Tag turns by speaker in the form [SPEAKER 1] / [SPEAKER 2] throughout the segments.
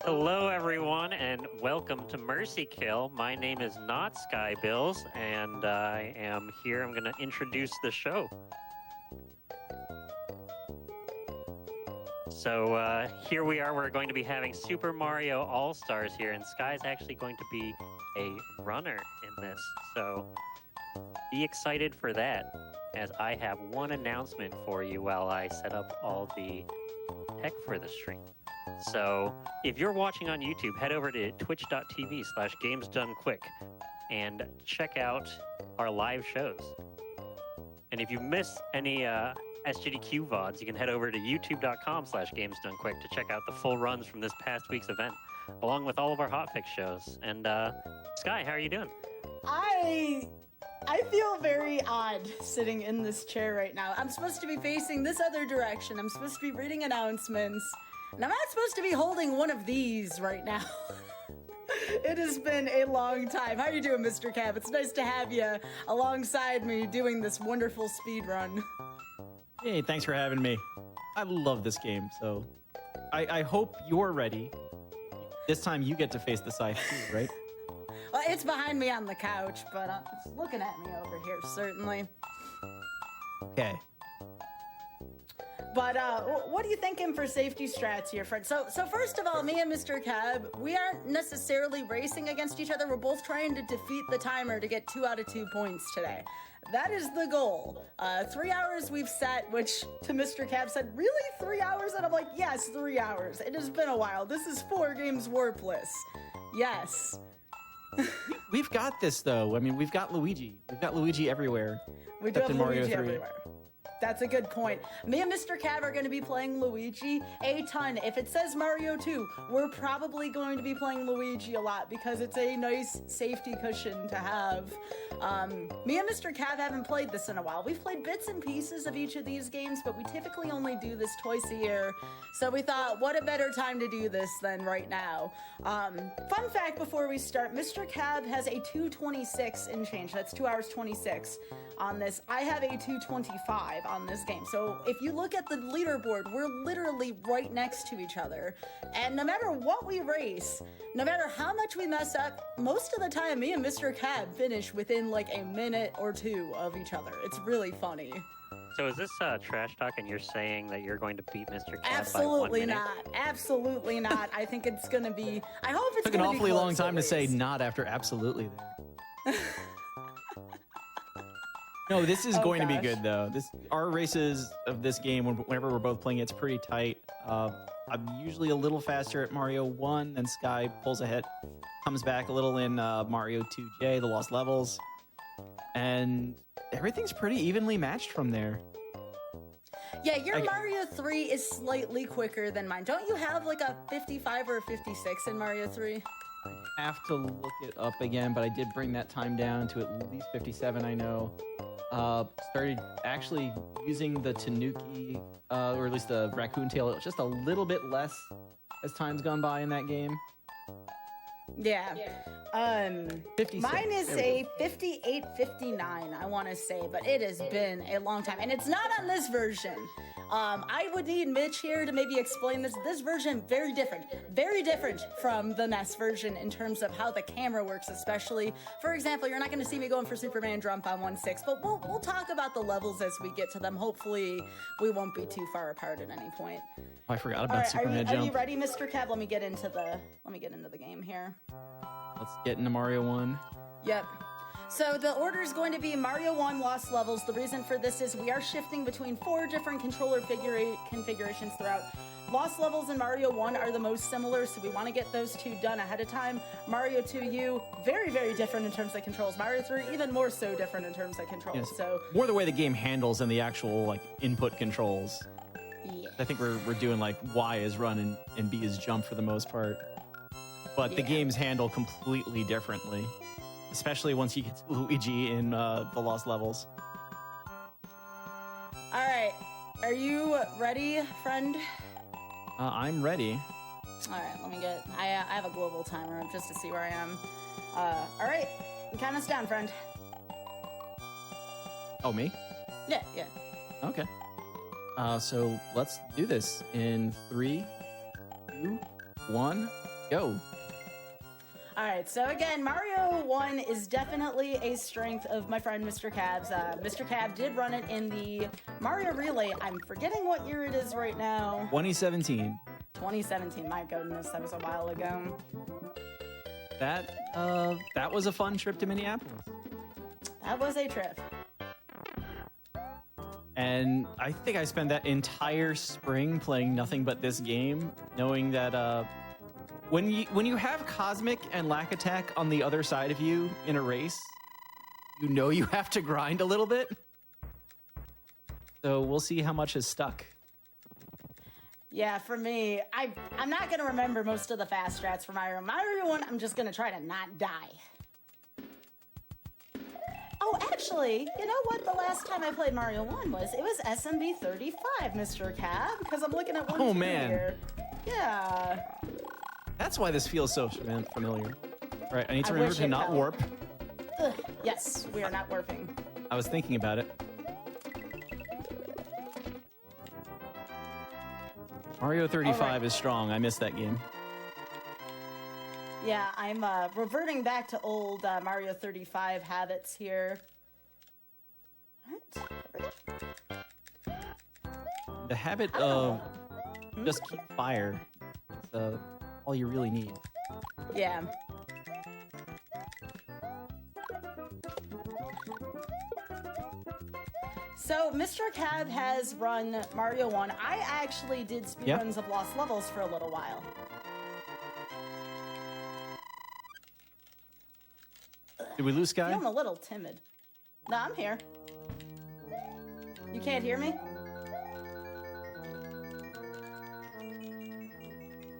[SPEAKER 1] Hello, everyone, and welcome to Mercy Kill. My name is not Skybills, and I am here. I'm going to introduce the show. So here we are. We're going to be having Super Mario All-Stars here, and Sky's actually going to be a runner in this. So be excited for that, as I have one announcement for you while I set up all the tech for the stream. So if you're watching on YouTube, head over to twitch.tv/gamesdonequick and check out our live shows. And if you miss any SGDQ VODs, you can head over to youtube.com/gamesdonequick to check out the full runs from this past week's event, along with all of our hotfix shows. And Sky, how are you doing?
[SPEAKER 2] I feel very odd sitting in this chair right now. I'm supposed to be facing this other direction. I'm supposed to be reading announcements. And I'm not supposed to be holding one of these right now. It has been a long time. How are you doing, Mr. Cab? It's nice to have you alongside me doing this wonderful speed run.
[SPEAKER 3] Hey, thanks for having me. I love this game, so I hope you're ready. This time you get to face the scythe too, right?
[SPEAKER 2] Well, it's behind me on the couch, but it's looking at me over here, certainly.
[SPEAKER 3] Okay.
[SPEAKER 2] But what are you thinking for safety strats here, Fred? So first of all, me and Mr. Cab, we aren't necessarily racing against each other. We're both trying to defeat the timer to get 2 out of 2 points today. That is the goal. 3 hours we've set, which to Mr. Cab said, really 3 hours? And I'm like, yes, 3 hours. It has been a while. This is 4 games warpless. Yes.
[SPEAKER 3] We've got this, though. I mean, we've got Luigi. We've got Luigi everywhere.
[SPEAKER 2] We do have
[SPEAKER 3] Mario
[SPEAKER 2] Luigi
[SPEAKER 3] 3.
[SPEAKER 2] everywhere. That's a good point. Me and Mr. Cab are going to be playing Luigi a ton. If it says Mario 2, we're probably going to be playing Luigi a lot because it's a nice safety cushion to have. Me and Mr. Cab haven't played this in a while. We've played bits and pieces of each of these games, but we typically only do this twice a year. So we thought, what a better time to do this than right now. Fun fact before we start, Mr. Cab has a 2:26 in change. That's 2 hours 26 on this. I have a 2:25 on this game. So if you look at the leaderboard, we're literally right next to each other. And no matter what we race, no matter how much we mess up, most of the time me and Mr. Cab finish within like a minute or two of each other. It's really funny.
[SPEAKER 1] So is this trash talk, and you're saying that you're going to beat Mr. Cab
[SPEAKER 2] Absolutely
[SPEAKER 1] by 1 minute?
[SPEAKER 2] not. Absolutely not. I think it's going to be, I hope it's
[SPEAKER 3] Took
[SPEAKER 2] going
[SPEAKER 3] an
[SPEAKER 2] to be
[SPEAKER 3] awfully long
[SPEAKER 2] close
[SPEAKER 3] time to
[SPEAKER 2] at
[SPEAKER 3] say
[SPEAKER 2] least.
[SPEAKER 3] not after absolutely there. No, this is
[SPEAKER 2] Oh,
[SPEAKER 3] going to be
[SPEAKER 2] gosh.
[SPEAKER 3] good, though. Our races of this game, whenever we're both playing, it's pretty tight. I'm usually a little faster at Mario 1, then Sky pulls ahead, comes back a little in Mario 2J, the Lost Levels, and everything's pretty evenly matched from there.
[SPEAKER 2] Yeah, your Mario 3 is slightly quicker than mine. Don't you have like a 55 or a 56 in Mario 3?
[SPEAKER 3] I have to look it up again, but I did bring that time down to at least 57, I know. Started actually using the Tanuki, or at least the raccoon tail, just a little bit less as time's gone by in that game.
[SPEAKER 2] Yeah.
[SPEAKER 3] 56.
[SPEAKER 2] Mine is
[SPEAKER 3] There we
[SPEAKER 2] a 58-59, I want to say, but it has been a long time. And it's not on this version. I would need Mitch here to maybe explain this. This version, very different from the NES version in terms of how the camera works, especially. For example, you're not going to see me going for Superman jump on 1/6, but we'll talk about the levels as we get to them. Hopefully, we won't be too far apart at any point.
[SPEAKER 3] Oh, I forgot about
[SPEAKER 2] All right,
[SPEAKER 3] Superman
[SPEAKER 2] are you
[SPEAKER 3] Jump.
[SPEAKER 2] ready, Mr. Cab? Let me get into the game here.
[SPEAKER 3] Let's get into Mario 1.
[SPEAKER 2] Yep. So the order is going to be Mario 1 Lost Levels. The reason for this is we are shifting between 4 different controller configurations throughout. Lost Levels and Mario 1 are the most similar, so we want to get those two done ahead of time. Mario 2U, very, very different in terms of controls. Mario 3, even more so different in terms of controls.
[SPEAKER 3] Yes.
[SPEAKER 2] So
[SPEAKER 3] More the way the game handles than the actual like input controls.
[SPEAKER 2] yeah.
[SPEAKER 3] I think we're doing like Y is run and B is jump for the most part. But the
[SPEAKER 2] Yeah.
[SPEAKER 3] games handle completely differently, especially once you get to Luigi in the Lost Levels.
[SPEAKER 2] All right. Are you ready, friend?
[SPEAKER 3] I'm ready.
[SPEAKER 2] All right, let me get, I have a global timer just to see where I am. All right, count us down, friend.
[SPEAKER 3] Oh, me?
[SPEAKER 2] Yeah.
[SPEAKER 3] Okay. So let's do this in 3, 2, 1. Go.
[SPEAKER 2] All right, so again, Mario 1 is definitely a strength of my friend Mr. Cavs. Mr. Cav did run it in the Mario Relay. I'm forgetting what year it is right now.
[SPEAKER 3] 2017.
[SPEAKER 2] 2017, my goodness, that was a while ago.
[SPEAKER 3] That was a fun trip to Minneapolis.
[SPEAKER 2] That was a trip.
[SPEAKER 3] And I think I spent that entire spring playing nothing but this game, knowing that when you have Cosmic and Lack Attack on the other side of you in a race, you know you have to grind a little bit. So we'll see how much is stuck.
[SPEAKER 2] Yeah, for me, I'm not going to remember most of the fast strats for Mario. Mario 1, I'm just going to try to not die. Oh, actually, you know what? The last time I played Mario 1 was SMB 35, Mr. Cab, because I'm looking at one
[SPEAKER 3] Oh, man.
[SPEAKER 2] here. Yeah.
[SPEAKER 3] That's why this feels so familiar. All right, I need to
[SPEAKER 2] I
[SPEAKER 3] remember
[SPEAKER 2] wish
[SPEAKER 3] to
[SPEAKER 2] it
[SPEAKER 3] not
[SPEAKER 2] felt-
[SPEAKER 3] warp.
[SPEAKER 2] Ugh, yes, we are not warping.
[SPEAKER 3] I was thinking about it. Mario 35
[SPEAKER 2] All right.
[SPEAKER 3] is strong. I missed that game.
[SPEAKER 2] Yeah, I'm reverting back to old Mario 35 habits here. What? There we go.
[SPEAKER 3] The habit
[SPEAKER 2] I don't
[SPEAKER 3] of
[SPEAKER 2] know.
[SPEAKER 3] just keep fire is all you really need.
[SPEAKER 2] Yeah. So, Mr. Cav has run Mario 1. I actually did speedruns of Lost Levels for a little while.
[SPEAKER 3] Did we lose Sky?
[SPEAKER 2] Feeling a little timid. No, I'm here. You can't hear me?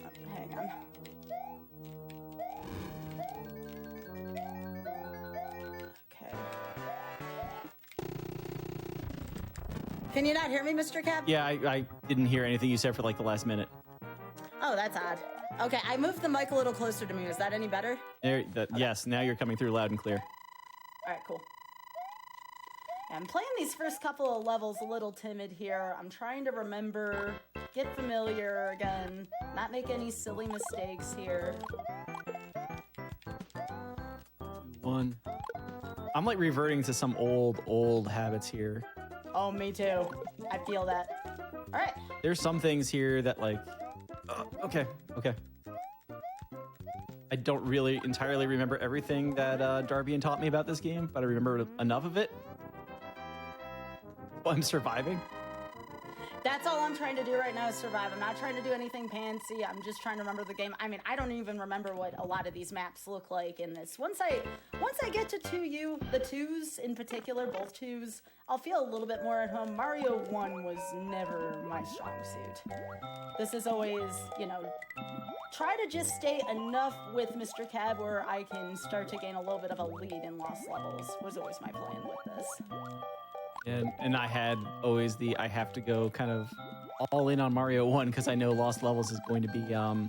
[SPEAKER 2] Oh, hang on. Okay. Can you not hear me, Mr. Cap?
[SPEAKER 3] Yeah, I didn't hear anything you said for like the last minute.
[SPEAKER 2] Oh, that's odd. Okay, I moved the mic a little closer to me. Is that any better?
[SPEAKER 3] Yes, now you're coming through loud and clear.
[SPEAKER 2] All right, cool. Yeah, I'm playing these first couple of levels a little timid here. I'm trying to remember, get familiar again, not make any silly mistakes here.
[SPEAKER 3] One. I'm like reverting to some old habits here.
[SPEAKER 2] Oh, me too. I feel that. All right.
[SPEAKER 3] There's some things here that like, okay. I don't really entirely remember everything that Darbian taught me about this game, but I remember enough of it. Oh, I'm surviving.
[SPEAKER 2] That's all I'm trying to do right now is survive. I'm not trying to do anything fancy. I'm just trying to remember the game. I mean, I don't even remember what a lot of these maps look like in this. Once I get to 2U, the 2s in particular, both 2s, I'll feel a little bit more at home. Mario 1 was never my strong suit. This is always, try to just stay enough with Mr. Cab where I can start to gain a little bit of a lead in Lost Levels was always my plan with this.
[SPEAKER 3] And I had always I have to go kind of all in on Mario 1 because I know Lost Levels is going to be a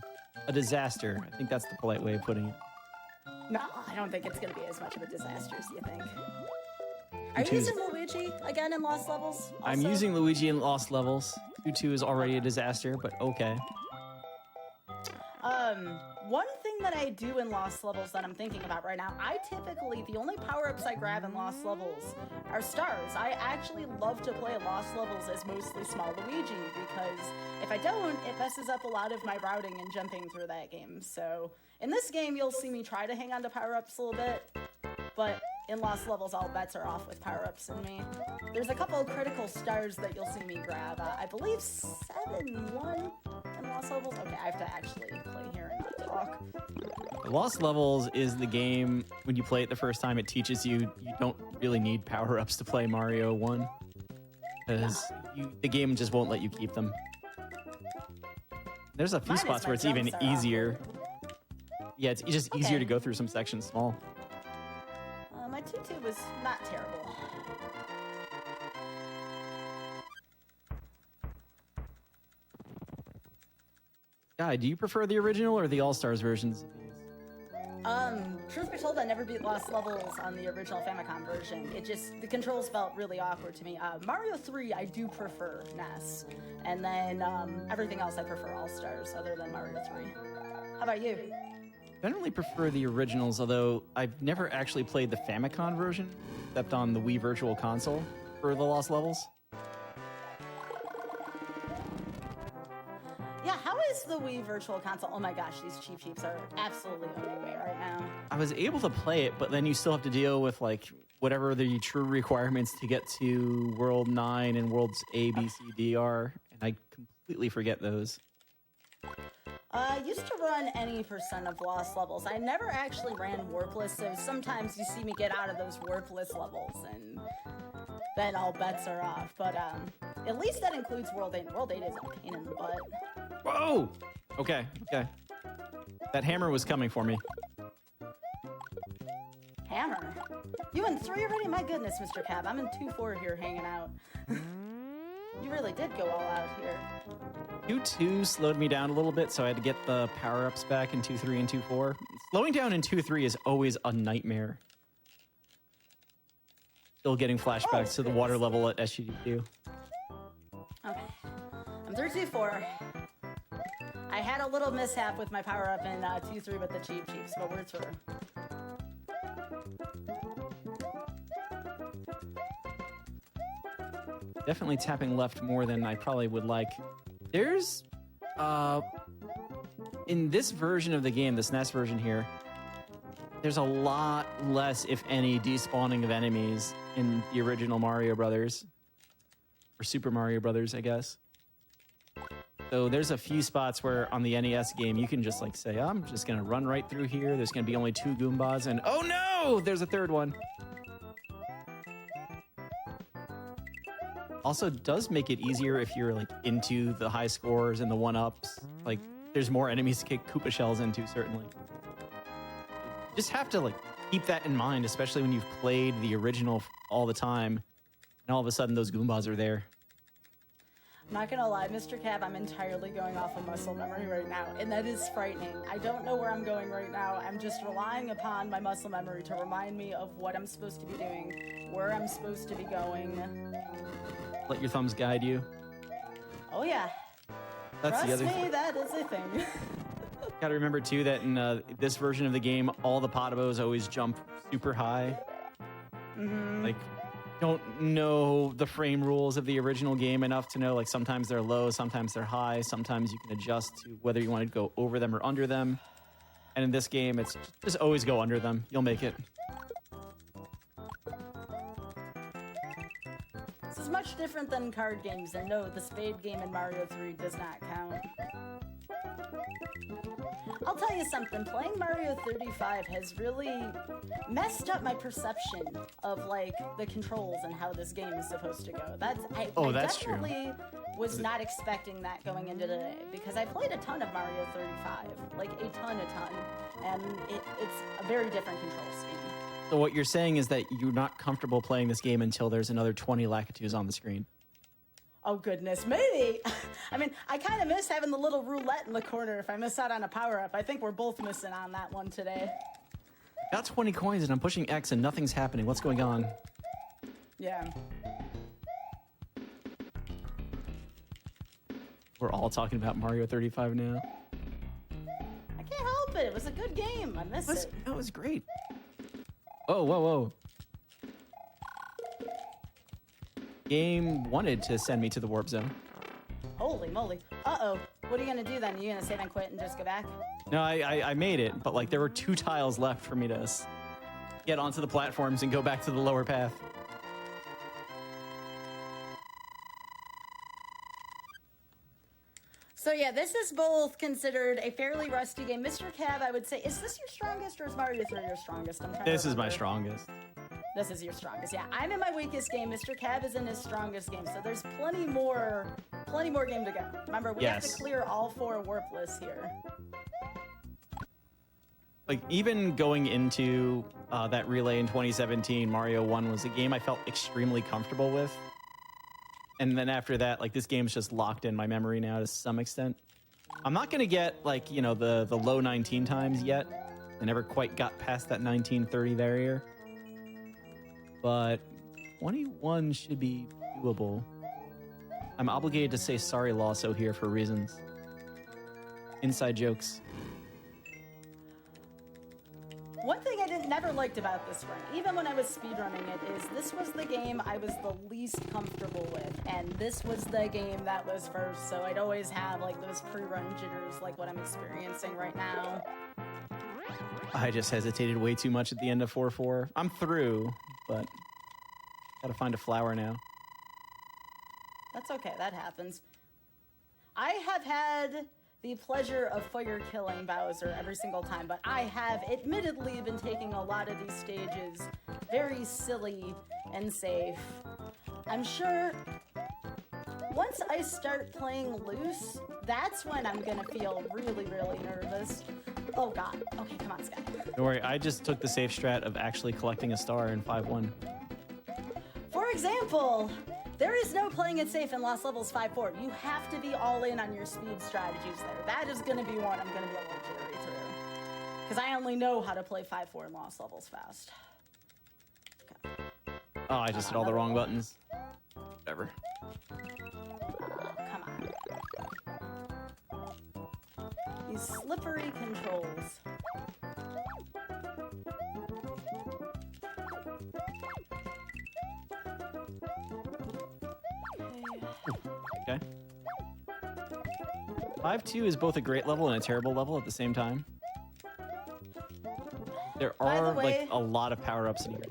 [SPEAKER 3] disaster. I think that's the polite way of putting it.
[SPEAKER 2] No, I don't think it's going to be as much of a disaster as you think. Are you using Luigi again in Lost Levels? Also?
[SPEAKER 3] I'm using Luigi in Lost Levels. 2-2 is already a disaster, but okay.
[SPEAKER 2] One thing that I do in Lost Levels that I'm thinking about right now, the only power-ups I grab in Lost Levels are stars. I actually love to play Lost Levels as mostly small Luigi because if I don't, it messes up a lot of my routing and jumping through that game. So in this game, you'll see me try to hang on to power-ups a little bit, but in Lost Levels, all bets are off with power-ups in me. There's a couple of critical stars that you'll see me grab. I believe 7-1 in Lost Levels. Okay, I have to actually play here and not talk.
[SPEAKER 3] Lost Levels is the game, when you play it the first time, it teaches you don't really need power-ups to play Mario 1. Because the game just won't let you keep them. There's a few
[SPEAKER 2] Mine is
[SPEAKER 3] spots
[SPEAKER 2] my
[SPEAKER 3] where it's even
[SPEAKER 2] jumps are
[SPEAKER 3] easier. Yeah, it's just easier to go through some sections small.
[SPEAKER 2] My 2-2 was not terrible.
[SPEAKER 3] Guy, do you prefer the original or the All-Stars versions of these?
[SPEAKER 2] Truth be told, I never beat Lost Levels on the original Famicom version. The controls felt really awkward to me. Mario 3, I do prefer NES. And then, everything else I prefer All-Stars other than Mario 3. How about you?
[SPEAKER 3] Generally prefer the originals, although I've never actually played the Famicom version, except on the Wii Virtual Console for the Lost Levels.
[SPEAKER 2] Yeah, how is the Wii Virtual Console? Oh my gosh, these Cheep Cheeps are absolutely owning me right now.
[SPEAKER 3] I was able to play it, but then you still have to deal with like whatever the true requirements to get to World 9 and Worlds A, B, C, D are, and I completely forget those.
[SPEAKER 2] I used to run any % of Lost Levels. I never actually ran Warpless, so sometimes you see me get out of those Warpless levels, and then all bets are off. But at least that includes World 8. World 8 is a pain in the butt.
[SPEAKER 3] Whoa! Okay. That hammer was coming for me.
[SPEAKER 2] Hammer? You in 3 already? My goodness, Mr. Cab. I'm in 2-4 here hanging out. You really did go all out here.
[SPEAKER 3] 2-2 slowed me down a little bit, so I had to get the power-ups back in 2-3 and 2-4. Slowing down in 2-3 is always a nightmare. Still getting flashbacks to the water level at SGDQ.
[SPEAKER 2] Okay. I'm 3-2-4. I had a little mishap with my power-up in 2-3 with the Cheep Cheeps, but we're through.
[SPEAKER 3] Definitely tapping left more than I probably would like. There's, in this version of the game, this NES version here, there's a lot less, if any, despawning of enemies in the original Mario Brothers. Or Super Mario Brothers, I guess. So there's a few spots where on the NES game, you can just like say, I'm just going to run right through here. There's going to be only 2 Goombas, and oh no, there's a third one. Also does make it easier if you're like into the high scores and the 1-ups. Like there's more enemies to kick Koopa shells into, certainly. Just have to like keep that in mind, especially when you've played the original all the time and all of a sudden those Goombas are there.
[SPEAKER 2] I'm not gonna lie, Mr. Cab, I'm entirely going off of muscle memory right now, and that is frightening. I don't know where I'm going right now. I'm just relying upon my muscle memory to remind me of what I'm supposed to be doing, where I'm supposed to be going.
[SPEAKER 3] Let your thumbs guide you.
[SPEAKER 2] Oh yeah.
[SPEAKER 3] That's
[SPEAKER 2] Trust
[SPEAKER 3] the other
[SPEAKER 2] me, that is a thing.
[SPEAKER 3] Gotta remember too that in this version of the game, all the Pottabos always jump super high.
[SPEAKER 2] Mm-hmm.
[SPEAKER 3] Like, don't know the frame rules of the original game enough to know, like, sometimes they're low, sometimes they're high, sometimes you can adjust to whether you want to go over them or under them. And in this game, it's just always go under them. You'll make it.
[SPEAKER 2] This is much different than card games, and no, the spade game in Mario 3 does not count. I'll tell you something, playing Mario 35 has really messed up my perception of, like, the controls and how this game is supposed to go. I definitely was not expecting that going into today, because I played a ton of Mario 35, like a ton, and it's a very different control scheme.
[SPEAKER 3] So what you're saying is that you're not comfortable playing this game until there's another 20 Lakitus on the screen.
[SPEAKER 2] Oh, goodness, maybe. I mean, I kind of miss having the little roulette in the corner if I miss out on a power-up. I think we're both missing on that one today.
[SPEAKER 3] Got 20 coins and I'm pushing X and nothing's happening. What's going on?
[SPEAKER 2] Yeah.
[SPEAKER 3] We're all talking about Mario 35 now.
[SPEAKER 2] I can't help it. It was a good game. I miss it.
[SPEAKER 3] That was great. Oh, whoa. Game wanted to send me to the warp zone.
[SPEAKER 2] Holy moly. Uh-oh. What are you going to do then? Are you going to save and quit and just go back?
[SPEAKER 3] No, I made it, but like there were 2 tiles left for me to get onto the platforms and go back to the lower path.
[SPEAKER 2] So yeah, this is both considered a fairly rusty game. Mr. Cab, I would say, is this your strongest or is Mario 3 your strongest?
[SPEAKER 3] This is my strongest.
[SPEAKER 2] This is your strongest. Yeah, I'm in my weakest game. Mr. Cab is in his strongest game. So there's plenty more game to go. Remember, we have to clear all 4 warpless here.
[SPEAKER 3] Like even going into that relay in 2017, Mario 1 was a game I felt extremely comfortable with. And then after that, like this game's just locked in my memory now to some extent. I'm not gonna get like, you know, the low 19 times yet. I never quite got past that 1930 barrier. But 21 should be doable. I'm obligated to say sorry, Lasso, here for reasons. Inside jokes.
[SPEAKER 2] One thing I never liked about this run, even when I was speedrunning it, is this was the game I was the least comfortable with, and this was the game that was first, so I'd always have like those pre-run jitters like what I'm experiencing right now.
[SPEAKER 3] I just hesitated way too much at the end of 4-4. I'm through, but gotta find a flower now.
[SPEAKER 2] That's okay, that happens. I have had the pleasure of fire killing Bowser every single time, but I have admittedly been taking a lot of these stages very silly and safe. I'm sure once I start playing loose, that's when I'm gonna feel really, really nervous. Oh god. Okay, come on, Sky.
[SPEAKER 3] Don't worry, I just took the safe strat of actually collecting a star in 5-1.
[SPEAKER 2] For example, there is no playing it safe in Lost Levels 5-4. You have to be all in on your speed strategies there. That is going to be one I'm going to be a little jittery through. Because I only know how to play 5-4 in Lost Levels fast. Okay.
[SPEAKER 3] Oh, I just hit all the wrong buttons. Whatever.
[SPEAKER 2] Come on. These slippery controls.
[SPEAKER 3] Okay. 5-2 is both a great level and a terrible level at the same time. There are like a lot of power-ups in here.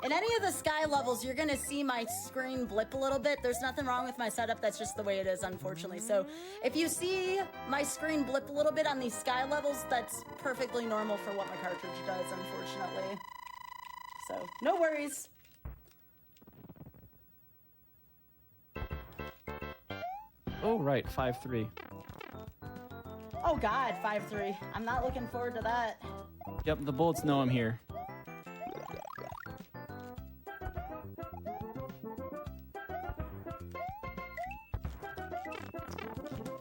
[SPEAKER 2] In any of the Sky levels, you're gonna see my screen blip a little bit. There's nothing wrong with my setup, that's just the way it is, unfortunately. So if you see my screen blip a little bit on these Sky levels, that's perfectly normal for what my cartridge does, unfortunately. So, no worries.
[SPEAKER 3] Oh, right, 5-3.
[SPEAKER 2] Oh god, 5-3. I'm not looking forward to that.
[SPEAKER 3] Yep, the bullets know I'm here.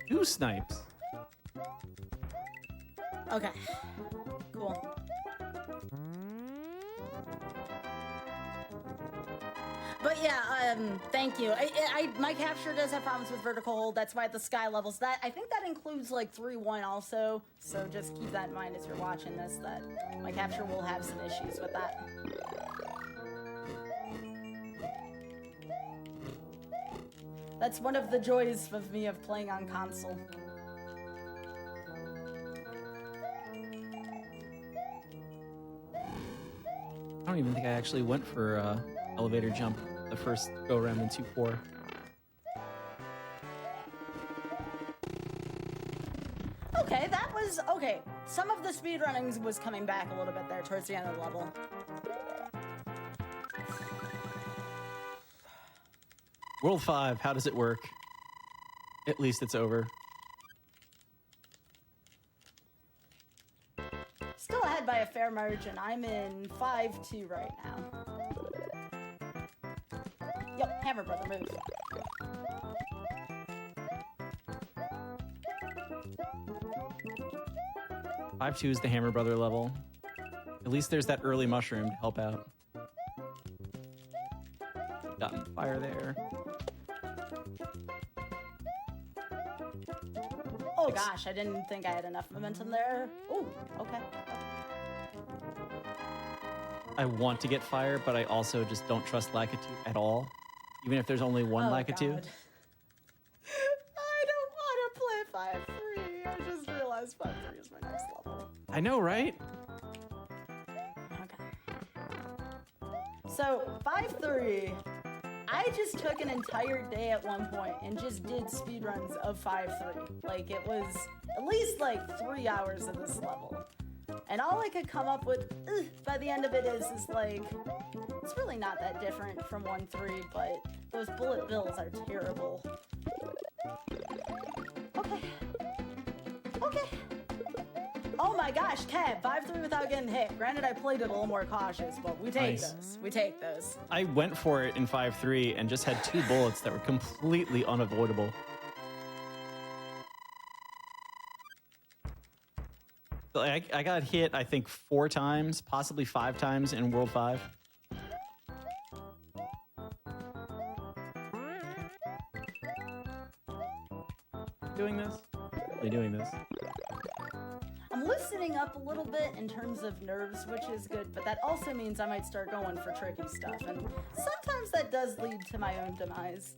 [SPEAKER 3] Who snipes?
[SPEAKER 2] Okay. Cool. But yeah, thank you. My capture does have problems with vertical hold. That's why at the Sky levels, I think that includes like 3-1 also. So just keep that in mind as you're watching this, that my capture will have some issues with that. That's one of the joys of me of playing on console.
[SPEAKER 3] I don't even think I actually went for elevator jump the first go around in 2-4.
[SPEAKER 2] Okay, that was okay. Some of the speedrunning was coming back a little bit there towards the end of the level.
[SPEAKER 3] World 5, how does it work? At least it's over.
[SPEAKER 2] Still ahead by a fair margin. I'm in 5-2 right now. Yep, Hammer Brother, move.
[SPEAKER 3] Five two is the Hammer Brother level. At least there's that early mushroom to help out. Gotten fire there.
[SPEAKER 2] Oh gosh, I didn't think I had enough momentum there. Oh, okay.
[SPEAKER 3] I want to get fire, but I also just don't trust Lakitu at all. Even if there's only one Lakitu.
[SPEAKER 2] God. I don't want to play 5-3. I just realized 5-3 is my next level.
[SPEAKER 3] I know, right?
[SPEAKER 2] Okay. So, 5-3. I just took an entire day at one point and just did speedruns of 5-3. Like, it was at least like 3 hours of this level. And all I could come up with by the end of it is like, it's really not that different from 1-3, but those bullet bills are terrible. Okay. Okay. Oh my gosh, Kev, 5-3 without getting hit. Granted, I played it a little more cautious, but we take those. We take those.
[SPEAKER 3] I went for it in 5-3 and just had 2 bullets that were completely unavoidable. I got hit, I think, 4 times, possibly 5 times in World 5. Doing this? Really doing this?
[SPEAKER 2] I'm I'm loosening up a little bit in terms of nerves, which is good, but that also means I might start going for tricky stuff, and sometimes that does lead to my own demise.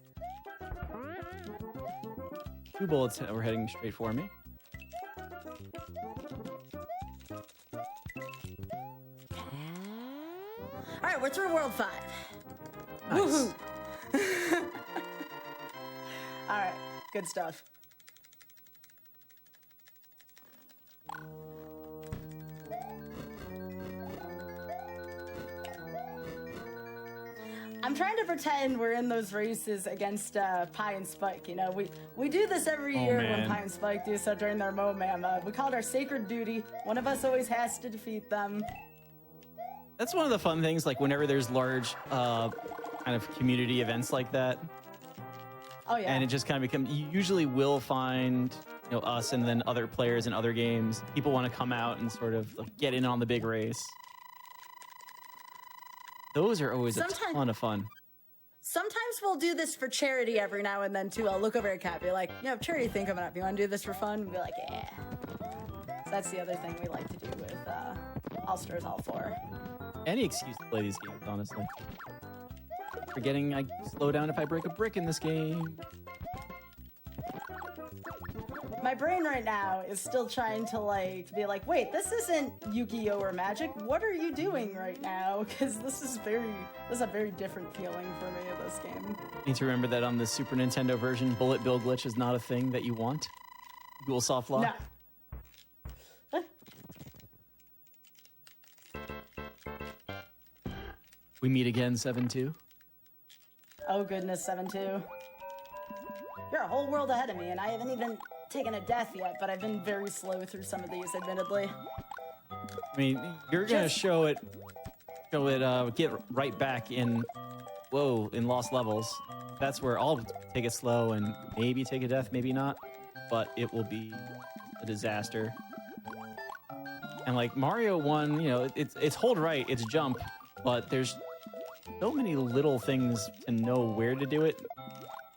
[SPEAKER 3] 2 bullets were heading straight for me.
[SPEAKER 2] All right, we're through World 5.
[SPEAKER 3] Nice.
[SPEAKER 2] Woohoo! All right, good stuff. I'm trying to pretend we're in those races against Pie and Spike. You know, we do this every year when
[SPEAKER 3] man.
[SPEAKER 2] Pie and Spike do so during their Mo-Mam. We call it our sacred duty. One of us always has to defeat them.
[SPEAKER 3] That's one of the fun things, like whenever there's large kind of community events like that.
[SPEAKER 2] Oh yeah.
[SPEAKER 3] And it just kind of becomes, you usually will find, you know, us and then other players in other games. People want to come out and sort of like, get in on the big race. Those are always a ton of fun.
[SPEAKER 2] Sometimes we'll do this for charity every now and then too. I'll look over at Kat, be like, you know, charity thing coming up. You want to do this for fun? And be like, yeah. So that's the other thing we like to do with All Stars All 4.
[SPEAKER 3] Any excuse to play these games, honestly. Forgetting I slow down if I break a brick in this game.
[SPEAKER 2] My brain right now is still trying to like be like, wait, this isn't Yu-Gi-Oh or Magic. What are you doing right now? Because this is a very different feeling for me of this game.
[SPEAKER 3] Need to remember that on the Super Nintendo version, bullet bill glitch is not a thing that you want. Dual soft lock.
[SPEAKER 2] No.
[SPEAKER 3] We meet again, 7-2.
[SPEAKER 2] Oh goodness, 7-2. You're a whole world ahead of me, and I haven't even taken a death yet, but I've been very slow through some of these, admittedly.
[SPEAKER 3] I mean, you're gonna show it, get right back in, in lost levels. That's where I'll take it slow and maybe take a death, maybe not, but it will be a disaster. And like Mario 1, you know, it's hold right, it's jump, but there's so many little things to know where to do it.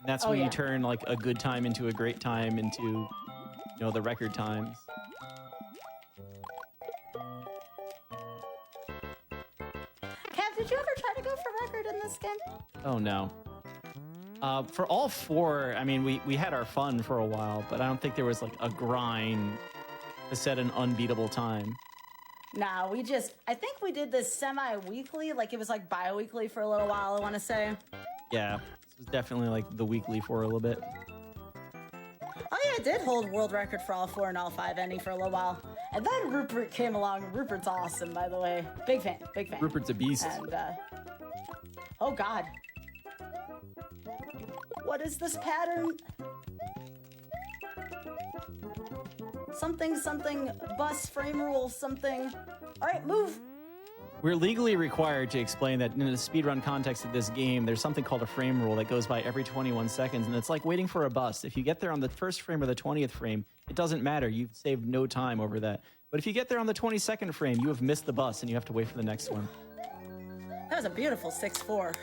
[SPEAKER 3] And that's when you turn like a good time into a great time into, you know, the record times.
[SPEAKER 2] Cav, did you ever try to go for record in this game?
[SPEAKER 3] Oh no. For all 4, I mean, we had our fun for a while, but I don't think there was like a grind to set an unbeatable time.
[SPEAKER 2] Nah, I think we did this semi-weekly, like it was like bi-weekly for a little while, I want to say.
[SPEAKER 3] Yeah, this was definitely like the weekly for a little bit.
[SPEAKER 2] Oh yeah, it did hold world record for all 4 and all 5 ending for a little while. And then Rupert came along. Rupert's awesome, by the way. Big fan, big fan.
[SPEAKER 3] Rupert's a beast.
[SPEAKER 2] And, oh God. What is this pattern? Something, bus, frame rule, something. All right, move.
[SPEAKER 3] We're legally required to explain that in the speedrun context of this game, there's something called a frame rule that goes by every 21 seconds, and it's like waiting for a bus. If you get there on the first frame or the 20th frame, it doesn't matter. You've saved no time over that. But if you get there on the 22nd frame, you have missed the bus, and you have to wait for the next one.
[SPEAKER 2] That was a beautiful 6-4.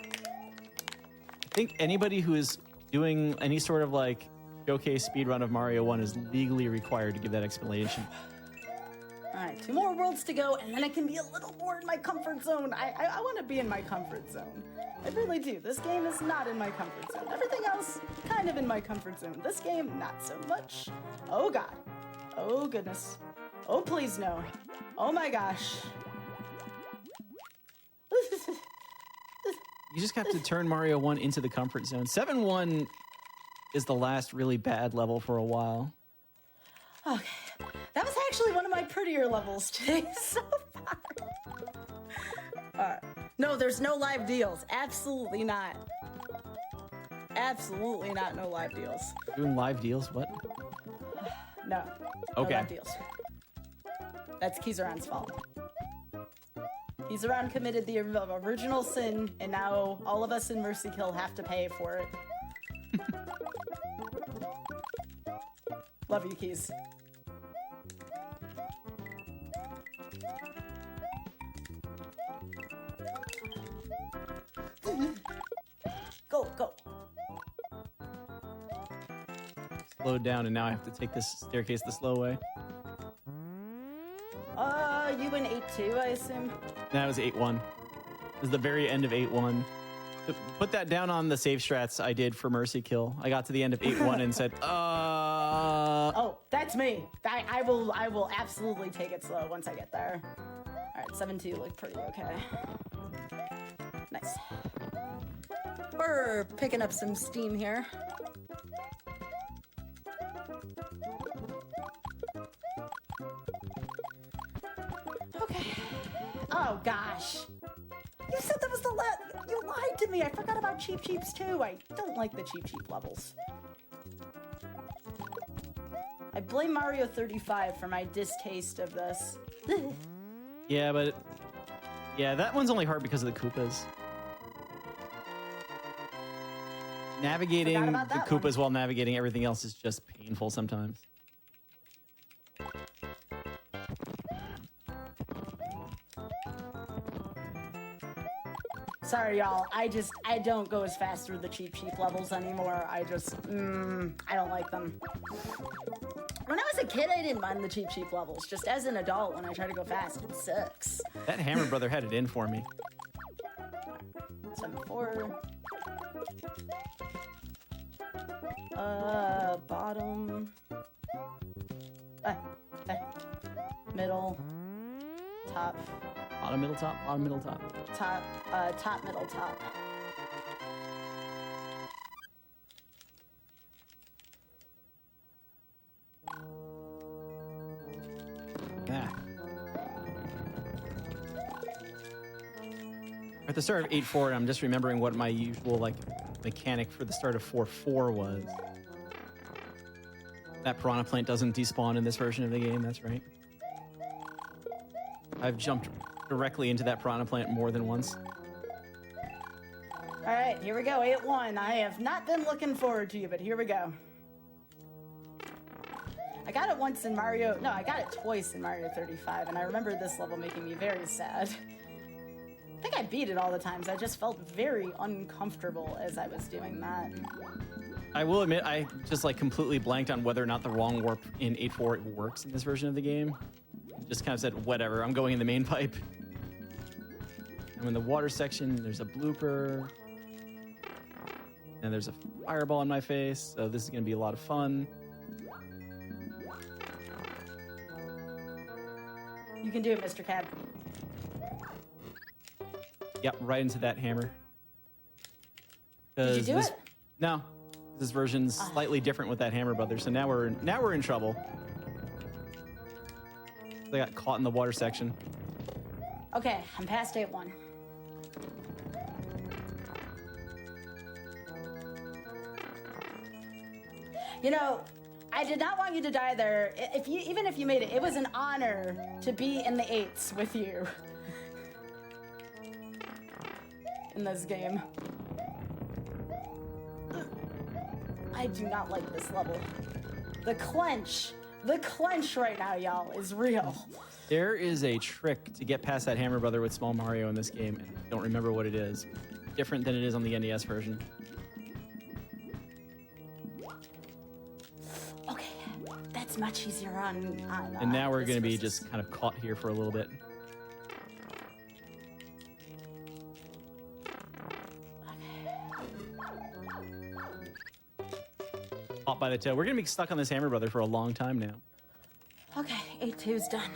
[SPEAKER 3] I think anybody who is doing any sort of like showcase speedrun of Mario 1 is legally required to give that explanation.
[SPEAKER 2] All right, 2 more worlds to go, and then I can be a little more in my comfort zone. I want to be in my comfort zone. I really do. This game is not in my comfort zone. Everything else, kind of in my comfort zone. This game, not so much. Oh, God. Oh, goodness. Oh, please, no. Oh, my gosh.
[SPEAKER 3] You just have to turn Mario 1 into the comfort zone. 7-1 is the last really bad level for a while.
[SPEAKER 2] Okay. That was actually one of my prettier levels today so far. No, there's no live deals. Absolutely not. Absolutely not no live deals.
[SPEAKER 3] Doing live deals? What?
[SPEAKER 2] No.
[SPEAKER 3] Okay.
[SPEAKER 2] No live deals. That's Kizaran's fault. Kizaran committed the original sin, and now all of us in Mercy Kill have to pay for it. Love you, Keys. Go, go.
[SPEAKER 3] slowed down, and now I have to take this staircase the slow way.
[SPEAKER 2] You win 8-2, I assume.
[SPEAKER 3] That was 8-1. It was the very end of 8-1. To put that down on the save strats I did for Mercy Kill. I got to the end of 8-1 and said,
[SPEAKER 2] Oh, that's me. I will absolutely take it slow once I get there. All right, 7-2 looked pretty okay. Nice. We're picking up some steam here. Okay. Oh, gosh. You said that was the last. You lied to me. I forgot about Cheep Cheeps, too. I don't like the Cheep Cheep levels. I blame Mario 35 for my distaste of this.
[SPEAKER 3] yeah, but... Yeah, that one's only hard because of the Koopas. Navigating the Koopas while navigating everything else is just painful sometimes.
[SPEAKER 2] Sorry, y'all. I don't go as fast through the Cheep Cheep levels anymore. I don't like them. When I was a kid, I didn't mind the Cheep Cheep levels. Just as an adult, when I try to go fast, it sucks.
[SPEAKER 3] That Hammer Brother had it in for me.
[SPEAKER 2] 7-4. Bottom. Middle. Top.
[SPEAKER 3] Bottom, middle, top, bottom, middle, top.
[SPEAKER 2] Top, top, middle, top.
[SPEAKER 3] Yeah. At the start of 8-4, I'm just remembering what my usual mechanic for the start of 4-4 was. That piranha plant doesn't despawn in this version of the game, that's right. I've jumped directly into that piranha plant more than once.
[SPEAKER 2] All right, here we go, 8-1. I have not been looking forward to you, but here we go. I got it once in Mario, no, I got it twice in Mario 35, and I remember this level making me very sad. I think I beat it all the times. I just felt very uncomfortable as I was doing that.
[SPEAKER 3] I will admit, I just completely blanked on whether or not the wrong warp in 8-4 works in this version of the game. Just kind of said, whatever, I'm going in the main pipe. I'm in the water section, there's a blooper. And there's a fireball in my face, so this is gonna be a lot of fun.
[SPEAKER 2] You can do it, Mr. Cab.
[SPEAKER 3] Yep, right into that hammer.
[SPEAKER 2] Did you do it?
[SPEAKER 3] No. This version's slightly different with that Hammer Brother, so now we're in trouble. They got caught in the water section.
[SPEAKER 2] Okay, I'm past 8-1. You know, I did not want you to die there. Even if you made it, it was an honor to be in the 8s with you in this game. I do not like this level. The clench right now, y'all, is real.
[SPEAKER 3] There is a trick to get past that Hammer Brother with Small Mario in this game, and I don't remember what it is. Different than it is on the NES version.
[SPEAKER 2] Okay, that's much easier on
[SPEAKER 3] and now we're
[SPEAKER 2] this
[SPEAKER 3] going to be
[SPEAKER 2] versus-
[SPEAKER 3] just kind of caught here for a little bit. Caught by the tail. We're going to be stuck on this Hammer Brother for a long time now.
[SPEAKER 2] Okay, 8-2's done.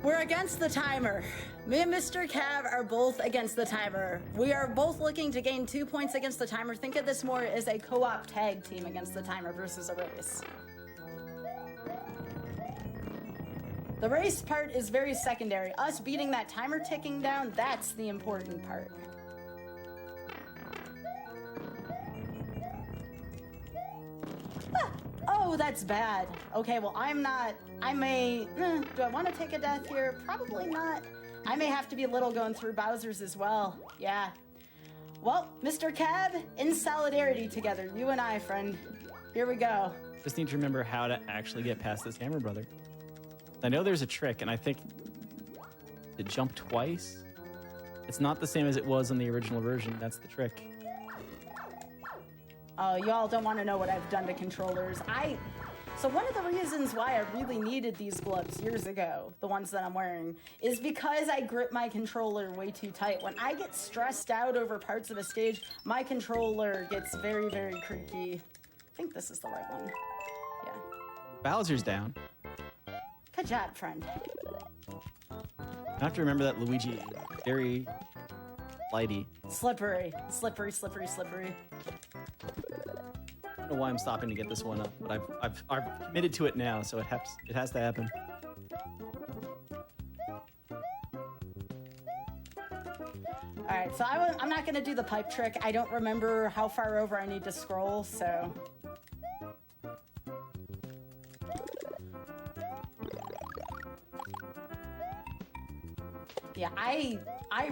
[SPEAKER 2] We're against the timer. Me and Mr. Cav are both against the timer. We are both looking to gain 2 points against the timer. Think of this more as a co-op tag team against the timer versus a race. The race part is very secondary. Us beating that timer ticking down, that's the important part. Oh, that's bad. Okay, well, I may, do I want to take a death here? Probably not. I may have to be little going through Bowser's as well. Yeah. Well, Mr. Cab, in solidarity together, you and I, friend. Here we go.
[SPEAKER 3] Just need to remember how to actually get past this Hammer Brother. I know there's a trick, and I think to jump twice, it's not the same as it was in the original version. That's the trick.
[SPEAKER 2] Oh, y'all don't want to know what I've done to controllers. So one of the reasons why I really needed these gloves years ago, the ones that I'm wearing, is because I grip my controller way too tight. When I get stressed out over parts of a stage, my controller gets very, very creaky. I think this is the right one. Yeah.
[SPEAKER 3] Bowser's down.
[SPEAKER 2] Good job, friend.
[SPEAKER 3] I have to remember that Luigi is very flighty.
[SPEAKER 2] Slippery. Slippery, slippery, slippery.
[SPEAKER 3] I don't know why I'm stopping to get this one up, but I've committed to it now, so it has to happen.
[SPEAKER 2] All right, so I'm not gonna do the pipe trick. I don't remember how far over I need to scroll, so. Yeah, I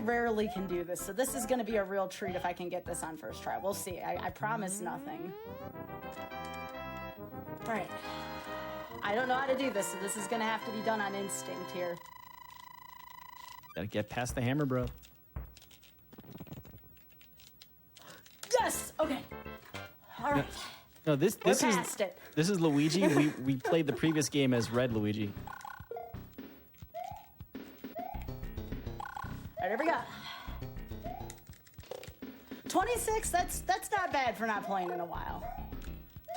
[SPEAKER 2] rarely can do this, so this is gonna be a real treat if I can get this on first try. We'll see. I promise nothing. All right. I don't know how to do this, so this is gonna have to be done on instinct here.
[SPEAKER 3] Gotta get past the hammer, bro.
[SPEAKER 2] Yes. Okay. All right.
[SPEAKER 3] No, this
[SPEAKER 2] We're
[SPEAKER 3] is
[SPEAKER 2] past it.
[SPEAKER 3] this is Luigi. We played the previous game as Red Luigi.
[SPEAKER 2] All right, here we go. 26. That's not bad for not playing in a while.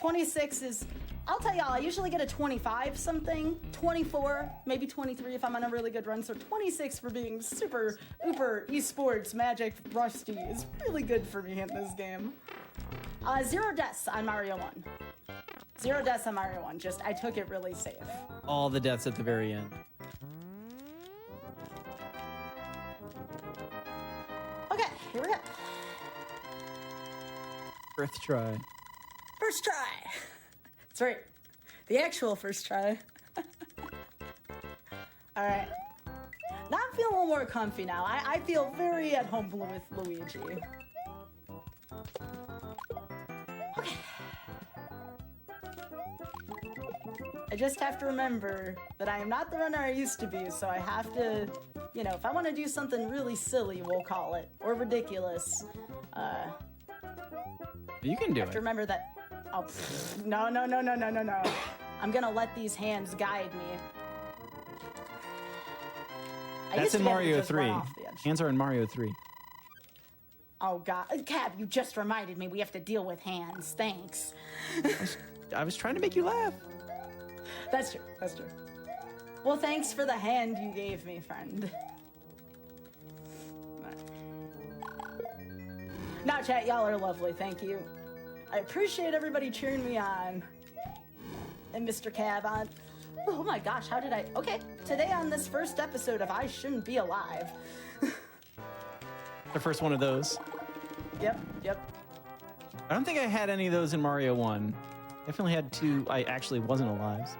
[SPEAKER 2] 26 is. I'll tell y'all, I usually get a 25 something, 24, maybe 23 if I'm on a really good run. So 26 for being super, uber, esports, magic, rusty is really good for me in this game. 0 deaths on Mario 1. 0 deaths on Mario 1. Just, I took it really safe.
[SPEAKER 3] All the deaths at the very end.
[SPEAKER 2] Okay, here we go.
[SPEAKER 3] First try.
[SPEAKER 2] First try. That's right. The actual first try. All right. Now I'm feeling a little more comfy now. I feel very at home with Luigi. Okay. I just have to remember that I am not the runner I used to be, so I have to, you know, if I want to do something really silly, we'll call it, or ridiculous,
[SPEAKER 3] You can do
[SPEAKER 2] I have
[SPEAKER 3] it.
[SPEAKER 2] to remember that. Oh, no. I'm gonna let these hands guide me. I
[SPEAKER 3] That's
[SPEAKER 2] used to
[SPEAKER 3] in
[SPEAKER 2] be able to
[SPEAKER 3] Mario
[SPEAKER 2] just run
[SPEAKER 3] 3.
[SPEAKER 2] off the edge.
[SPEAKER 3] Hands are in Mario 3.
[SPEAKER 2] Oh, God. Cab, you just reminded me we have to deal with hands. Thanks.
[SPEAKER 3] I was trying to make you laugh.
[SPEAKER 2] That's true. That's true. Well, thanks for the hand you gave me, friend. Now, chat, y'all are lovely. Thank you. I appreciate everybody cheering me on. And Mr. Cab on. Oh my gosh, how did I... Okay, today on this first episode of I Shouldn't Be Alive.
[SPEAKER 3] The first one of those.
[SPEAKER 2] Yep.
[SPEAKER 3] I don't think I had any of those in Mario 1. Definitely had 2 I actually wasn't alive.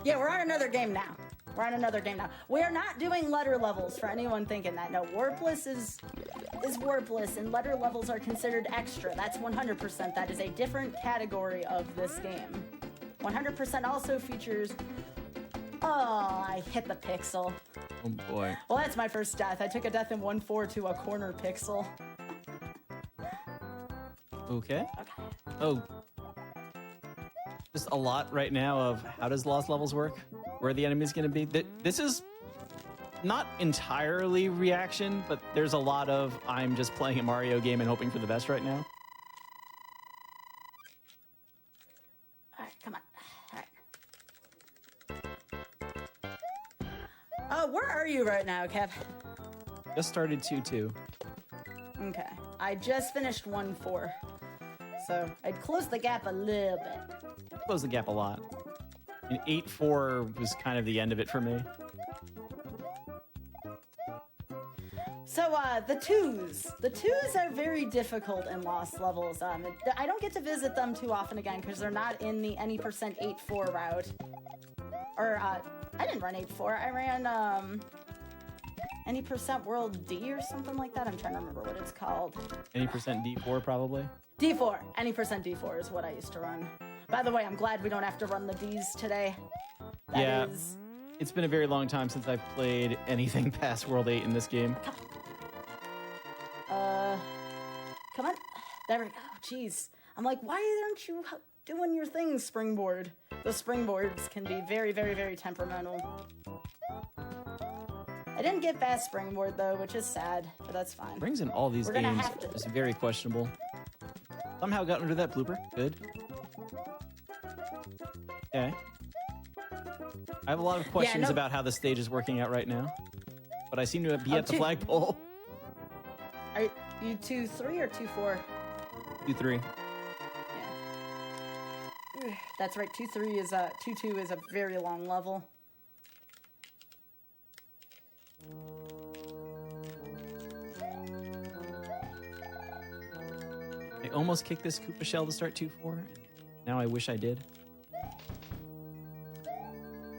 [SPEAKER 2] Yeah, we're on another game now. We're not doing letter levels for anyone thinking that. No, warpless is warpless, and letter levels are considered extra. That's 100%. That is a different category of this game. 100% also features... Oh, I hit the pixel.
[SPEAKER 3] Oh boy.
[SPEAKER 2] Well, that's my first death. I took a death in 1-4 to a corner pixel.
[SPEAKER 3] Okay.
[SPEAKER 2] Okay.
[SPEAKER 3] Oh. Just a lot right now of how does lost levels work? Where the enemy's going to be? This is not entirely reaction, but there's a lot of I'm just playing a Mario game and hoping for the best right now.
[SPEAKER 2] All right, come on. All right. Where are you right now, Kev?
[SPEAKER 3] Just started 2-2.
[SPEAKER 2] Okay. I just finished 1-4. So I'd close the gap a little bit.
[SPEAKER 3] Close the gap a lot. And 8-4 was kind of the end of it for me.
[SPEAKER 2] So the twos. The twos are very difficult in lost levels. I don't get to visit them too often again because they're not in the any percent 8-4 route. Or I didn't run 8-4. I ran Any percent world D or something like that? I'm trying to remember what it's called.
[SPEAKER 3] Any percent D4 probably.
[SPEAKER 2] D4. Any percent D4 is what I used to run. By the way, I'm glad we don't have to run the Ds today. That is...
[SPEAKER 3] It's been a very long time since I've played anything past World 8 in this game.
[SPEAKER 2] Come on. There we go. Jeez. I'm like, why aren't you doing your thing, springboard? Those springboards can be very, very, very temperamental. I didn't get fast springboard, though, which is sad, but that's fine.
[SPEAKER 3] Brings in all these games is very questionable. Somehow got under that blooper. Good. Okay. I have a lot of questions about how the stage is working out right now, but I seem to be at the flagpole.
[SPEAKER 2] Are you 2-3 or 2-4?
[SPEAKER 3] 2-3.
[SPEAKER 2] Yeah. That's right. 2-3 is 2-2 is a very long level.
[SPEAKER 3] I almost kicked this Koopa shell to start 2-4. Now I wish I did.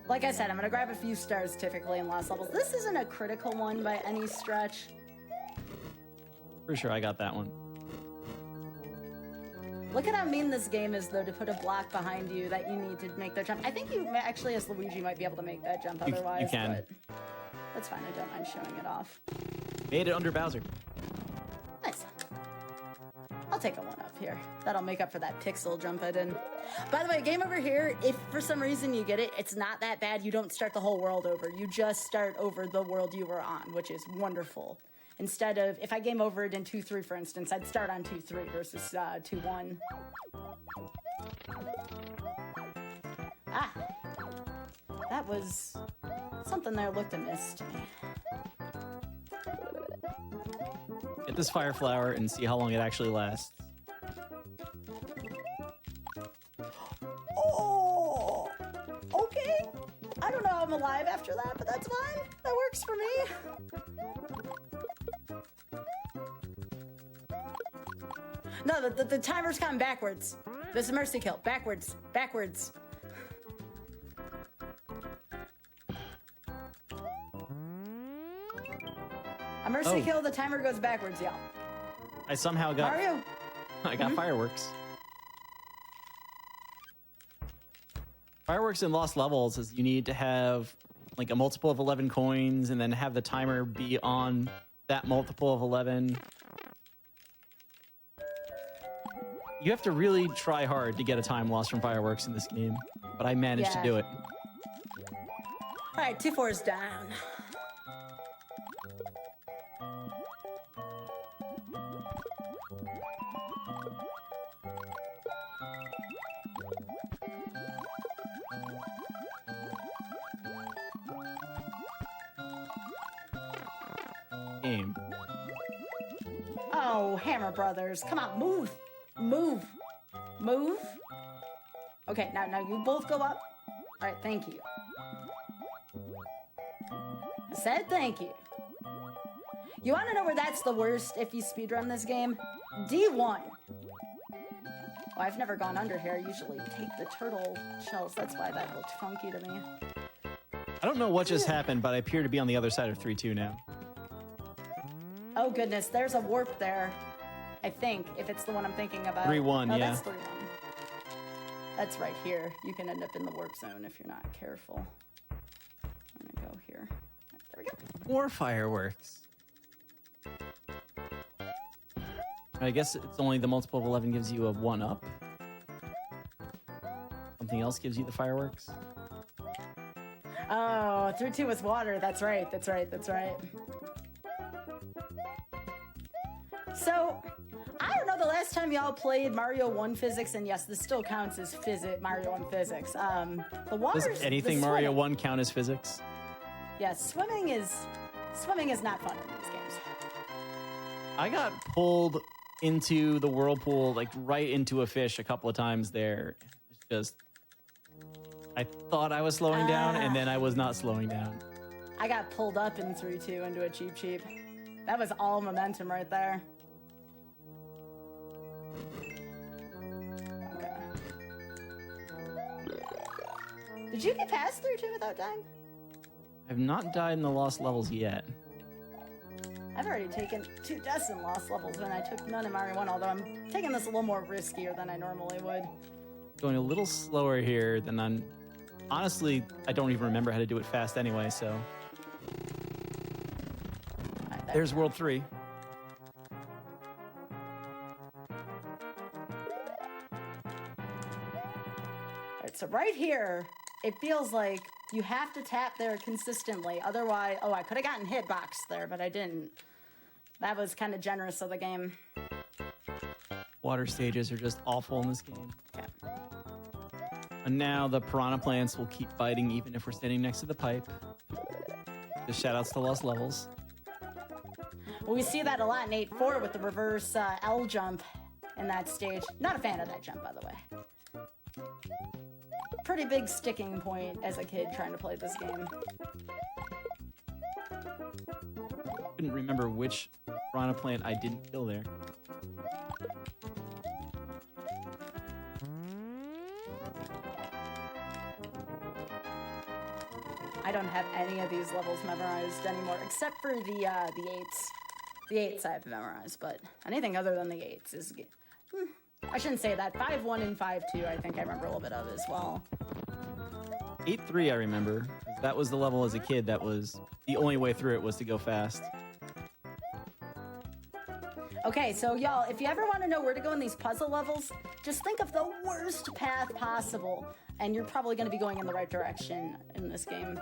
[SPEAKER 2] Like I said, I'm gonna grab a few stars typically in lost levels. This isn't a critical one by any stretch.
[SPEAKER 3] For sure, I got that one.
[SPEAKER 2] Look at how mean this game is, though, to put a block behind you that you need to make that jump. I think you actually, as Luigi, might be able to make that jump otherwise.
[SPEAKER 3] You can.
[SPEAKER 2] But that's fine. I don't mind showing it off.
[SPEAKER 3] Made it under Bowser.
[SPEAKER 2] Nice. I'll take a 1-up here. That'll make up for that pixel jump I did. By the way, game over here, if for some reason you get it, it's not that bad. You don't start the whole world over. You just start over the world you were on, which is wonderful. Instead of, if I game over it in 2-3, for instance, I'd start on 2-3 versus 2-1. Ah. That was something there looked amiss to me.
[SPEAKER 3] Get this fire flower and see how long it actually lasts.
[SPEAKER 2] Oh! Okay. I don't know how I'm alive after that, but that's fine. That works for me. No, the timer's coming backwards. This is a mercy kill. Backwards. Backwards. A mercy kill, the timer goes backwards, y'all.
[SPEAKER 3] I somehow got...
[SPEAKER 2] Mario?
[SPEAKER 3] I got fireworks. Fireworks in Lost Levels is you need to have like a multiple of 11 coins and then have the timer be on that multiple of 11. You have to really try hard to get a time loss from fireworks in this game, but I managed to do it.
[SPEAKER 2] All right, 2-4 is down.
[SPEAKER 3] Game.
[SPEAKER 2] Oh, Hammer Brothers. Come on, move. Move. Move. Okay, now you both go up. All right, thank you. I said thank you. You want to know where that's the worst if you speedrun this game? D1. Oh, I've never gone under here. I usually take the turtle shells. That's why that looked funky to me.
[SPEAKER 3] I don't know what just happened, but I appear to be on the other side of 3-2 now.
[SPEAKER 2] Oh, goodness. There's a warp there. I think, if it's the one I'm thinking about.
[SPEAKER 3] 3-1,
[SPEAKER 2] oh,
[SPEAKER 3] yeah.
[SPEAKER 2] That's 3-1. That's right here. You can end up in the warp zone if you're not careful. I'm gonna go here. Right, there we go.
[SPEAKER 3] More fireworks. I guess it's only the multiple of 11 gives you a 1-up. Something else gives you the fireworks.
[SPEAKER 2] Oh, 3-2 was water. That's right. That's right. That's right. So, I don't know the last time y'all played Mario 1 physics, and yes, this still counts as Mario 1 physics. The water.
[SPEAKER 3] Does anything Mario 1 count as physics?
[SPEAKER 2] Yeah, swimming is not fun in these games.
[SPEAKER 3] I got pulled into the whirlpool, like right into a fish a couple of times there. It's just, I thought I was slowing down, and then I was not slowing down.
[SPEAKER 2] I got pulled up in 3-2 into a cheap cheap. That was all momentum right there. Okay. Did you get past 3-2 without dying?
[SPEAKER 3] I've not died in the lost levels yet.
[SPEAKER 2] I've already taken 2 deaths in lost levels when I took none in Mario 1, although I'm taking this a little more riskier than I normally would.
[SPEAKER 3] Going a little slower here than I'm... Honestly, I don't even remember how to do it fast anyway, so... There's World 3.
[SPEAKER 2] Alright, so right here, it feels like you have to tap there consistently. Otherwise... Oh, I could have gotten hitboxed there, but I didn't. That was kind of generous of the game.
[SPEAKER 3] Water stages are just awful in this game.
[SPEAKER 2] Okay.
[SPEAKER 3] And now the piranha plants will keep biting even if we're standing next to the pipe. Just shoutouts to lost levels.
[SPEAKER 2] Well, we see that a lot in 8-4 with the reverse L jump in that stage. Not a fan of that jump, by the way. Pretty big sticking point as a kid trying to play this game.
[SPEAKER 3] Couldn't remember which piranha plant I didn't kill there.
[SPEAKER 2] I don't have any of these levels memorized anymore, except for the 8s. The 8s I have memorized, but anything other than the 8s is... I shouldn't say that. 5-1 and 5-2 I think I remember a little bit of as well.
[SPEAKER 3] 8-3 I remember. That was the level as a kid that was... The only way through it was to go fast.
[SPEAKER 2] Okay, so y'all, if you ever want to know where to go in these puzzle levels, just think of the worst path possible, and you're probably going to be going in the right direction in this game.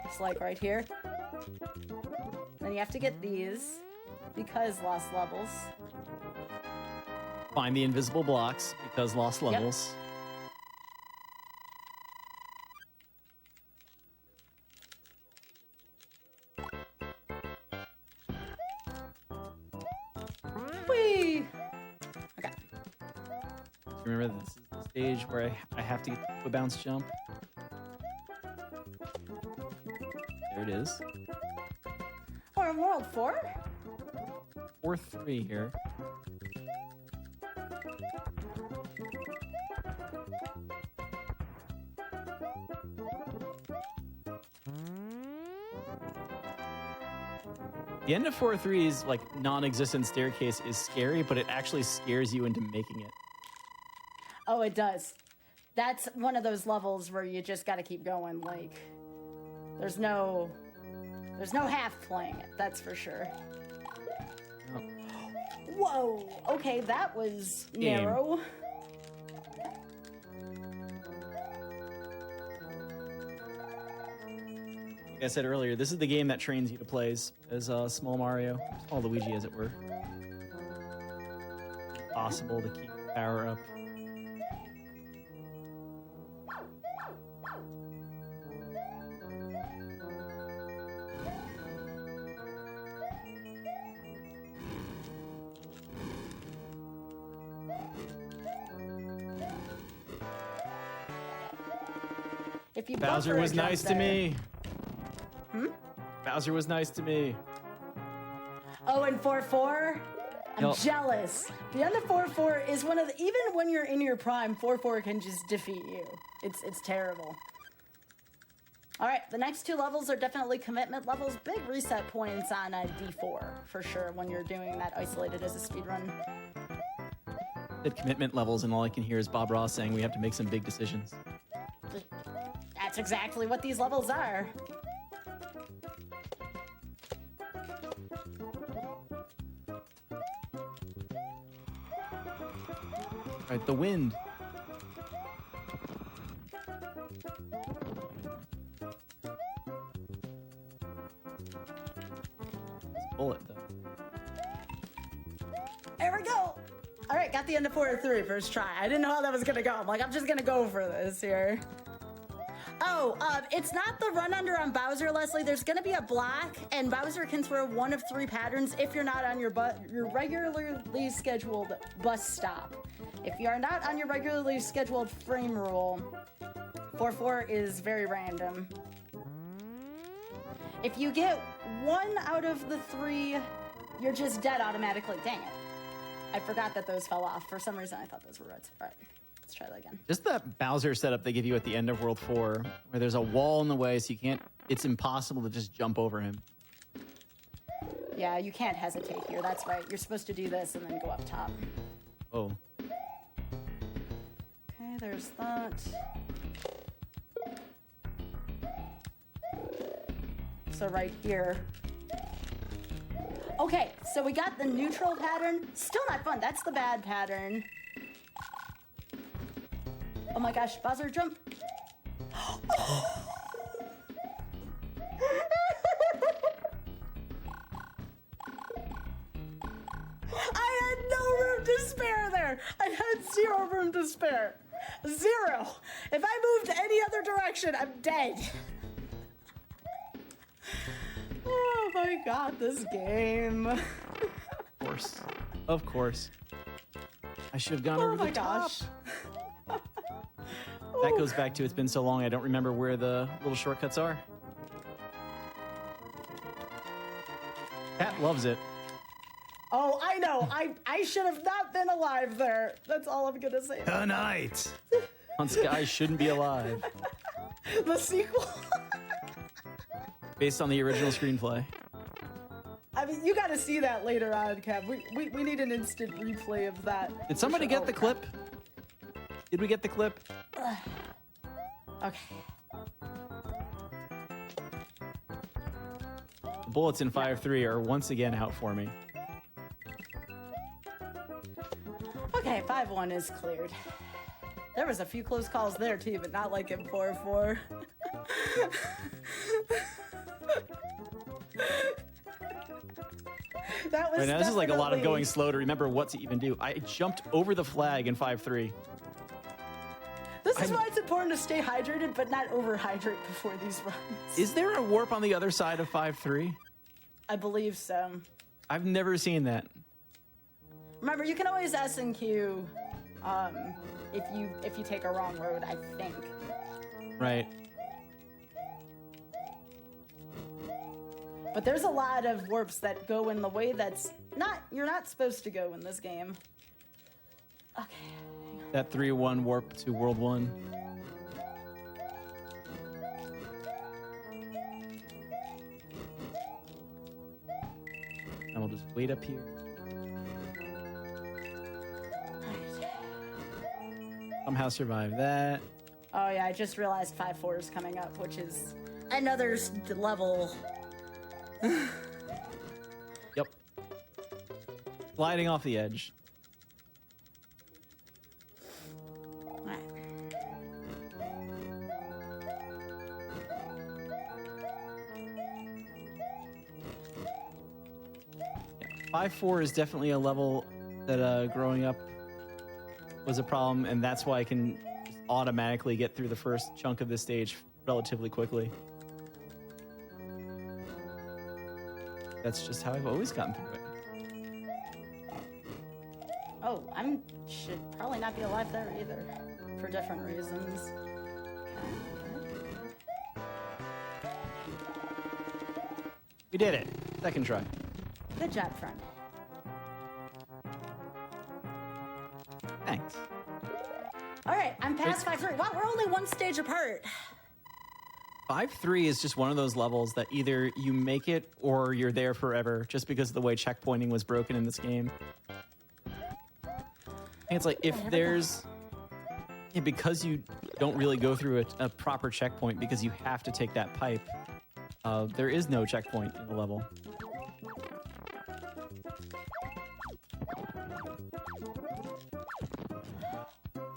[SPEAKER 2] Just like right here. Then you have to get these, because lost levels.
[SPEAKER 3] Find the invisible blocks, because lost levels.
[SPEAKER 2] Whee! Okay.
[SPEAKER 3] Remember, this is the stage where I have to get a bounce jump. There it is.
[SPEAKER 2] We're in World 4?
[SPEAKER 3] 4-3 here. The end of 4-3's like non-existent staircase is scary, but it actually scares you into making it.
[SPEAKER 2] Oh, it does. That's one of those levels where you just gotta keep going, like... There's no half playing it, that's for sure.
[SPEAKER 3] Oh.
[SPEAKER 2] Whoa! Okay, that was
[SPEAKER 3] Game.
[SPEAKER 2] narrow.
[SPEAKER 3] Like I said earlier, this is the game that trains you to play as small Mario, small Luigi as it were. Possible to keep power up.
[SPEAKER 2] If you
[SPEAKER 3] Bowser
[SPEAKER 2] buffer
[SPEAKER 3] was
[SPEAKER 2] a jump
[SPEAKER 3] nice to
[SPEAKER 2] there-
[SPEAKER 3] me.
[SPEAKER 2] Hmm?
[SPEAKER 3] Bowser was nice to me.
[SPEAKER 2] Oh, and 4-4? I'm
[SPEAKER 3] Yup.
[SPEAKER 2] jealous. The end of 4-4 is one of the... Even when you're in your prime, 4-4 can just defeat you. It's terrible. All right, the next 2 levels are definitely commitment levels. Big reset points on D4, for sure, when you're doing that isolated as a speedrun.
[SPEAKER 3] At commitment levels, and all I can hear is Bob Ross saying we have to make some big decisions.
[SPEAKER 2] That's exactly what these levels are.
[SPEAKER 3] All right, the wind. Bullet, though.
[SPEAKER 2] There we go. All right, got the end of 4-3 first try. I didn't know how that was gonna go. I'm like, I'm just gonna go for this here. Oh, it's not the run under on Bowser, Leslie. There's gonna be a block, and Bowser can throw one of 3 patterns if you're not on your regularly scheduled bus stop. If you are not on your regularly scheduled frame rule, 4-4 is very random. If you get 1 out of the 3, you're just dead automatically. Dang it. I forgot that those fell off. For some reason, I thought those were reds. All right. Let's try that again.
[SPEAKER 3] Just that Bowser setup they give you at the end of World 4, where there's a wall in the way, so you can't. It's impossible to just jump over him.
[SPEAKER 2] Yeah, you can't hesitate here. That's right. You're supposed to do this and then go up top.
[SPEAKER 3] Oh.
[SPEAKER 2] Okay, there's that. So right here. Okay, so we got the neutral pattern. Still not fun. That's the bad pattern. Oh my gosh, Bowser, jump. I had no room to spare there. I had 0 room to spare. 0. If I moved any other direction, I'm dead. Oh my god, this game.
[SPEAKER 3] Of course. Of course. I should have gone over the top.
[SPEAKER 2] Gosh.
[SPEAKER 3] That goes back to it's been so long I don't remember where the little shortcuts are. Cat loves it.
[SPEAKER 2] Oh, I know. I should have not been alive there. That's all I'm gonna say.
[SPEAKER 3] Tonight. On Sky shouldn't be alive.
[SPEAKER 2] The sequel.
[SPEAKER 3] Based on the original screenplay.
[SPEAKER 2] I mean, you got to see that later on, Kev. We need an instant replay of that.
[SPEAKER 3] Did somebody get the clip? Did we get the clip?
[SPEAKER 2] Okay.
[SPEAKER 3] The bullets in 5-3 are once again out for me.
[SPEAKER 2] Okay, 5-1 is cleared. There was a few close calls there too, but not like in 4-4. That was
[SPEAKER 3] Right now, this is like a lot of
[SPEAKER 2] definitely-
[SPEAKER 3] going slow to remember what to even do. I jumped over the flag in 5-3.
[SPEAKER 2] This is why it's important to stay hydrated, but not overhydrate before these runs.
[SPEAKER 3] Is there a warp on the other side of 5-3?
[SPEAKER 2] I believe so.
[SPEAKER 3] I've never seen that.
[SPEAKER 2] Remember, you can always S and Q if you take a wrong road, I think.
[SPEAKER 3] Right.
[SPEAKER 2] But there's a lot of warps that go in the way that's you're not supposed to go in this game. Okay.
[SPEAKER 3] That 3-1 warp to World 1. And we'll just wait up here. Somehow survive that.
[SPEAKER 2] Oh yeah, I just realized 5-4 is coming up, which is another level.
[SPEAKER 3] Yep. Gliding off the edge.
[SPEAKER 2] Alright.
[SPEAKER 3] Yeah, 5-4 is definitely a level that growing up was a problem, and that's why I can just automatically get through the first chunk of this stage relatively quickly. That's just how I've always gotten through it.
[SPEAKER 2] Oh, should probably not be alive there either, for different reasons.
[SPEAKER 3] We did it. Second try.
[SPEAKER 2] Good job, friend.
[SPEAKER 3] Thanks.
[SPEAKER 2] All right, I'm past 5-3. Wow, we're only one stage apart.
[SPEAKER 3] 5-3 is just one of those levels that either you make it or you're there forever, just because of the way checkpointing was broken in this game. And it's like, if there's... Yeah, because you don't really go through a proper checkpoint because you have to take that pipe, there is no checkpoint in the level.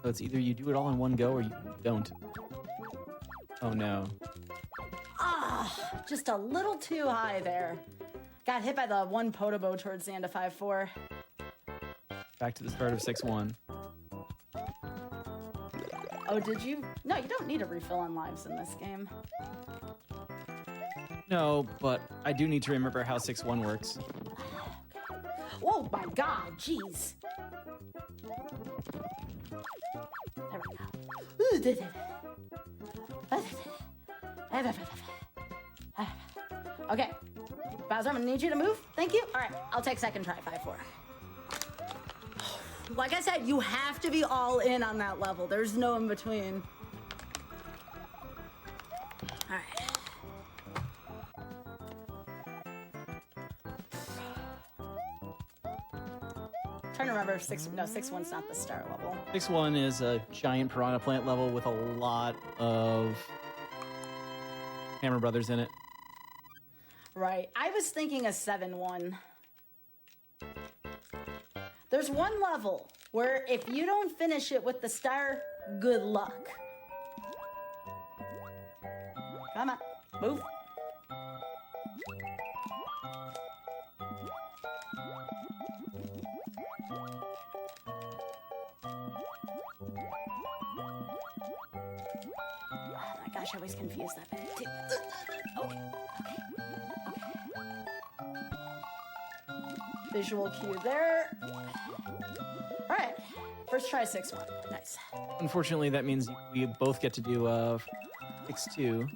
[SPEAKER 3] So it's either you do it all in one go or you don't. Oh no.
[SPEAKER 2] Ah, just a little too high there. Got hit by the one Podobo towards the end of 5-4.
[SPEAKER 3] Back to the start of 6-1.
[SPEAKER 2] Oh, did you? No, you don't need a refill on lives in this game.
[SPEAKER 3] No, but I do need to remember how 6-1 works.
[SPEAKER 2] Oh my god, jeez. There we go. Okay. Bowser, I'm gonna need you to move. Thank you. All right, I'll take second try, 5-4. Like I said, you have to be all in on that level. There's no in between. All right. Trying to remember if 6-1's not the star level.
[SPEAKER 3] 6-1 is a giant piranha plant level with a lot of Hammer Brothers in it.
[SPEAKER 2] Right. I was thinking a 7-1. There's one level where if you don't finish it with the star, good luck. Come on, move. Oh my gosh, I always confuse that bit too. Okay. Visual cue there. All right, first try 6-1. Nice.
[SPEAKER 3] Unfortunately, that means we both get to do 6-2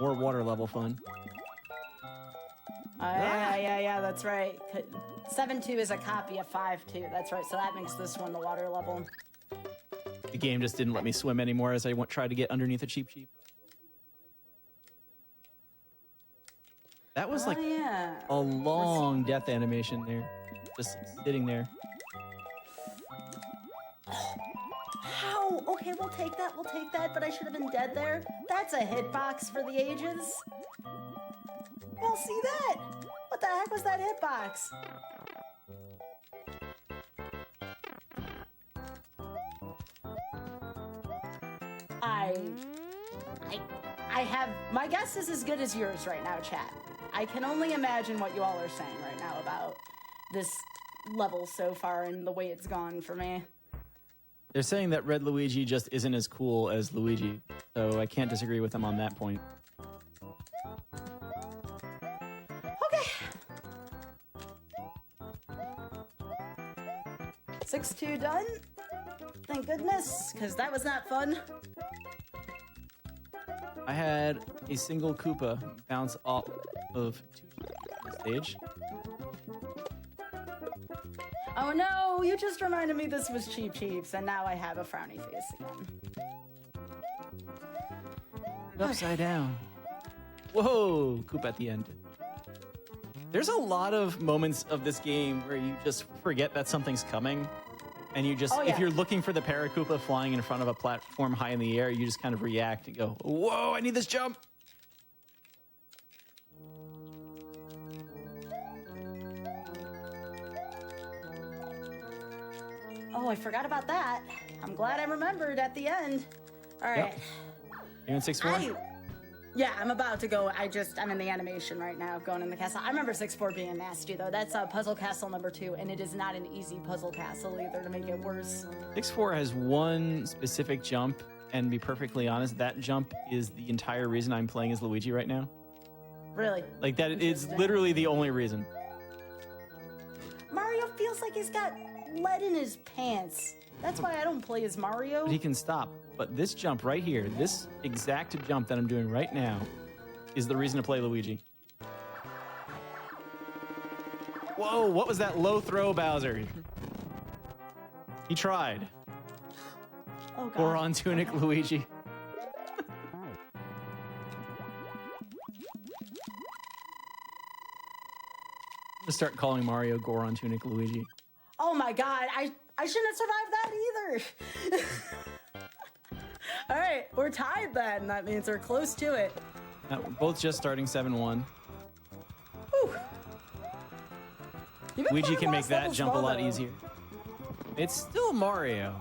[SPEAKER 3] or water level fun.
[SPEAKER 2] Yeah, that's right. 7-2 is a copy of 5-2. That's right, so that makes this one the water level.
[SPEAKER 3] The game just didn't let me swim anymore as I tried to get underneath a cheap. That was like a long death animation there. Just sitting there.
[SPEAKER 2] How? Okay, we'll take that, but I should have been dead there. That's a hitbox for the ages. Well, see that? What the heck was that hitbox? I have, my guess is as good as yours right now, chat. I can only imagine what you all are saying right now about this level so far and the way it's gone for me.
[SPEAKER 3] They're saying that Red Luigi just isn't as cool as Luigi, so I can't disagree with them on that point.
[SPEAKER 2] Okay. 6-2 done. Thank goodness, because that was not fun.
[SPEAKER 3] I had a single Koopa bounce off of the stage.
[SPEAKER 2] Oh no, you just reminded me this was Cheep Cheeps, and now I have a frowny face again.
[SPEAKER 3] Upside down. Whoa, Koopa at the end. There's a lot of moments of this game where you just forget that something's coming. And you just, if you're looking for the Paracoopa flying in front of a platform high in the air, you just kind of react and go, whoa, I need this jump.
[SPEAKER 2] Oh, I forgot about that. I'm glad I remembered at the end. All right.
[SPEAKER 3] Yep. You in 6-4?
[SPEAKER 2] Yeah, I'm about to go. I'm in the animation right now, going in the castle. I remember 6-4 being nasty, though. That's Puzzle Castle number 2, and it is not an easy puzzle castle either, to make it worse.
[SPEAKER 3] 6-4 has one specific jump, and to be perfectly honest, that jump is the entire reason I'm playing as Luigi right now.
[SPEAKER 2] Really?
[SPEAKER 3] Like, that is literally the only reason.
[SPEAKER 2] Mario feels like he's got lead in his pants. That's why I don't play as Mario.
[SPEAKER 3] But he can stop. But this jump right here, this exact jump that I'm doing right now, is the reason to play Luigi. Whoa, what was that low throw, Bowser? He tried.
[SPEAKER 2] Oh, God.
[SPEAKER 3] Goron Tunic Luigi. I'm gonna start calling Mario Goron Tunic Luigi.
[SPEAKER 2] Oh my God, I shouldn't have survived that either. All right, we're tied then. That means we're close to it.
[SPEAKER 3] We're both just starting 7-1. Luigi can make that jump a lot easier. It's still Mario.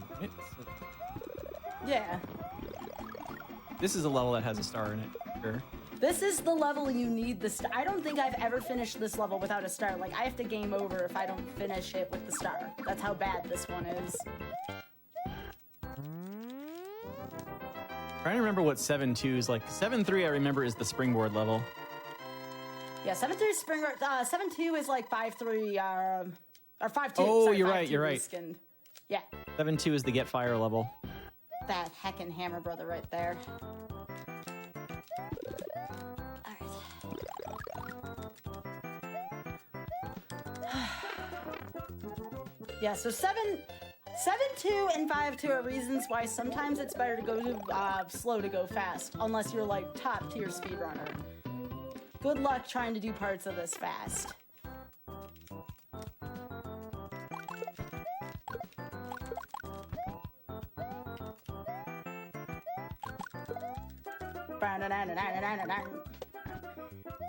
[SPEAKER 2] Yeah.
[SPEAKER 3] This is a level that has a star in it, sure.
[SPEAKER 2] This is the level you need the star. I don't think I've ever finished this level without a star. Like, I have to game over if I don't finish it with the star. That's how bad this one is.
[SPEAKER 3] Trying to remember what 7-2 is like. 7-3 I remember is the springboard level.
[SPEAKER 2] Yeah, 7-3 is springboard. 7-2 is like 5-3, or 5-2.
[SPEAKER 3] Oh,
[SPEAKER 2] sorry,
[SPEAKER 3] you're
[SPEAKER 2] 5-2
[SPEAKER 3] right, you're right.
[SPEAKER 2] reskinned. Yeah.
[SPEAKER 3] 7-2 is the Get Fire level.
[SPEAKER 2] That heckin' Hammer Brother right there. Yeah, so 7-2 and 5-2 are reasons why sometimes it's better to go slow to go fast, unless you're like top tier speedrunner. Good luck trying to do parts of this fast.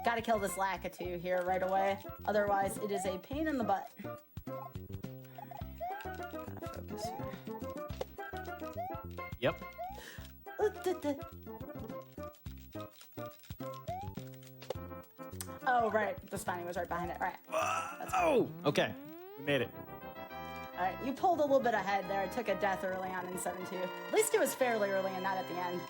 [SPEAKER 2] Gotta kill this Lakitu here right away, otherwise it is a pain in the butt. Gotta focus here.
[SPEAKER 3] Yep.
[SPEAKER 2] Oh, right. The spawning was right behind it. Right.
[SPEAKER 3] Oh, okay. We made it.
[SPEAKER 2] All right. You pulled a little bit ahead there. I took a death early on in 7-2. At least it was fairly early and not at the end.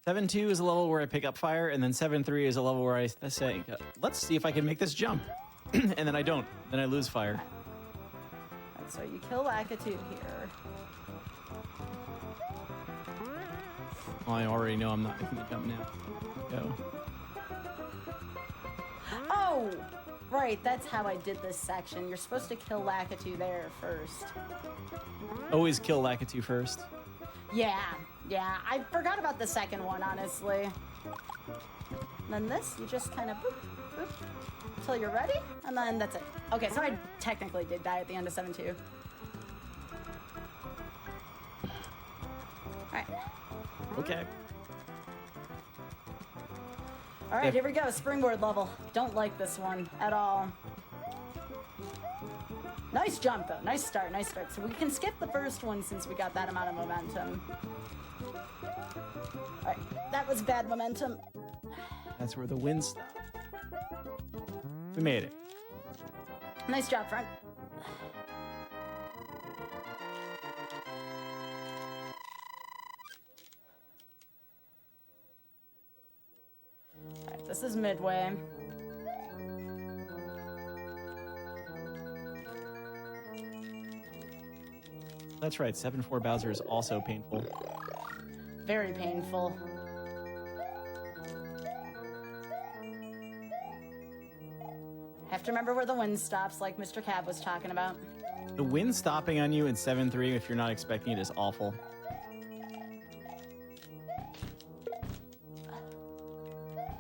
[SPEAKER 3] 7-2 is a level where I pick up fire, and then 7-3 is a level where I say, let's see if I can make this jump. And then I don't. Then I lose fire.
[SPEAKER 2] All right, so you kill Lakitu here.
[SPEAKER 3] Well, I already know I'm not making the jump now. Go.
[SPEAKER 2] Oh, right. That's how I did this section. You're supposed to kill Lakitu there first.
[SPEAKER 3] Always kill Lakitu first.
[SPEAKER 2] Yeah. I forgot about the second one, honestly. And then this, you just kind of boop, boop, until you're ready, and then that's it. Okay, so I technically did die at the end of 7-2. All right.
[SPEAKER 3] Okay.
[SPEAKER 2] All right, here we go. Springboard level. Don't like this one at all. Nice jump, though. Nice start. So we can skip the first one since we got that amount of momentum. All right, that was bad momentum.
[SPEAKER 3] That's where the wind stopped. We made it.
[SPEAKER 2] Nice job, friend. All right, this is midway.
[SPEAKER 3] That's right. 7-4 Bowser is also painful.
[SPEAKER 2] Very painful. Have to remember where the wind stops, like Mr. Cab was talking about.
[SPEAKER 3] The wind stopping on you in 7-3, if you're not expecting it, is awful.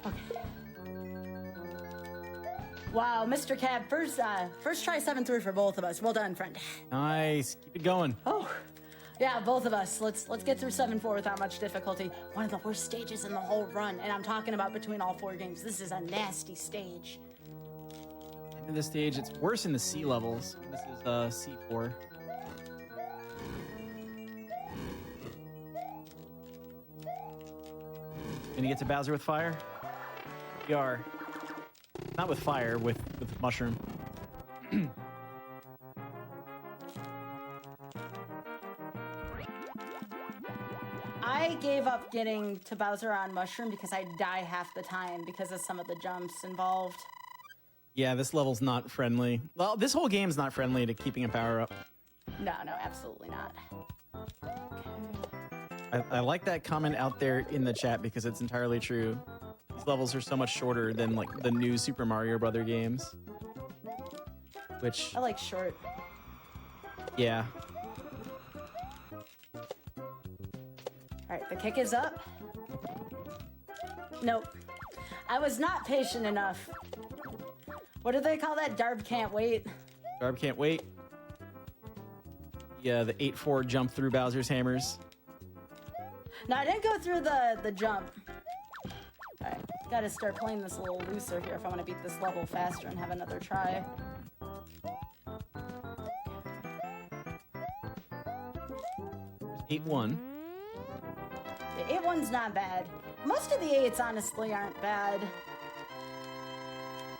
[SPEAKER 2] Okay. Wow, Mr. Cab, first try 7-3 for both of us. Well done, friend.
[SPEAKER 3] Nice. Keep it going.
[SPEAKER 2] Oh, yeah, both of us. Let's get through 7-4 without much difficulty. One of the worst stages in the whole run, and I'm talking about between all 4 games. This is a nasty stage.
[SPEAKER 3] End of the stage, it's worse in the C levels. This is C4. Gonna get to Bowser with fire? We are. Not with fire, with mushroom.
[SPEAKER 2] I gave up getting to Bowser on Mushroom because I die half the time because of some of the jumps involved.
[SPEAKER 3] Yeah, this level's not friendly. Well, this whole game's not friendly to keeping a power up.
[SPEAKER 2] No, absolutely not.
[SPEAKER 3] I like that comment out there in the chat because it's entirely true. These levels are so much shorter than like the new Super Mario Brother games. Which,
[SPEAKER 2] I like short.
[SPEAKER 3] yeah.
[SPEAKER 2] All right, the kick is up. Nope. I was not patient enough. What do they call that? Darb can't wait.
[SPEAKER 3] Darb can't wait. Yeah, the 8-4 jump through Bowser's hammers.
[SPEAKER 2] No, I didn't go through the jump. All right, gotta start playing this a little looser here if I want to beat this level faster and have another try.
[SPEAKER 3] 8-1.
[SPEAKER 2] The 8-1's not bad. Most of the 8s honestly aren't bad.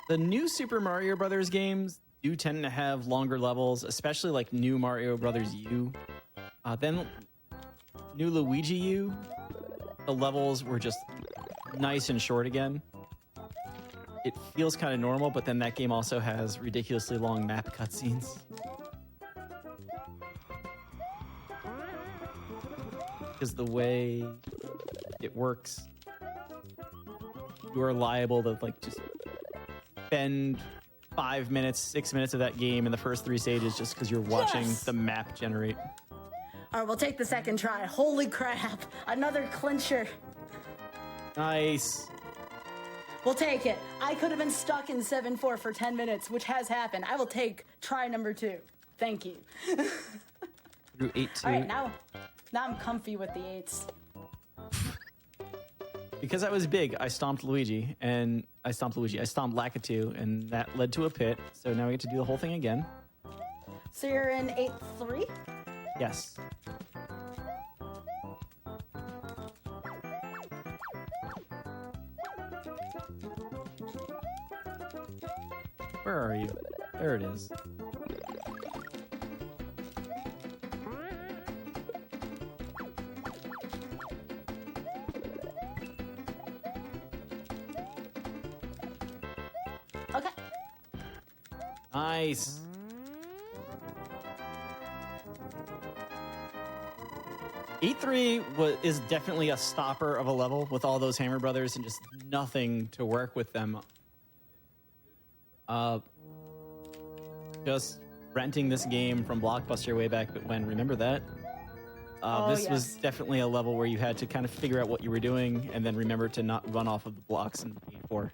[SPEAKER 3] The new Super Mario Brothers games do tend to have longer levels, especially like new Mario Brothers U. Then new Luigi U, the levels were just nice and short again. It feels kind of normal, but then that game also has ridiculously long map cutscenes. Because the way it works, you are liable to like just spend 5 minutes, 6 minutes of that game in the first 3 stages just because you're watching
[SPEAKER 2] Yes!
[SPEAKER 3] the map generate.
[SPEAKER 2] All right, we'll take the second try. Holy crap. Another clincher.
[SPEAKER 3] Nice.
[SPEAKER 2] We'll take it. I could have been stuck in 7-4 for 10 minutes, which has happened. I will take try number 2. Thank you.
[SPEAKER 3] Through 8-2.
[SPEAKER 2] All right, now I'm comfy with the 8s.
[SPEAKER 3] Because I was big, I stomped Luigi, and I stomped Lakitu, and that led to a pit. So now we get to do the whole thing again.
[SPEAKER 2] So you're in 8-3?
[SPEAKER 3] Yes. Where are you? There it is.
[SPEAKER 2] Okay.
[SPEAKER 3] Nice. E3 is definitely a stopper of a level with all those Hammer Brothers and just nothing to work with them. Just renting this game from Blockbuster way back when, remember that? This was definitely a level where you had to kind of figure out what you were doing and then remember to not run off of the blocks in E4.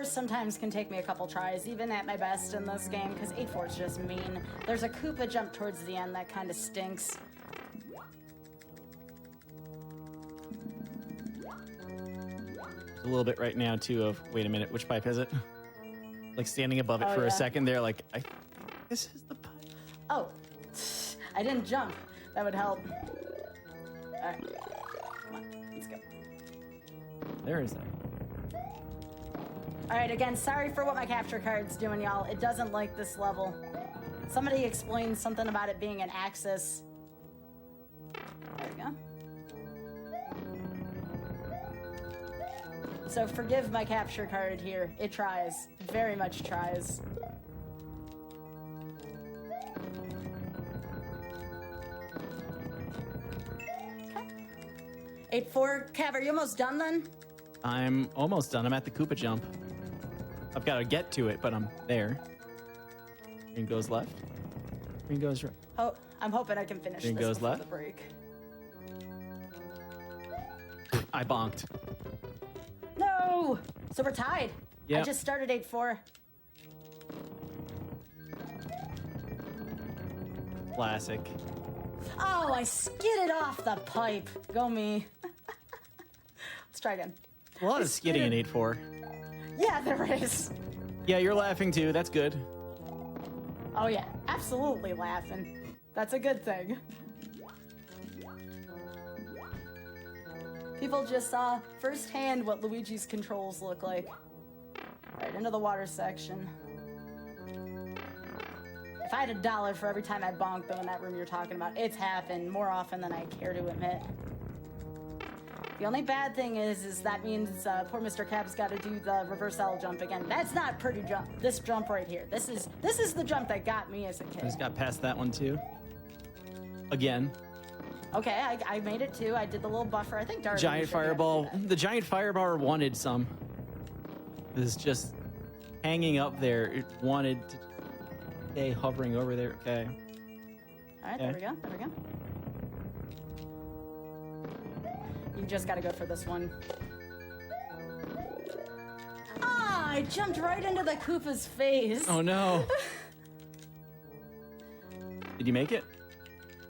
[SPEAKER 2] Sometimes can take me a couple tries, even at my best in this game, because 8-4 is just mean. There's a Koopa jump towards the end that kind of stinks.
[SPEAKER 3] A little bit right now, too, of, wait a minute, which pipe is it? Like standing above it for a second there, like, this is the pipe.
[SPEAKER 2] Oh, I didn't jump. That would help. All right, come on, let's go.
[SPEAKER 3] There is that.
[SPEAKER 2] All right, again, sorry for what my capture card's doing, y'all. It doesn't like this level. Somebody explained something about it being an axis. There we go. So forgive my capture card here. It tries. Very much tries. Okay. 8-4. Cav, are you almost done then?
[SPEAKER 3] I'm almost done. I'm at the Koopa jump. I've got to get to it, but I'm there. Green goes left. Green goes right.
[SPEAKER 2] Oh, I'm hoping I can finish
[SPEAKER 3] Green
[SPEAKER 2] this
[SPEAKER 3] goes
[SPEAKER 2] before
[SPEAKER 3] left.
[SPEAKER 2] the break.
[SPEAKER 3] I bonked.
[SPEAKER 2] No! So we're tied.
[SPEAKER 3] Yep.
[SPEAKER 2] I just started 8-4.
[SPEAKER 3] Classic.
[SPEAKER 2] Oh, I skidded off the pipe. Go me. Let's try again.
[SPEAKER 3] A lot of skidding in 8-4.
[SPEAKER 2] Yeah, there is.
[SPEAKER 3] Yeah, you're laughing too. That's good.
[SPEAKER 2] Oh yeah, absolutely laughing. That's a good thing. People just saw firsthand what Luigi's controls look like. Right into the water section. If I had $1 for every time I bonked though in that room you're talking about, it's happened more often than I care to admit. The only bad thing is that means poor Mr. Cab's got to do the reverse L jump again. That's not pretty jump. This jump right here. This is the jump that got me as a kid.
[SPEAKER 3] I just got past that one too. Again.
[SPEAKER 2] Okay, I made it too. I did the little buffer. I think Darby
[SPEAKER 3] Giant
[SPEAKER 2] should be able to do
[SPEAKER 3] fireball.
[SPEAKER 2] that.
[SPEAKER 3] The giant fireball wanted some. It was just hanging up there. It wanted to stay hovering over there. Okay.
[SPEAKER 2] All right, there we go. There we go. You just gotta go for this one. Ah, I jumped right into the Koopa's face.
[SPEAKER 3] Oh no. Did you make it?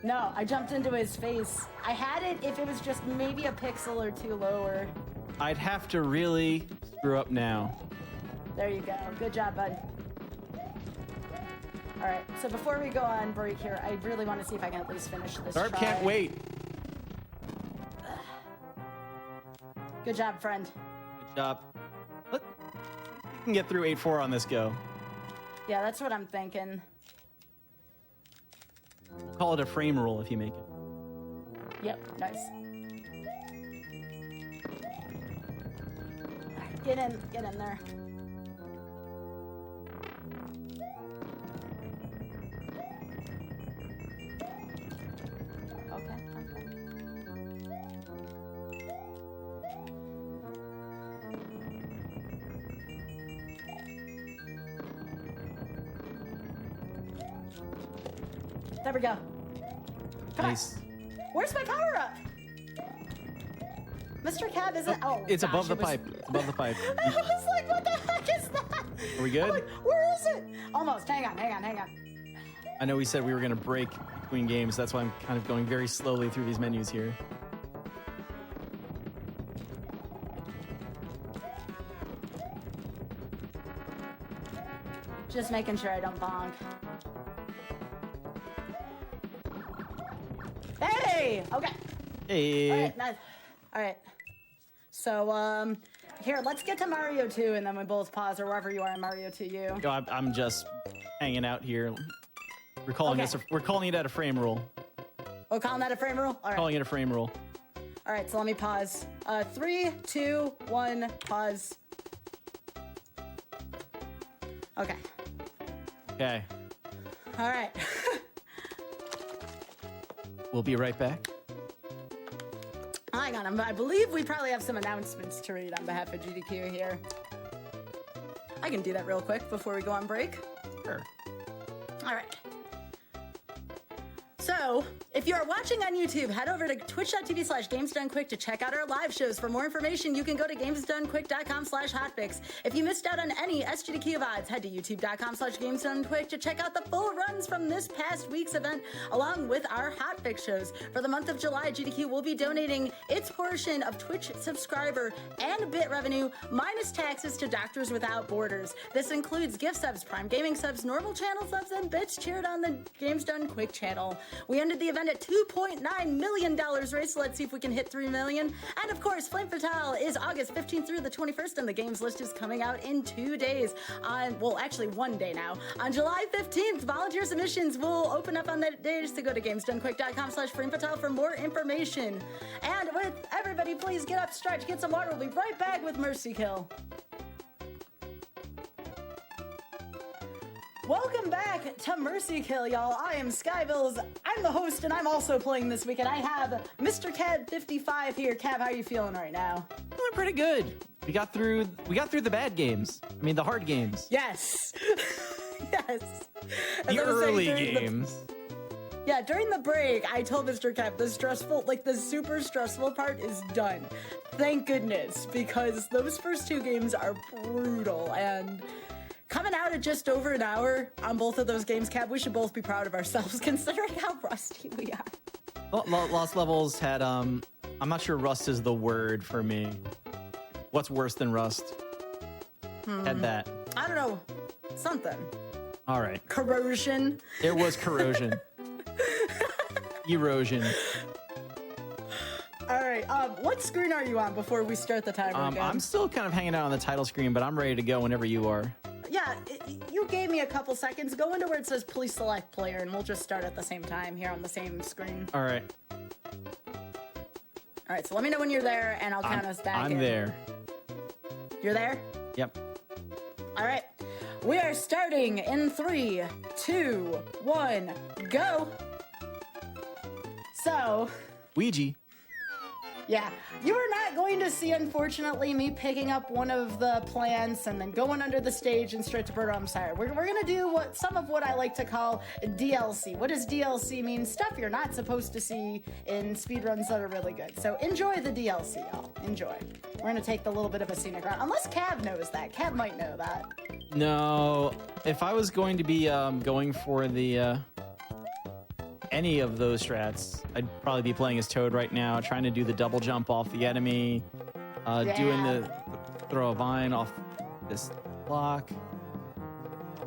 [SPEAKER 2] No, I jumped into his face. I had it if it was just maybe a pixel or two lower.
[SPEAKER 3] I'd have to really screw up now.
[SPEAKER 2] There you go. Good job, bud. All right, so before we go on break here, I really want to see if I can at least finish this
[SPEAKER 3] Darb
[SPEAKER 2] try.
[SPEAKER 3] can't wait.
[SPEAKER 2] Good job, friend.
[SPEAKER 3] Good job. Look, you can get through 8-4 on this go.
[SPEAKER 2] Yeah, that's what I'm thinking.
[SPEAKER 3] Call it a frame rule if you make it.
[SPEAKER 2] Yep, nice. All right, get in there. There we go. Come
[SPEAKER 3] Nice.
[SPEAKER 2] on. Where's my power up? Mr. Cab isn't. Oh,
[SPEAKER 3] It's
[SPEAKER 2] gosh,
[SPEAKER 3] above the
[SPEAKER 2] it was-
[SPEAKER 3] pipe. It's above the pipe.
[SPEAKER 2] I was like, what the heck is that?
[SPEAKER 3] Are we good?
[SPEAKER 2] I'm like, where is it? Almost. Hang on.
[SPEAKER 3] I know we said we were going to break between games. That's why I'm kind of going very slowly through these menus here.
[SPEAKER 2] Just making sure I don't bonk. Hey! Okay.
[SPEAKER 3] Hey.
[SPEAKER 2] All right. Nice. All right. So, here, let's get to Mario 2, and then we both pause, or wherever you are in Mario 2, you.
[SPEAKER 3] Yo, I'm just hanging out here. We're calling
[SPEAKER 2] Okay.
[SPEAKER 3] we're calling it a frame roll.
[SPEAKER 2] Oh, calling that a frame rule? All right.
[SPEAKER 3] Calling it a frame roll.
[SPEAKER 2] All right, so let me pause. 3, 2, 1, pause. Okay.
[SPEAKER 3] Okay.
[SPEAKER 2] All right.
[SPEAKER 3] We'll be right back.
[SPEAKER 2] Hang on, I believe we probably have some announcements to read on behalf of GDQ here. I can do that real quick before we go on break.
[SPEAKER 3] Sure.
[SPEAKER 2] All right. So, if you are watching on YouTube, head over to twitch.tv/GamesDoneQuick to check out our live shows. For more information, you can go to GamesDoneQuick.com/hotfix. If you missed out on any SGDQ VODs, head to YouTube.com/GamesDoneQuick to check out the full runs from this past week's event, along with our hotfix shows. For the month of July, GDQ will be donating its portion of Twitch subscriber and bit revenue, minus taxes, to Doctors Without Borders. This includes gift subs, Prime Gaming subs, normal channel subs, and bits cheered on the Games Done Quick channel. We ended the event at $2.9 million race, so let's see if we can hit 3 million. And of course, Flame Fatale is August 15th through the 21st, and the games list is coming out in 2 days. Well, actually 1 day now. On July 15th, volunteer submissions will open up on that day, so go to GamesDoneQuick.com/Flame Fatale for more information. And with everybody, please get up, stretch, get some water. We'll be right back with Mercy Kill. Welcome back to Mercy Kill, y'all. I am Skybills. I'm the host, and I'm also playing this weekend. I have Mr. Cab55 here. Cab, how are you feeling right now?
[SPEAKER 3] Feeling pretty good. We got through the bad games. I mean, the hard games.
[SPEAKER 2] Yes. Yes. As
[SPEAKER 3] The
[SPEAKER 2] I was saying,
[SPEAKER 3] early
[SPEAKER 2] during the-
[SPEAKER 3] games.
[SPEAKER 2] Yeah, during the break, I told Mr. Cap the super stressful part is done. Thank goodness, because those first 2 games are brutal, and coming out at just over an hour on both of those games, Cap, we should both be proud of ourselves considering how rusty we are.
[SPEAKER 3] Lost Levels had, I'm not sure rust is the word for me. What's worse than rust? Had that.
[SPEAKER 2] I don't know. Something.
[SPEAKER 3] All right.
[SPEAKER 2] Corrosion.
[SPEAKER 3] There was corrosion. Erosion.
[SPEAKER 2] All right. What screen are you on before we start the timer again?
[SPEAKER 3] I'm still kind of hanging out on the title screen, but I'm ready to go whenever you are.
[SPEAKER 2] Yeah, you gave me a couple seconds. Go into where it says please select player, and we'll just start at the same time here on the same screen.
[SPEAKER 3] All right.
[SPEAKER 2] All right, so let me know when you're there, and I'll count us back in.
[SPEAKER 3] I'm there.
[SPEAKER 2] You're there?
[SPEAKER 3] Yep.
[SPEAKER 2] All right. We are starting in 3, 2, 1, go. So,
[SPEAKER 3] Ouija.
[SPEAKER 2] yeah, you are not going to see, unfortunately, me picking up one of the plants and then going under the stage and straight to Burnham Sire. We're going to do some of what I like to call DLC. What does DLC mean? Stuff you're not supposed to see in speedruns that are really good. So enjoy the DLC, y'all. Enjoy. We're going to take the little bit of a scenic route. Unless Cab knows that. Cab might know that.
[SPEAKER 3] No, if I was going to be going for the any of those strats, I'd probably be playing as Toad right now, trying to do the double jump off the enemy, doing the throw a vine off this block.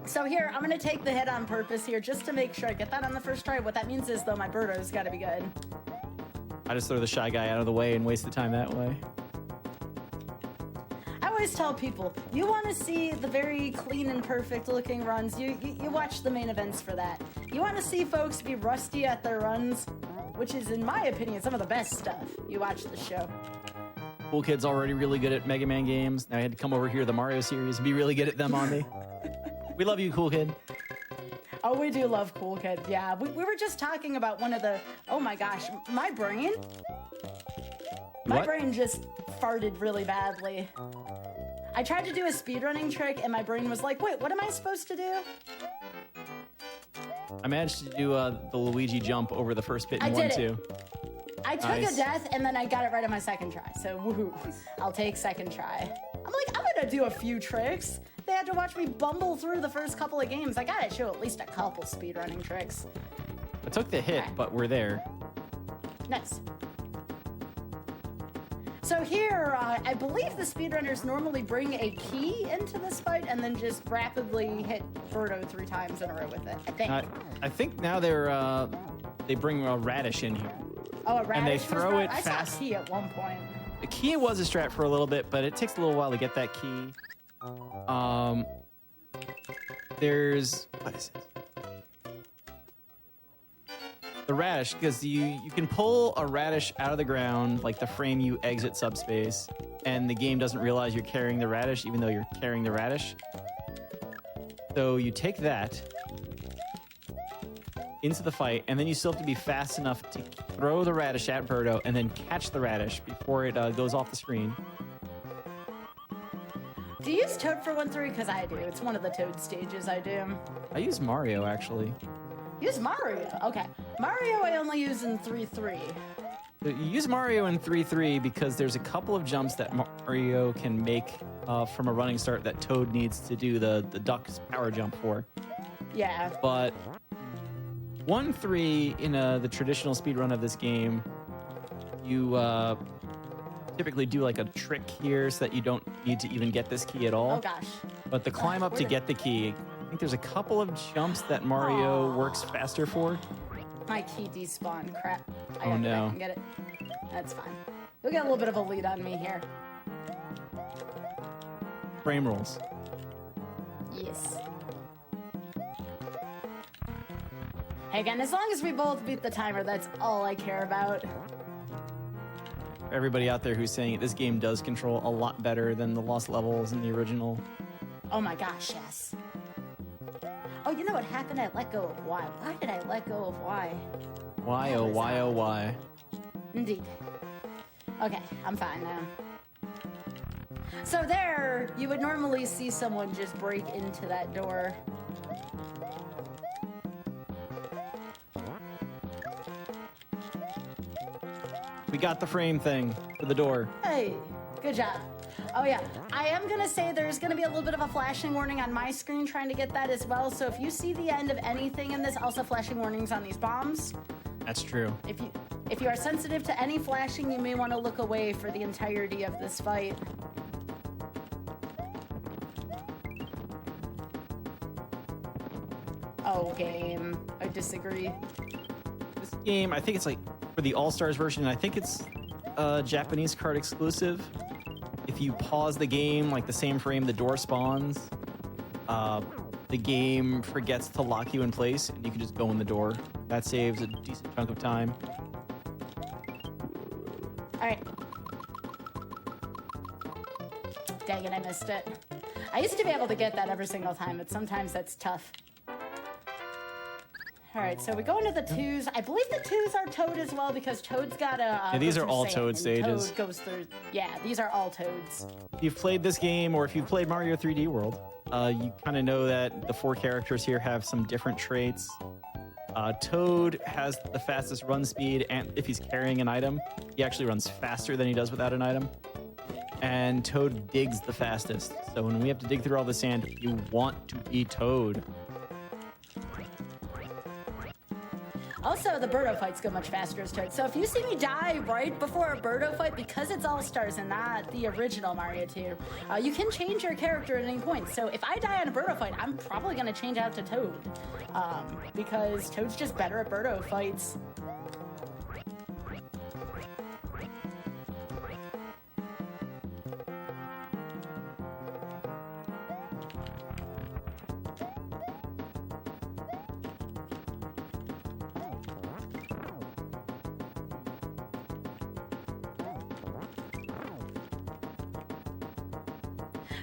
[SPEAKER 2] So here, I'm going to take the hit on purpose here just to make sure I get that on the first try. What that means is, though, my Birdo's got to be good.
[SPEAKER 3] I just throw the shy guy out of the way and waste the time that way.
[SPEAKER 2] I always tell people, you want to see the very clean and perfect looking runs, you watch the main events for that. You want to see folks be rusty at their runs, which is, in my opinion, some of the best stuff. You watch the show.
[SPEAKER 3] Cool Kid's already really good at Mega Man games. Now I had to come over here to the Mario series and be really good at them on me. We love you, Cool Kid.
[SPEAKER 2] Oh, we do love Cool Kid. Yeah, we were just talking about one of the... Oh my gosh, my brain... My
[SPEAKER 3] What?
[SPEAKER 2] brain just farted really badly. I tried to do a speedrunning trick and my brain was like, wait, what am I supposed to do?
[SPEAKER 3] I managed to do the Luigi jump over the first bit in
[SPEAKER 2] I
[SPEAKER 3] one,
[SPEAKER 2] did it.
[SPEAKER 3] too.
[SPEAKER 2] I took
[SPEAKER 3] Nice.
[SPEAKER 2] a death and then I got it right on my second try. So woohoo! I'll take second try. I'm like, I'm gonna do a few tricks. They had to watch me bumble through the first couple of games. I gotta show at least a couple speedrunning tricks.
[SPEAKER 3] I took the hit,
[SPEAKER 2] Okay.
[SPEAKER 3] but we're there.
[SPEAKER 2] Nice. So here, I believe the speedrunners normally bring a key into this fight and then just rapidly hit Birdo 3 times in a row with it, I think.
[SPEAKER 3] I think now they bring a radish in here.
[SPEAKER 2] Oh, a radish
[SPEAKER 3] and they
[SPEAKER 2] was
[SPEAKER 3] throw
[SPEAKER 2] brought-
[SPEAKER 3] it
[SPEAKER 2] I
[SPEAKER 3] fast.
[SPEAKER 2] saw a key at one point.
[SPEAKER 3] The key was a strat for a little bit, but it takes a little while to get that key. There's what is it? The radish, because you can pull a radish out of the ground, like the frame you exit subspace, and the game doesn't realize you're carrying the radish, even though you're carrying the radish. So you take that into the fight, and then you still have to be fast enough to throw the radish at Birdo and then catch the radish before it goes off the screen.
[SPEAKER 2] Do you use Toad for 1-3? Because I do. It's one of the Toad stages I do.
[SPEAKER 3] I use Mario, actually.
[SPEAKER 2] Use Mario. Okay. Mario I only use in 3-3.
[SPEAKER 3] You use Mario in 3-3 because there's a couple of jumps that Mario can make from a running start that Toad needs to do the duck's power jump for.
[SPEAKER 2] Yeah.
[SPEAKER 3] But 1-3 in the traditional speedrun of this game, you typically do like a trick here so that you don't need to even get this key at all.
[SPEAKER 2] Oh gosh.
[SPEAKER 3] But the climb up to get the key, I think there's a couple of jumps that Mario works faster for.
[SPEAKER 2] My key despawned. Crap. I
[SPEAKER 3] Oh,
[SPEAKER 2] gotta go
[SPEAKER 3] no.
[SPEAKER 2] back and get it. That's fine. You'll get a little bit of a lead on me here.
[SPEAKER 3] Frame rolls.
[SPEAKER 2] Yes. Hey, again, as long as we both beat the timer, that's all I care about.
[SPEAKER 3] For everybody out there who's saying it, this game does control a lot better than the Lost Levels in the original.
[SPEAKER 2] Oh my gosh, yes. Oh, you know what happened? I let go of Y. Why did I let go of Y?
[SPEAKER 3] Why, oh, why, oh, why.
[SPEAKER 2] Indeed. Okay, I'm fine now. So there, you would normally see someone just break into that door.
[SPEAKER 3] We got the frame thing for the door.
[SPEAKER 2] Hey, good job. Oh yeah, I am gonna say there's gonna be a little bit of a flashing warning on my screen trying to get that as well. So if you see the end of anything in this, also flashing warnings on these bombs.
[SPEAKER 3] That's true.
[SPEAKER 2] If you are sensitive to any flashing, you may want to look away for the entirety of this fight. Oh, game. I disagree.
[SPEAKER 3] This game, I think it's like for the All-Stars version, I think it's a Japanese card exclusive. If you pause the game, like the same frame the door spawns, the game forgets to lock you in place and you can just go in the door. That saves a decent chunk of time.
[SPEAKER 2] All right. Dang it, I missed it. I used to be able to get that every single time, but sometimes that's tough. All right, so we go into the twos. I believe the twos are Toad as well because Toad's got a.
[SPEAKER 3] Yeah, these
[SPEAKER 2] go
[SPEAKER 3] are
[SPEAKER 2] through
[SPEAKER 3] all
[SPEAKER 2] sand,
[SPEAKER 3] Toad
[SPEAKER 2] and
[SPEAKER 3] stages.
[SPEAKER 2] Toad goes through. Yeah, these are all Toads.
[SPEAKER 3] If you've played this game or if you've played Mario 3D World, you kind of know that the 4 characters here have some different traits. Toad has the fastest run speed, and if he's carrying an item, he actually runs faster than he does without an item. And Toad digs the fastest. So when we have to dig through all the sand, you want to be Toad.
[SPEAKER 2] Also, the Birdo fights go much faster as Toad. So if you see me die right before a Birdo fight, because it's All-Stars and not the original Mario 2, you can change your character at any point. So if I die on a Birdo fight, I'm probably going to change out to Toad. Because Toad's just better at Birdo fights.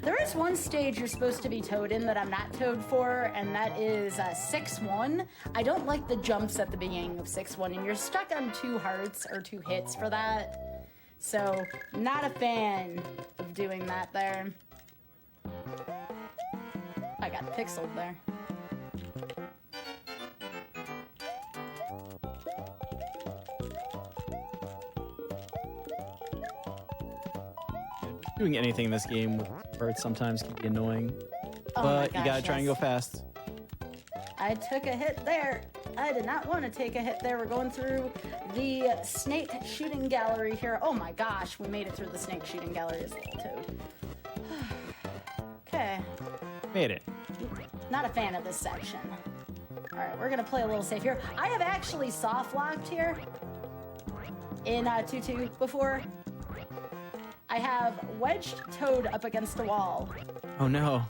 [SPEAKER 2] There is one stage you're supposed to be Toad in that I'm not Toad for, and that is 6-1. I don't like the jumps at the beginning of 6-1, and you're stuck on 2 hearts or 2 hits for that. So, not a fan of doing that there. I got pixeled there.
[SPEAKER 3] Doing anything in this game with birds sometimes can be annoying.
[SPEAKER 2] Oh my
[SPEAKER 3] But
[SPEAKER 2] gosh,
[SPEAKER 3] you gotta try and go
[SPEAKER 2] yes.
[SPEAKER 3] fast.
[SPEAKER 2] I took a hit there. I did not want to take a hit there. We're going through the snake shooting gallery here. Oh my gosh, we made it through the snake shooting gallery as a little toad. Okay,
[SPEAKER 3] Made it.
[SPEAKER 2] not a fan of this section. All right, we're gonna play a little safe here. I have actually soft locked here in 2-2 before. I have wedged Toad up against a wall.
[SPEAKER 3] Oh no.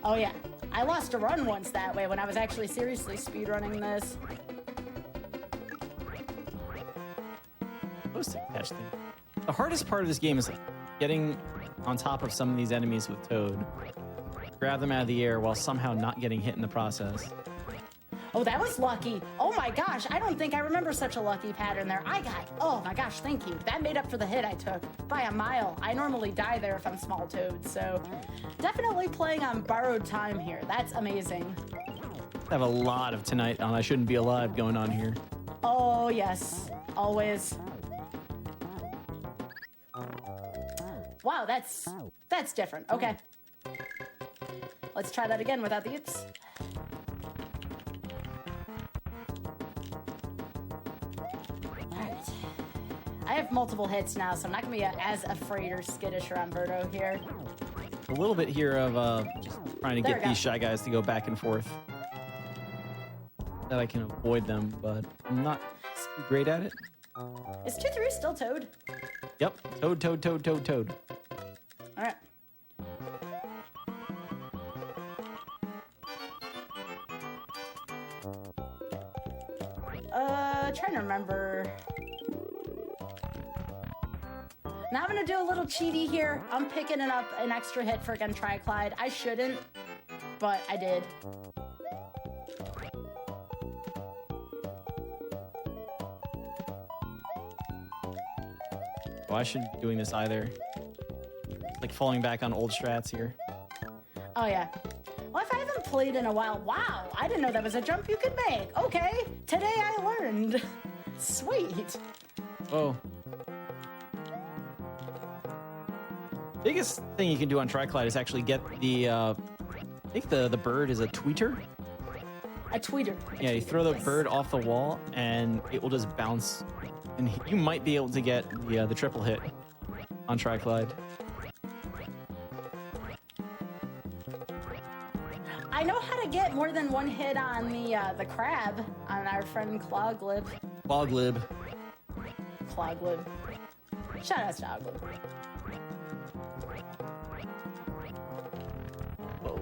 [SPEAKER 2] Oh yeah, I lost a run once that way when I was actually seriously speedrunning this.
[SPEAKER 3] Supposed to catch things. The hardest part of this game is getting on top of some of these enemies with Toad. Grab them out of the air while somehow not getting hit in the process.
[SPEAKER 2] Oh, that was lucky. Oh my gosh, I don't think I remember such a lucky pattern there. Oh my gosh, thank you. That made up for the hit I took by a mile. I normally die there if I'm small Toad, so definitely playing on borrowed time here. That's amazing.
[SPEAKER 3] I have a lot of Tonight on I Shouldn't Be Alive going on here.
[SPEAKER 2] Oh yes, always. Wow, that's different. Okay. Let's try that again without the oops. Alright. I have multiple hits now, so I'm not gonna be as afraid or skittish around Birdo here.
[SPEAKER 3] A little bit here of just trying to
[SPEAKER 2] There
[SPEAKER 3] get
[SPEAKER 2] we go.
[SPEAKER 3] these Shy Guys to go back and forth. That I can avoid them, but I'm not great at it.
[SPEAKER 2] Is 2-3 still Toad?
[SPEAKER 3] Yep. Toad, Toad, Toad, Toad, Toad.
[SPEAKER 2] Alright. Trying to remember. Now I'm gonna do a little cheaty here. I'm picking it up an extra hit for again Triclide. I shouldn't, but I did.
[SPEAKER 3] Oh, I shouldn't be doing this either. It's like falling back on old strats here.
[SPEAKER 2] Oh yeah. Well, if I haven't played in a while, wow, I didn't know that was a jump you could make. Okay, today I learned. Sweet.
[SPEAKER 3] Oh. Biggest thing you can do on Triclide is actually get the, I think the bird is a tweeter.
[SPEAKER 2] A tweeter.
[SPEAKER 3] Yeah, you throw the
[SPEAKER 2] Yes.
[SPEAKER 3] bird off the wall and it will just bounce. And you might be able to get the triple hit on Triclide.
[SPEAKER 2] I know how to get more than one hit on the crab on our friend Cloglib.
[SPEAKER 3] Boglib.
[SPEAKER 2] Cloglib. Shout out to Oglib.
[SPEAKER 3] Whoa.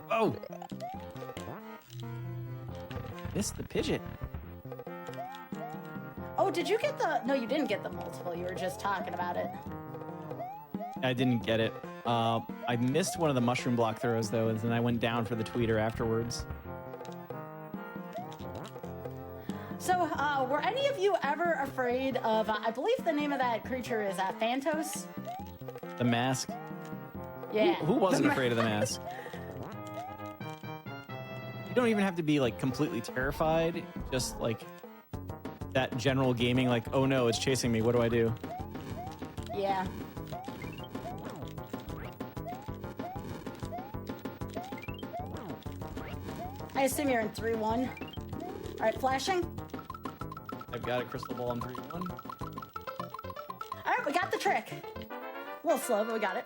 [SPEAKER 3] Oh! Missed the pigeon.
[SPEAKER 2] Oh, did you get the? No, you didn't get the multiple. You were just talking about it.
[SPEAKER 3] I didn't get it. I missed one of the mushroom block throws though, and then I went down for the tweeter afterwards.
[SPEAKER 2] So, were any of you ever afraid of? I believe the name of that creature is Phantos.
[SPEAKER 3] The mask.
[SPEAKER 2] Yeah.
[SPEAKER 3] Who wasn't afraid of the mask? You don't even have to be like completely terrified. Just like that general gaming, like, oh no, it's chasing me. What do I do?
[SPEAKER 2] Yeah. I assume you're in 3-1. All right, flashing.
[SPEAKER 3] I've got a crystal ball on 3-1.
[SPEAKER 2] All right, we got the trick. A little slow, but we got it.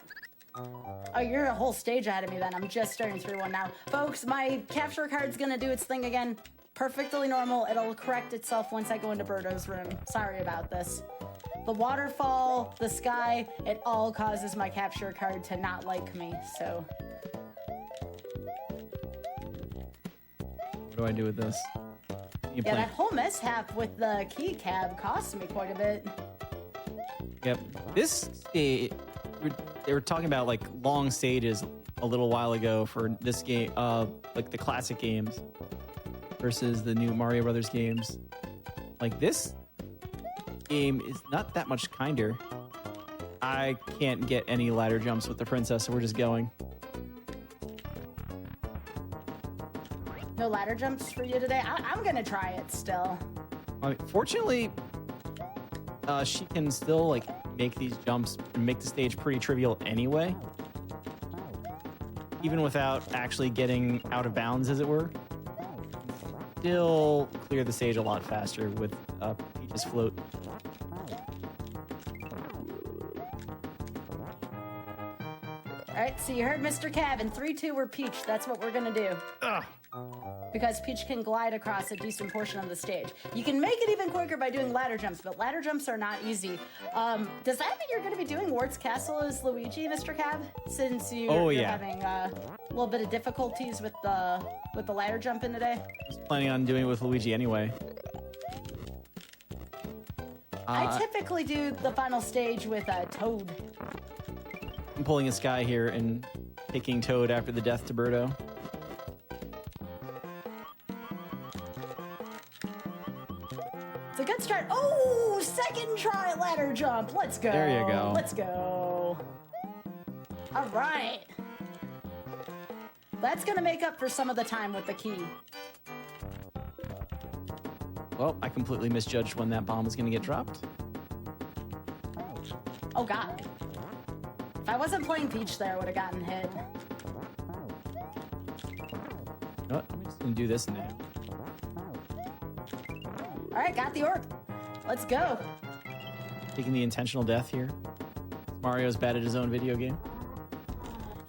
[SPEAKER 2] Oh, you're a whole stage ahead of me then. I'm just starting 3-1 now. Folks, my capture card's gonna do its thing again. Perfectly normal. It'll correct itself once I go into Birdo's room. Sorry about this. The waterfall, the sky, it all causes my capture card to not like me, so.
[SPEAKER 3] What do I do with this? You
[SPEAKER 2] Yeah,
[SPEAKER 3] play-
[SPEAKER 2] that whole mishap with the key cab cost me quite a bit.
[SPEAKER 3] Yep. This they were talking about like long stages a little while ago for this game, like the classic games versus the new Mario Brothers games. Like this game is not that much kinder. I can't get any ladder jumps with the princess, so we're just going.
[SPEAKER 2] No ladder jumps for you today? I'm gonna try it still.
[SPEAKER 3] Fortunately, she can still like make these jumps and make the stage pretty trivial anyway. Even without actually getting out of bounds, as it were. Still clear the stage a lot faster with Peach's float.
[SPEAKER 2] All right, so you heard Mr. Cav. In 3, 2, we're Peach. That's what we're gonna do.
[SPEAKER 3] Ugh.
[SPEAKER 2] Because Peach can glide across a decent portion of the stage. You can make it even quicker by doing ladder jumps, but ladder jumps are not easy. Does that mean you're going to be doing Wart's Castle as Luigi, Mr. Cab? Since you're having a little bit of difficulties with the ladder jumping today?
[SPEAKER 3] I was planning on doing it with Luigi anyway.
[SPEAKER 2] I typically do the final stage with Toad.
[SPEAKER 3] I'm pulling a Sky here and taking Toad after the death to Birdo.
[SPEAKER 2] It's a good start. Oh, second try ladder jump. Let's go.
[SPEAKER 3] There you go.
[SPEAKER 2] Let's go. All right. That's going to make up for some of the time with the key.
[SPEAKER 3] Well, I completely misjudged when that bomb was going to get dropped.
[SPEAKER 2] Oh, God. If I wasn't playing Peach there, I would have gotten hit.
[SPEAKER 3] You know what? I'm just going to do this now.
[SPEAKER 2] All right, got the orb. Let's go.
[SPEAKER 3] Taking the intentional death here. Mario's bad at his own video game.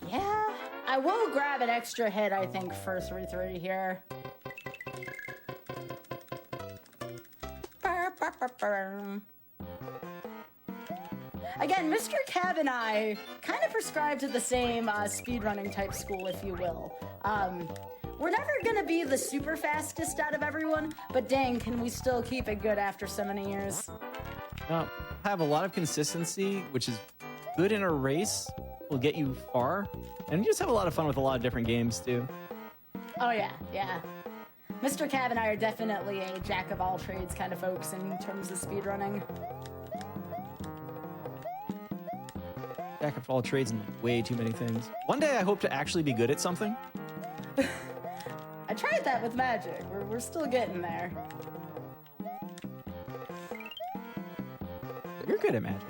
[SPEAKER 2] Yeah, I will grab an extra hit, I think, for 3-3 here. Again, Mr. Cav and I kind of prescribe to the same speedrunning type school, if you will. We're never gonna be the super fastest out of everyone, but dang, can we still keep it good after so many years?
[SPEAKER 3] Have a lot of consistency, which is good in a race, will get you far, and you just have a lot of fun with a lot of different games too.
[SPEAKER 2] Oh yeah, yeah. Mr. Cav and I are definitely a jack of all trades kind of folks in terms of speedrunning.
[SPEAKER 3] Jack of all trades and like way too many things. One day I hope to actually be good at something.
[SPEAKER 2] I tried that with Magic. We're still getting there.
[SPEAKER 3] You're good at Magic.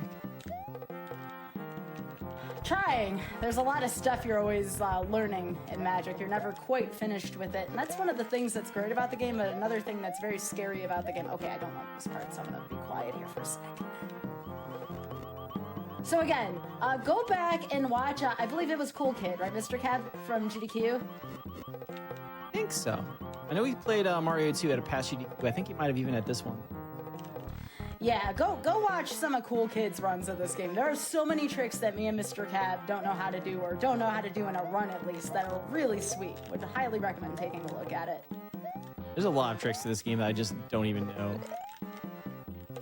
[SPEAKER 2] Trying. There's a lot of stuff you're always learning in Magic. You're never quite finished with it. And that's one of the things that's great about the game, but another thing that's very scary about the game. Okay, I don't like this part, so I'm gonna be quiet here for a second. So again, go back and watch, I believe it was Cool Kid, right, Mr. Cav, from GDQ?
[SPEAKER 3] I think so. I know he played Mario 2 at a past GDQ. I think he might have even at this one.
[SPEAKER 2] Yeah, go watch some of Cool Kid's runs of this game. There are so many tricks that me and Mr. Cab don't know how to do, or don't know how to do in a run at least, that are really sweet. Would highly recommend taking a look at it.
[SPEAKER 3] There's a lot of tricks to this game that I just don't even know.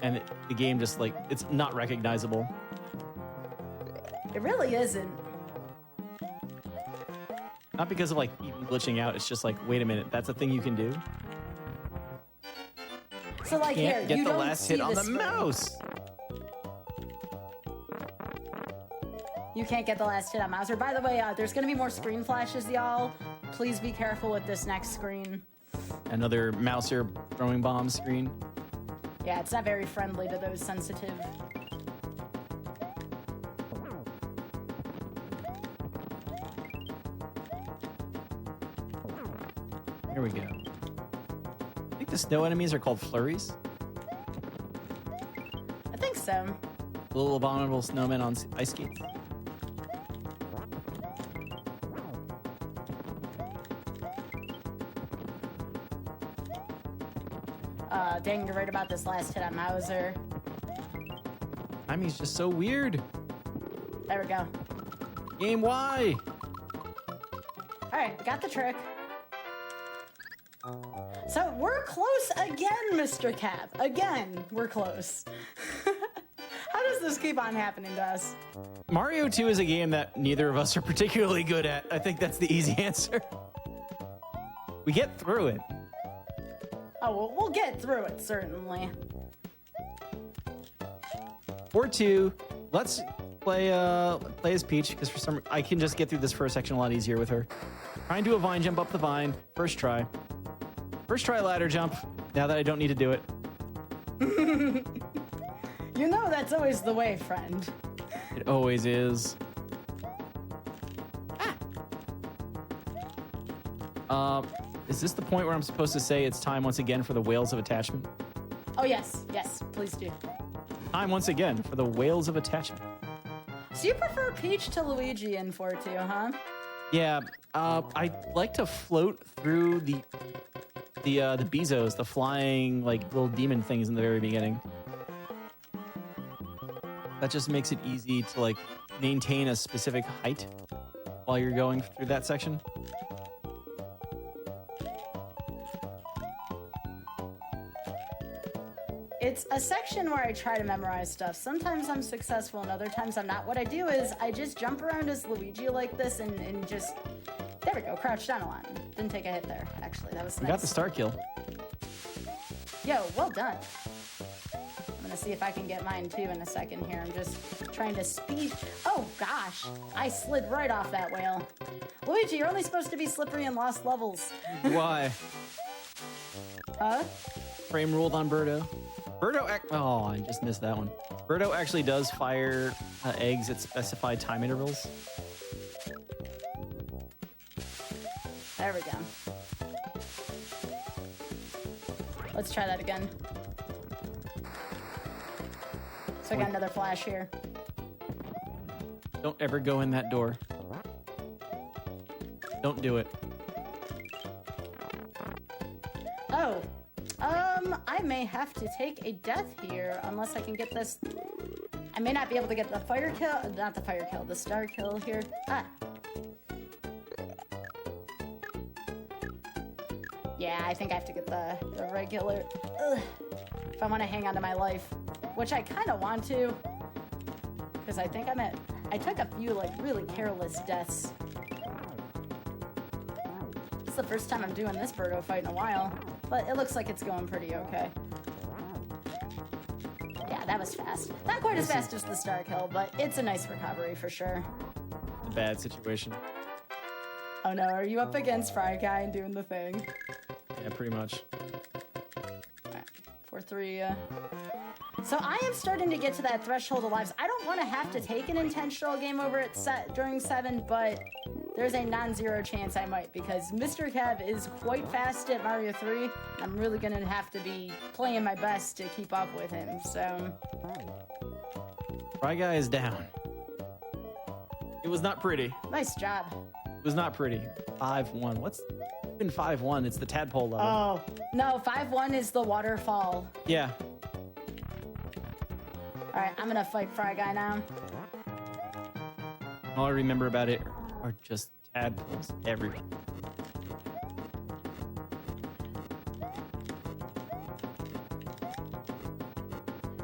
[SPEAKER 3] And the game just, like, it's not recognizable.
[SPEAKER 2] It really isn't.
[SPEAKER 3] Not because of, like, even glitching out. It's just like, wait a minute, that's a thing you can do?
[SPEAKER 2] So, like, here,
[SPEAKER 3] Can't get
[SPEAKER 2] you
[SPEAKER 3] the
[SPEAKER 2] don't
[SPEAKER 3] last
[SPEAKER 2] see
[SPEAKER 3] hit on the
[SPEAKER 2] screen.
[SPEAKER 3] mouse.
[SPEAKER 2] You can't get the last hit on Mouser. By the way, there's going to be more screen flashes, y'all. Please be careful with this next screen.
[SPEAKER 3] Another Mouser throwing bomb screen.
[SPEAKER 2] Yeah, it's not very friendly to those sensitive.
[SPEAKER 3] Here we go. I think the snow enemies are called flurries.
[SPEAKER 2] I think so.
[SPEAKER 3] Little abominable snowmen on ice skates.
[SPEAKER 2] Dang, you're right about this last hit on Mouser.
[SPEAKER 3] Timing's just so weird.
[SPEAKER 2] There we go.
[SPEAKER 3] Game Y.
[SPEAKER 2] All right, got the trick. So we're close again, Mr. Cap. Again, we're close. How does this keep on happening to us?
[SPEAKER 3] Mario 2 is a game that neither of us are particularly good at. I think that's the easy answer. We get through it.
[SPEAKER 2] Oh, well, we'll get through it, certainly.
[SPEAKER 3] Or 2, let's play as Peach, because for some I can just get through this first section a lot easier with her. Try and do a vine jump up the vine. First try. First try ladder jump, now that I don't need to do it.
[SPEAKER 2] You know that's always the way, friend.
[SPEAKER 3] It always is. Is this the point where I'm supposed to say it's time once again for the whales of attachment?
[SPEAKER 2] Oh, yes. Yes, please do.
[SPEAKER 3] Time once again for the whales of attachment.
[SPEAKER 2] So you prefer Peach to Luigi in 4-2, huh?
[SPEAKER 3] Yeah, I like to float through the Bezos, the flying like little demon things in the very beginning. That just makes it easy to like maintain a specific height while you're going through that section.
[SPEAKER 2] It's a section where I try to memorize stuff. Sometimes I'm successful and other times I'm not. What I do is I just jump around as Luigi like this and just... There we go, crouch down a lot. Didn't take a hit there, actually. That was nice.
[SPEAKER 3] You got the star kill.
[SPEAKER 2] Yo, well done. I'm gonna see if I can get mine too in a second here. I'm just trying to speed... Oh, gosh. I slid right off that whale. Luigi, you're only supposed to be slippery in lost levels.
[SPEAKER 3] Why?
[SPEAKER 2] Huh?
[SPEAKER 3] Frame ruled on Birdo. Oh, I just missed that one. Birdo actually does fire eggs at specified time intervals.
[SPEAKER 2] There we go. Let's try that again. So I got another flash here.
[SPEAKER 3] Don't ever go in that door. Don't do it.
[SPEAKER 2] Oh. I may have to take a death here unless I can get this. I may not be able to get the fire kill, not the fire kill, the star kill here. Ah. Yeah, I think I have to get the regular. Ugh. If I want to hang on to my life, which I kind of want to, because I think I took a few like really careless deaths. It's the first time I'm doing this Birdo fight in a while. But it looks like it's going pretty okay. Yeah, that was fast. Not quite as fast as the star kill, but it's a nice recovery for sure.
[SPEAKER 3] A bad situation.
[SPEAKER 2] Oh no, are you up against Fry Guy and doing the thing?
[SPEAKER 3] Yeah, pretty much.
[SPEAKER 2] Alright, 4-3. So I am starting to get to that threshold of lives. I don't want to have to take an intentional game over at during 7, but there's a non-zero chance I might, because Mr. Cav is quite fast at Mario 3. I'm really going to have to be playing my best to keep up with him, so...
[SPEAKER 3] Fry Guy is down. It was not pretty.
[SPEAKER 2] Nice job.
[SPEAKER 3] It was not pretty. 5-1. What's even 5-1? It's the tadpole level.
[SPEAKER 2] Oh, no, 5-1 is the waterfall.
[SPEAKER 3] Yeah.
[SPEAKER 2] Alright, I'm going to fight Fry Guy now.
[SPEAKER 3] All I remember about it are just tadpoles everywhere.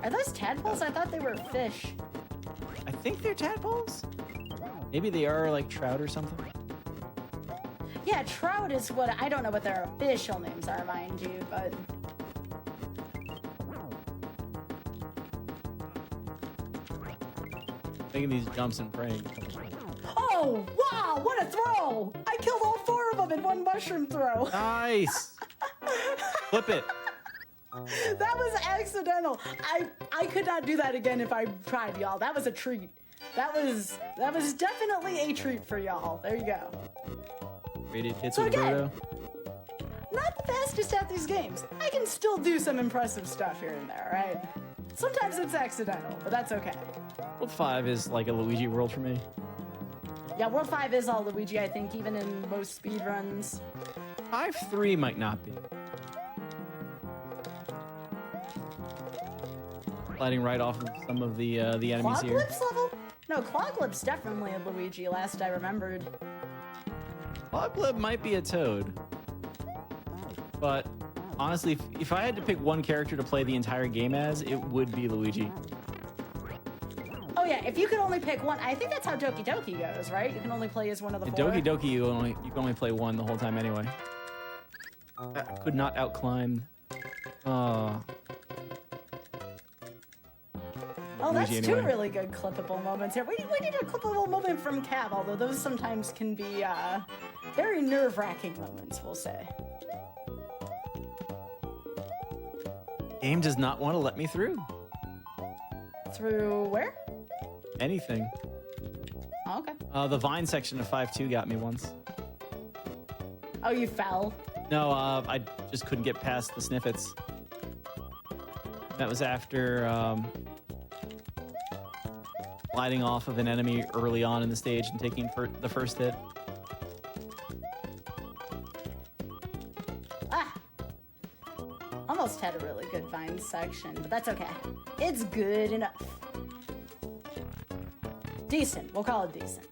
[SPEAKER 2] Are those tadpoles? I thought they were fish.
[SPEAKER 3] I think they're tadpoles. Maybe they are like trout or something.
[SPEAKER 2] Yeah, trout is what... I don't know what their official names are, mind you, but...
[SPEAKER 3] Making these jumps and praying.
[SPEAKER 2] Oh, wow, what a throw! I killed all 4 of them in one mushroom throw.
[SPEAKER 3] Nice. Flip it.
[SPEAKER 2] That was accidental. I could not do that again if I tried, y'all. That was a treat. That was definitely a treat for y'all. There you go.
[SPEAKER 3] Rated hits
[SPEAKER 2] So
[SPEAKER 3] with
[SPEAKER 2] again,
[SPEAKER 3] Birdo.
[SPEAKER 2] not the fastest at these games. I can still do some impressive stuff here and there, right? Sometimes it's accidental, but that's okay.
[SPEAKER 3] World 5 is like a Luigi world for me.
[SPEAKER 2] Yeah, World 5 is all Luigi, I think, even in most speedruns.
[SPEAKER 3] 5-3 might not be. Sliding right off of some of the enemies here.
[SPEAKER 2] Clawglip's level? No, Clawglip's definitely a Luigi, last I remembered.
[SPEAKER 3] Clawglip might be a Toad. But honestly, if I had to pick one character to play the entire game as, it would be Luigi.
[SPEAKER 2] Oh yeah, if you could only pick one, I think that's how Doki Doki goes, right? You can only play as one of the
[SPEAKER 3] In
[SPEAKER 2] 4.
[SPEAKER 3] Doki Doki, you can only play one the whole time anyway. I could not outclimb.
[SPEAKER 2] Oh, that's
[SPEAKER 3] Luigi
[SPEAKER 2] two
[SPEAKER 3] anyway.
[SPEAKER 2] really good clippable moments here. We need a clippable moment from Cav, although those sometimes can be very nerve-wracking moments, we'll say.
[SPEAKER 3] Game does not want to let me through.
[SPEAKER 2] Through where?
[SPEAKER 3] Anything.
[SPEAKER 2] Oh, okay.
[SPEAKER 3] The vine section of 5-2 got me once.
[SPEAKER 2] Oh, you fell?
[SPEAKER 3] No, I just couldn't get past the sniffets. That was after gliding off of an enemy early on in the stage and taking the first hit.
[SPEAKER 2] Ah! Almost had a really good vine section, but that's okay. It's good enough. Decent. We'll call it decent.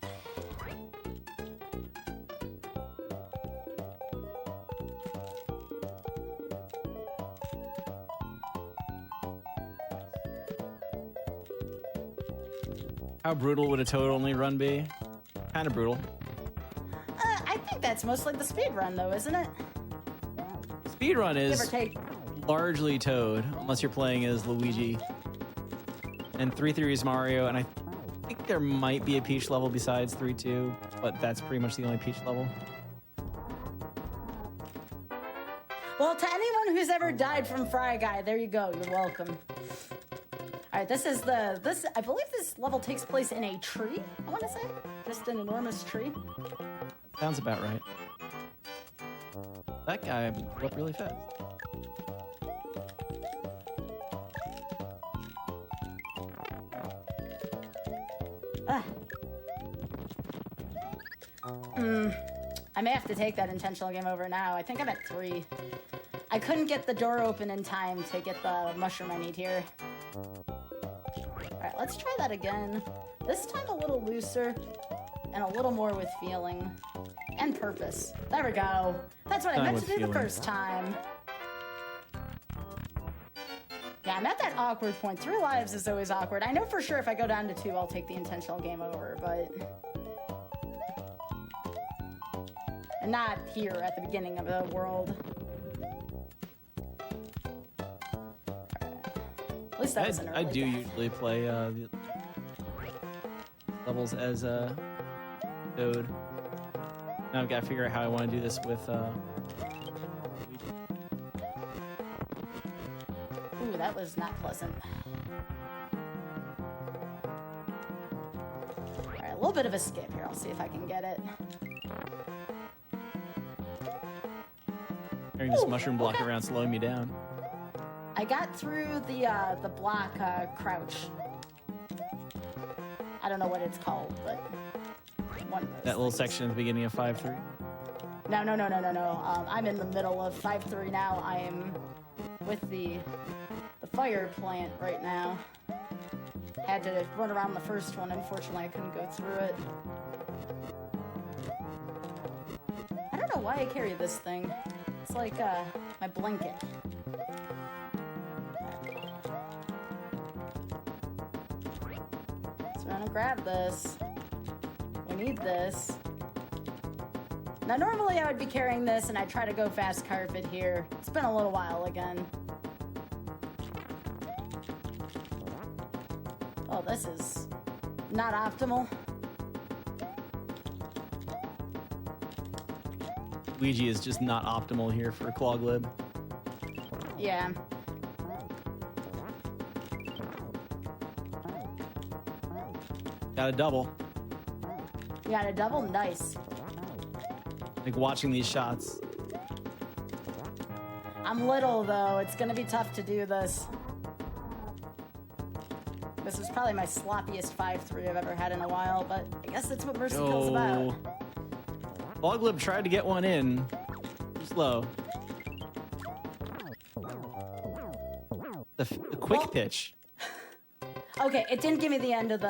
[SPEAKER 3] How brutal would a toad only run be? Kind of brutal.
[SPEAKER 2] I think that's most like the speed run, though, isn't it?
[SPEAKER 3] Speedrun
[SPEAKER 2] Give or
[SPEAKER 3] is
[SPEAKER 2] take.
[SPEAKER 3] largely Toad, unless you're playing as Luigi. And 3-3 is Mario, and I think there might be a Peach level besides 3-2, but that's pretty much the only Peach level.
[SPEAKER 2] Well, to anyone who's ever died from Fry Guy, there you go. You're welcome. All right, I believe this level takes place in a tree, I want to say. Just an enormous tree.
[SPEAKER 3] Sounds about right. That guy blew up really fast.
[SPEAKER 2] Ah. I may have to take that intentional game over now. I think I'm at 3. I couldn't get the door open in time to get the mushroom I need here. Alright, let's try that again. This time a little looser and a little more with feeling and purpose. There we go. That's what I meant to do the first time. Yeah, I'm at that awkward point. 3 lives is always awkward. I know for sure if I go down to 2, I'll take the intentional game over, but... And not here at the beginning of the world. At least that was an early
[SPEAKER 3] I do
[SPEAKER 2] death.
[SPEAKER 3] usually play the levels as Toad. Now I've got to figure out how I want to do this with Luigi.
[SPEAKER 2] Ooh, that was not pleasant. Alright, a little bit of a skip here. I'll see if I can get it.
[SPEAKER 3] Carrying this
[SPEAKER 2] Ooh,
[SPEAKER 3] mushroom block
[SPEAKER 2] okay.
[SPEAKER 3] around slowing me down.
[SPEAKER 2] I got through the block crouch. I don't know what it's called, but one of those
[SPEAKER 3] That little
[SPEAKER 2] things.
[SPEAKER 3] section at the beginning of 5-3.
[SPEAKER 2] No. I'm in the middle of 5-3 now. I am with the fire plant right now. Had to run around the first one. Unfortunately, I couldn't go through it. I don't know why I carry this thing. It's like my blanket. So I'm gonna grab this. We need this. Now, normally I would be carrying this and I try to go fast carpet here. It's been a little while again. Oh, this is not optimal.
[SPEAKER 3] Luigi is just not optimal here for Cloglib.
[SPEAKER 2] Yeah.
[SPEAKER 3] Got a double.
[SPEAKER 2] You got a double? Nice.
[SPEAKER 3] Like watching these shots.
[SPEAKER 2] I'm little, though. It's gonna be tough to do this. This was probably my sloppiest 5-3 I've ever had in a while, but I guess that's what Mercy Kill's about.
[SPEAKER 3] Cloglib tried to get one in. Too slow. The quick pitch.
[SPEAKER 2] Okay, it didn't give me the end of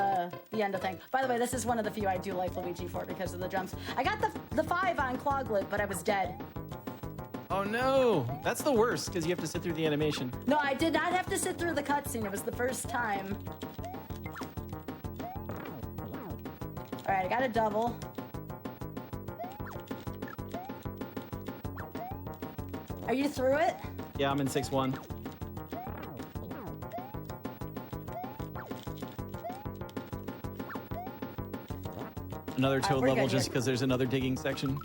[SPEAKER 2] thing. By the way, this is one of the few I do like Luigi for because of the jumps. I got the 5 on Cloglib, but I was dead.
[SPEAKER 3] Oh no! That's the worst because you have to sit through the animation.
[SPEAKER 2] No, I did not have to sit through the cutscene. It was the first time. All right, I got a double. Are you through it?
[SPEAKER 3] Yeah, I'm in 6-1. Another Toad
[SPEAKER 2] we're
[SPEAKER 3] level
[SPEAKER 2] good
[SPEAKER 3] just
[SPEAKER 2] here.
[SPEAKER 3] because there's another digging section.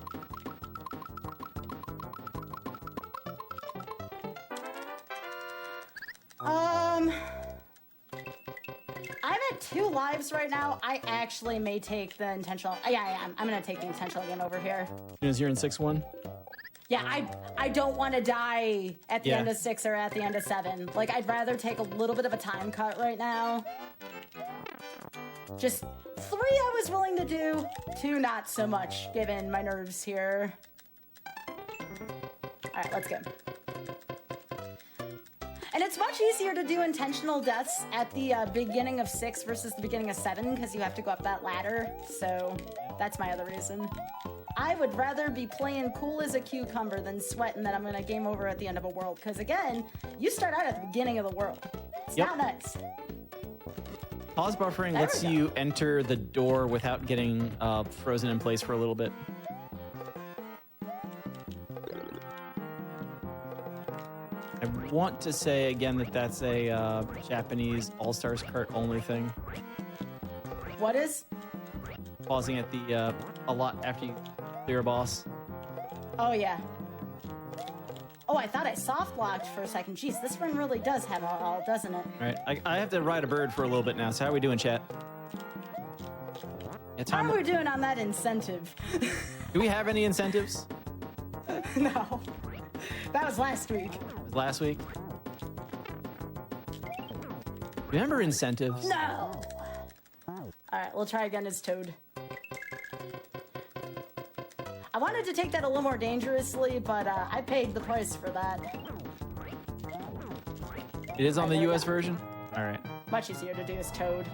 [SPEAKER 2] right now, I actually may take the intentional. Yeah, I am. I'm gonna take the intentional game over here.
[SPEAKER 3] As soon as you're in 6-1.
[SPEAKER 2] Yeah, I don't want to die at the
[SPEAKER 3] Yeah.
[SPEAKER 2] end of 6 or at the end of 7. Like, I'd rather take a little bit of a time cut right now. Just 3 I was willing to do, 2 not so much, given my nerves here. Alright, let's go. And it's much easier to do intentional deaths at the beginning of 6 versus the beginning of 7, because you have to go up that ladder, so that's my other reason. I would rather be playing cool as a cucumber than sweating that I'm going to game over at the end of a world. Because again, you start out at the beginning of the world. It's not nice.
[SPEAKER 3] Pause buffering
[SPEAKER 2] There
[SPEAKER 3] lets
[SPEAKER 2] we go.
[SPEAKER 3] you enter the door without getting frozen in place for a little bit. I want to say again that that's a Japanese All-Stars cart only thing.
[SPEAKER 2] What is?
[SPEAKER 3] Pausing at the a lot after you clear a boss.
[SPEAKER 2] Oh, yeah. Oh, I thought I soft locked for a second. Jeez, this run really does have it all, doesn't it?
[SPEAKER 3] All right, I have to ride a bird for a little bit now. So how are we doing, chat? Yeah,
[SPEAKER 2] How are we doing on that incentive?
[SPEAKER 3] Do we have any incentives?
[SPEAKER 2] No. That was last week.
[SPEAKER 3] Last week? Remember incentives?
[SPEAKER 2] No! Alright, we'll try again as Toad. I wanted to take that a little more dangerously, but I paid the price for that.
[SPEAKER 3] It is on the US version? All right.
[SPEAKER 2] Much easier to do as Toad.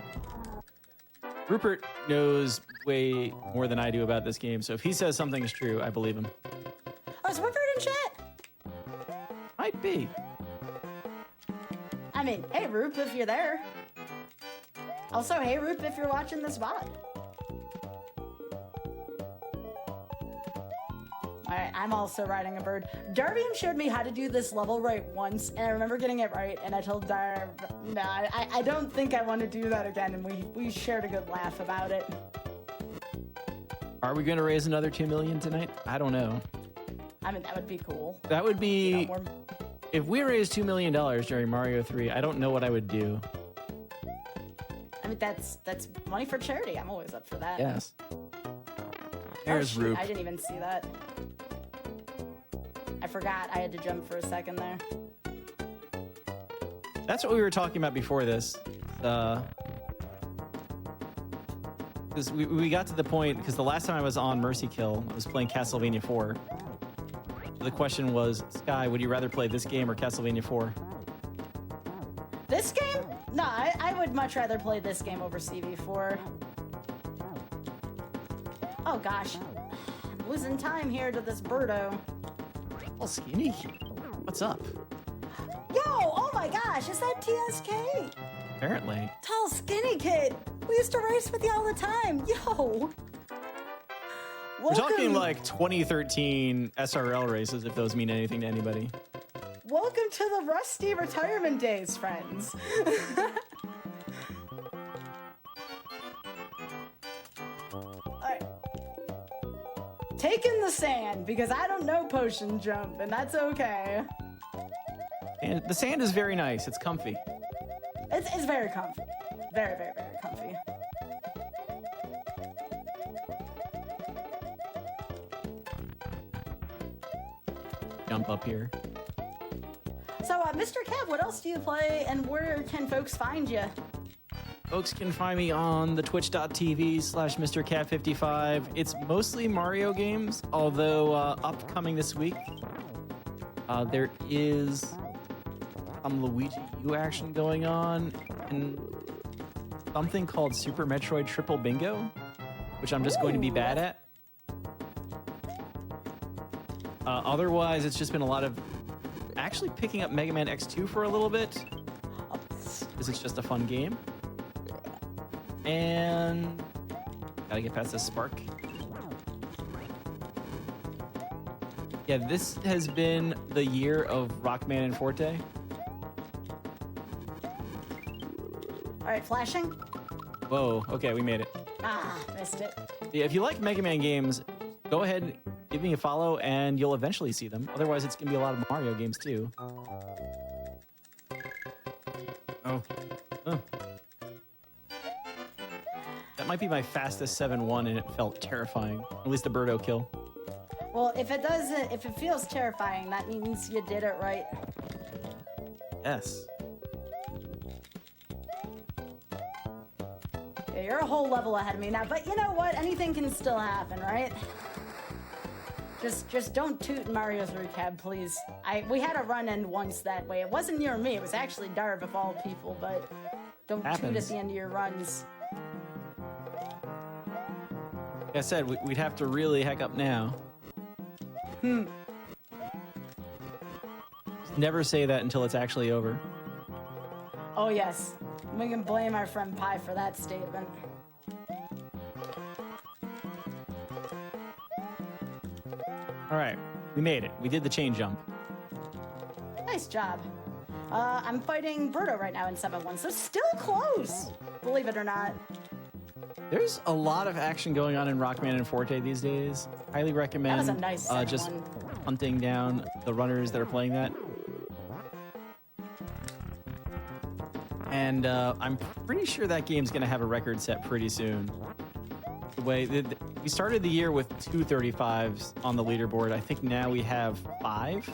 [SPEAKER 3] Rupert knows way more than I do about this game, so if he says something is true, I believe him.
[SPEAKER 2] Oh, is Rupert in chat?
[SPEAKER 3] Might be.
[SPEAKER 2] I mean, hey, Rup, if you're there. Also, hey, Rup, if you're watching this VOD. Alright, I'm also riding a bird. Darvian showed me how to do this level right once, and I remember getting it right, and I told Dar, no, I don't think I want to do that again, and we shared a good laugh about it.
[SPEAKER 3] Are we going to raise another 2 million tonight? I don't know.
[SPEAKER 2] I mean, that would be cool.
[SPEAKER 3] That would
[SPEAKER 2] You know,
[SPEAKER 3] be...
[SPEAKER 2] more...
[SPEAKER 3] If we raised $2 million during Mario 3, I don't know what I would do.
[SPEAKER 2] I mean, that's money for charity. I'm always up for that.
[SPEAKER 3] Yes.
[SPEAKER 2] Oh,
[SPEAKER 3] There's
[SPEAKER 2] shoot,
[SPEAKER 3] Rup.
[SPEAKER 2] I didn't even see that. I forgot I had to jump for a second there.
[SPEAKER 3] That's what we were talking about before this. Because we got to the point, because the last time I was on Mercy Kill, I was playing Castlevania 4. The question was, Sky, would you rather play this game or Castlevania 4?
[SPEAKER 2] This game? No, I would much rather play this game over CV4. Oh gosh. I'm losing time here to this birdo.
[SPEAKER 3] Oh, Skinny. What's up?
[SPEAKER 2] Yo, oh my gosh, is that TSK?
[SPEAKER 3] Apparently.
[SPEAKER 2] Tall skinny kid. We used to race with you all the time. Yo.
[SPEAKER 3] We're talking
[SPEAKER 2] Welcome-
[SPEAKER 3] like 2013 SRL races, if those mean anything to anybody.
[SPEAKER 2] Welcome to the Rusty retirement days, friends. Alright. Taking the sand, because I don't know potion jump, and that's okay.
[SPEAKER 3] And the sand is very nice. It's comfy.
[SPEAKER 2] It's very comfy. Very, very, very comfy.
[SPEAKER 3] Jump up here.
[SPEAKER 2] So, Mr. Kev, what else do you play, and where can folks find you?
[SPEAKER 3] Folks can find me on the twitch.tv/MrCat55. It's mostly Mario games, although upcoming this week, there is some Luigi U action going on, and something called Super Metroid Triple Bingo, which I'm just going to be bad at. Otherwise, it's just been a lot of actually picking up Mega Man X2 for a little bit, because it's just a fun game. And gotta get past this spark. Yeah, this has been the year of Rockman and Forte.
[SPEAKER 2] Alright, flashing?
[SPEAKER 3] Whoa, okay, we made it.
[SPEAKER 2] Ah, missed it.
[SPEAKER 3] Yeah, if you like Mega Man games, go ahead and give me a follow and you'll eventually see them. Otherwise, it's gonna be a lot of Mario games too. Oh. might be my fastest 7-1, and it felt terrifying. At least the Birdo kill.
[SPEAKER 2] Well, if it feels terrifying, that means you did it right.
[SPEAKER 3] Yes.
[SPEAKER 2] Yeah, you're a whole level ahead of me now, but you know what? Anything can still happen, right? Just don't toot in Mario's recap, please. We had a run end once that way. It wasn't near me. It was actually Darv of all people, but don't toot at the end of your runs.
[SPEAKER 3] Like I said, we'd have to really heck up now. Just never say that until it's actually over.
[SPEAKER 2] Oh, yes. We can blame our friend Pi for that statement.
[SPEAKER 3] All right, we made it. We did the chain jump.
[SPEAKER 2] Nice job. I'm fighting Birdo right now in 7-1, so still close, believe it or not.
[SPEAKER 3] There's a lot of action going on in Rockman and Forte these days. Highly recommend
[SPEAKER 2] That was a nice
[SPEAKER 3] just
[SPEAKER 2] 7-1.
[SPEAKER 3] hunting down the runners that are playing that. And I'm pretty sure that game's going to have a record set pretty soon. The way we started the year with 235s on the leaderboard. I think now we have 5.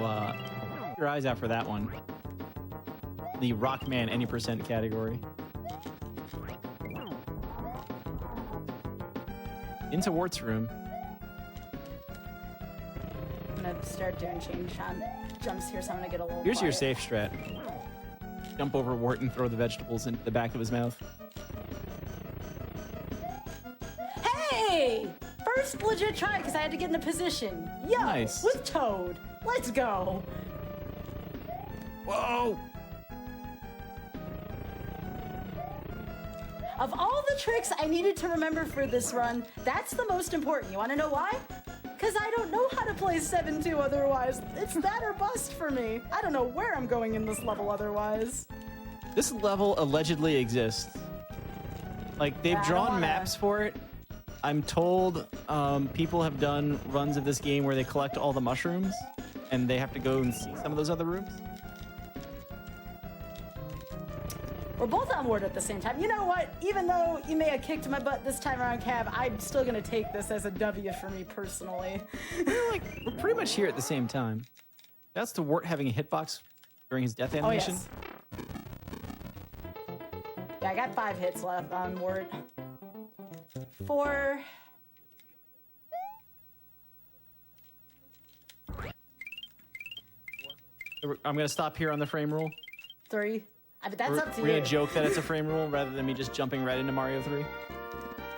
[SPEAKER 3] Well, keep your eyes out for that one. The Rockman any percent category. Into Wart's room.
[SPEAKER 2] I'm gonna start doing chain jumps here, so I'm gonna get a little
[SPEAKER 3] Here's your
[SPEAKER 2] quiet.
[SPEAKER 3] safe strat. Jump over Wart and throw the vegetables in the back of his mouth.
[SPEAKER 2] Hey! First legit try, because I had to get in a position. Yo,
[SPEAKER 3] Nice.
[SPEAKER 2] with Toad. Let's go.
[SPEAKER 3] Whoa!
[SPEAKER 2] Of all the tricks I needed to remember for this run, that's the most important. You want to know why? Because I don't know how to play 7-2 otherwise. It's that or bust for me. I don't know where I'm going in this level otherwise.
[SPEAKER 3] This level allegedly exists. Like, they've
[SPEAKER 2] Yeah, I don't
[SPEAKER 3] drawn
[SPEAKER 2] wanna-
[SPEAKER 3] maps for it. I'm told people have done runs of this game where they collect all the mushrooms, and they have to go and see some of those other rooms.
[SPEAKER 2] We're both on board at the same time. You know what? Even though you may have kicked my butt this time around, Cav, I'm still going to take this as a W for me personally.
[SPEAKER 3] We're pretty much here at the same time. That's to Wart having a hitbox during his death
[SPEAKER 2] Oh,
[SPEAKER 3] animation.
[SPEAKER 2] yes. Yeah, I got 5 hits left on Wart. 4.
[SPEAKER 3] I'm going to stop here on the frame rule.
[SPEAKER 2] 3. I mean, that's
[SPEAKER 3] We're
[SPEAKER 2] up to
[SPEAKER 3] going
[SPEAKER 2] you.
[SPEAKER 3] to joke that it's a frame rule rather than me just jumping right into Mario 3.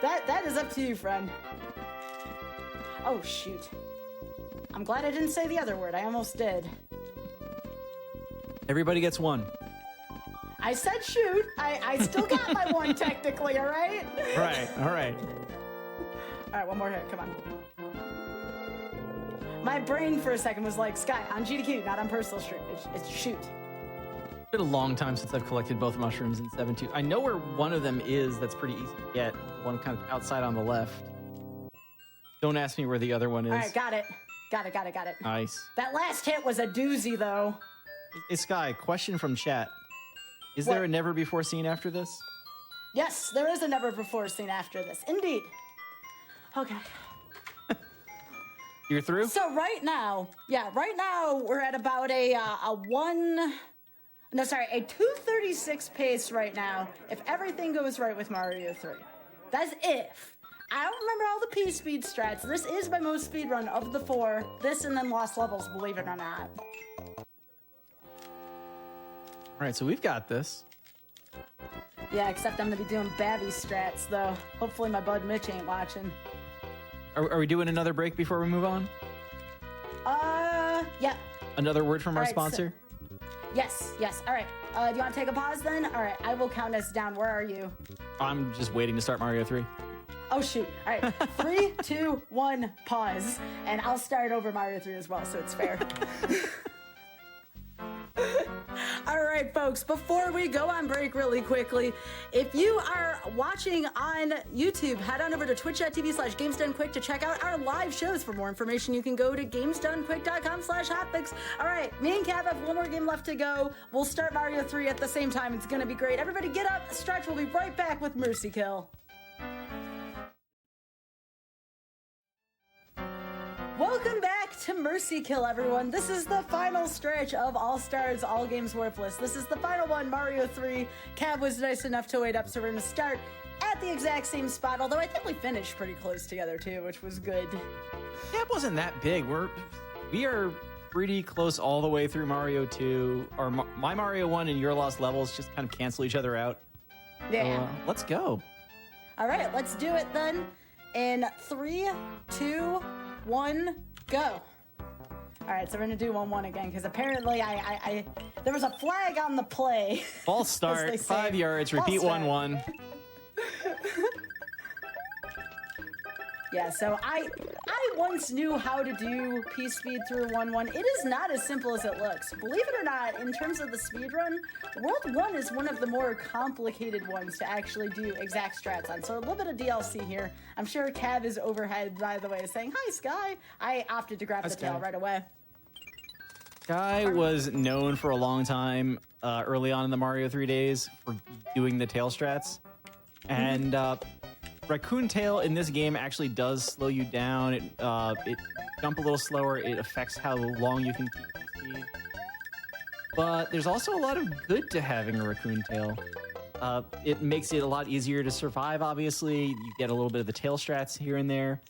[SPEAKER 2] That is up to you, friend. Oh, shoot. I'm glad I didn't say the other word. I almost did.
[SPEAKER 3] Everybody gets 1.
[SPEAKER 2] I said shoot. I still got my 1 technically, all right?
[SPEAKER 3] All right, all right.
[SPEAKER 2] All right, one more hit. Come on. My brain for a second was like, Sky, on GDQ, not on personal shoot. It's shoot.
[SPEAKER 3] It's been a long time since I've collected both mushrooms in 7-2. I know where one of them is that's pretty easy to get. One kind of outside on the left. Don't ask me where the other one is.
[SPEAKER 2] All right, got it. Got it.
[SPEAKER 3] Nice.
[SPEAKER 2] That last hit was a doozy, though.
[SPEAKER 3] Hey, Sky, question from chat. Is
[SPEAKER 2] What?
[SPEAKER 3] there a never before seen after this?
[SPEAKER 2] Yes, there is a never before scene after this. Indeed. Okay.
[SPEAKER 3] You're through?
[SPEAKER 2] So right now we're at about a 236 pace right now if everything goes right with Mario 3. That's if. I don't remember all the P-speed strats. This is my most speed run of the 4. This and then Lost Levels, believe it or not.
[SPEAKER 3] All right, so we've got this.
[SPEAKER 2] Yeah, except I'm gonna be doing Babby strats though. Hopefully my bud Mitch ain't watching.
[SPEAKER 3] Are we doing another break before we move on?
[SPEAKER 2] Yeah.
[SPEAKER 3] Another word from our
[SPEAKER 2] All right, so-
[SPEAKER 3] sponsor?
[SPEAKER 2] Yes. All right. Do you want to take a pause then? All right, I will count us down. Where are you?
[SPEAKER 3] I'm just waiting to start Mario 3.
[SPEAKER 2] Oh, shoot. All right. 3, 2, 1, pause. And I'll start over Mario 3 as well, so it's fair. All right. right, folks, before we go on break really quickly, if you are watching on YouTube, head on over to twitch.tv/GamesDoneQuick to check out our live shows. For more information, you can go to GamesDoneQuick.com/hotfix. All right, me and Cav have one more game left to go. We'll start Mario 3 at the same time. It's going to be great. Everybody get up, stretch. We'll be right back with Mercy Kill. Welcome back to Mercy Kill, everyone. This is the final stretch of All Stars, All Games Worthless. This is the final one, Mario 3. Cav was nice enough to wait up, so we're going to start at the exact same spot, although I think we finished pretty close together, too, which was good.
[SPEAKER 3] Yeah, it wasn't that big. We are pretty close all the way through Mario 2. Or my Mario 1 and your lost levels just kind of cancel each other out.
[SPEAKER 2] Yeah.
[SPEAKER 3] So, let's go.
[SPEAKER 2] All right, let's do it then. In 3, 2, 1, go. All right, so we're gonna do 1-1 again because apparently I there was a flag on the play.
[SPEAKER 3] False start, 5 yards, repeat 1-1.
[SPEAKER 2] Yeah, so I once knew how to do P-Speed through 1-1. It is not as simple as it looks. Believe it or not, in terms of the speedrun, World 1 is one of the more complicated ones to actually do exact strats on. So a little bit of DLC here. I'm sure Cav is overhead, by the way, saying, "Hi, Sky." I opted to grab the tail right away.
[SPEAKER 3] Sky was known for a long time, early on in the Mario 3 days, for doing the tail strats. And Raccoon Tail in this game actually does slow you down. It jump a little slower. It affects how long you can keep the speed. But there's also a lot of good to having a Raccoon Tail. It makes it a lot easier to survive, obviously. You get a little bit of the tail strats here and there.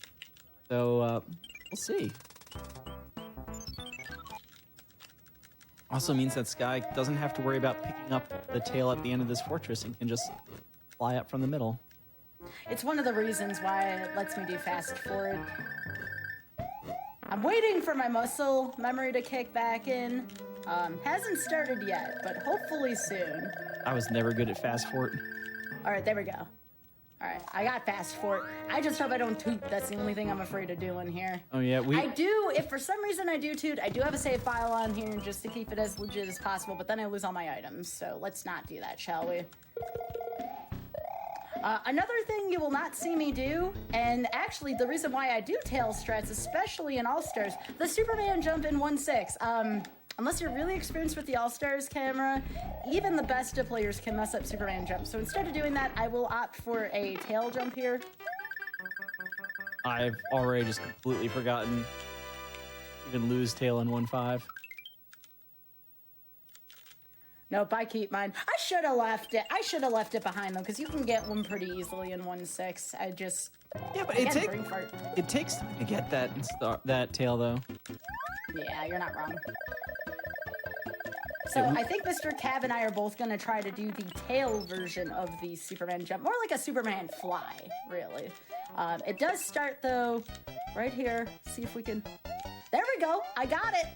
[SPEAKER 3] So we'll see. Also means that Sky doesn't have to worry about picking up the tail at the end of this fortress and can just fly up from the middle.
[SPEAKER 2] It's one of the reasons why it lets me do fast forward. I'm waiting for my muscle memory to kick back in. Hasn't started yet, but hopefully soon.
[SPEAKER 3] I was never good at fast forward.
[SPEAKER 2] All right, there we go. All right, I got fast forward. I just hope I don't toot. That's the only thing I'm afraid of doing here.
[SPEAKER 3] Oh yeah,
[SPEAKER 2] I do, if for some reason I do toot, I do have a save file on here just to keep it as legit as possible, but then I lose all my items, so let's not do that, shall we? Another thing you will not see me do, and actually the reason why I do tail strats, especially in All-Stars, the Superman jump in 1-6. Unless you're really experienced with the All-Stars camera, even the best of players can mess up Superman jump. So instead of doing that, I will opt for a tail jump here.
[SPEAKER 3] I've already just completely forgotten. Even lose tail in 1-5.
[SPEAKER 2] Nope, I keep mine. I should have left it. I should have left it behind them because you can get one pretty easily in 1-6. I just
[SPEAKER 3] but it takes time to get that tail though.
[SPEAKER 2] Yeah, you're not wrong. So I think Mr. Cav and I are both going to try to do the tail version of the Superman jump. More like a Superman fly, really. It does start, though, right here. See if we can... There we go. I got it.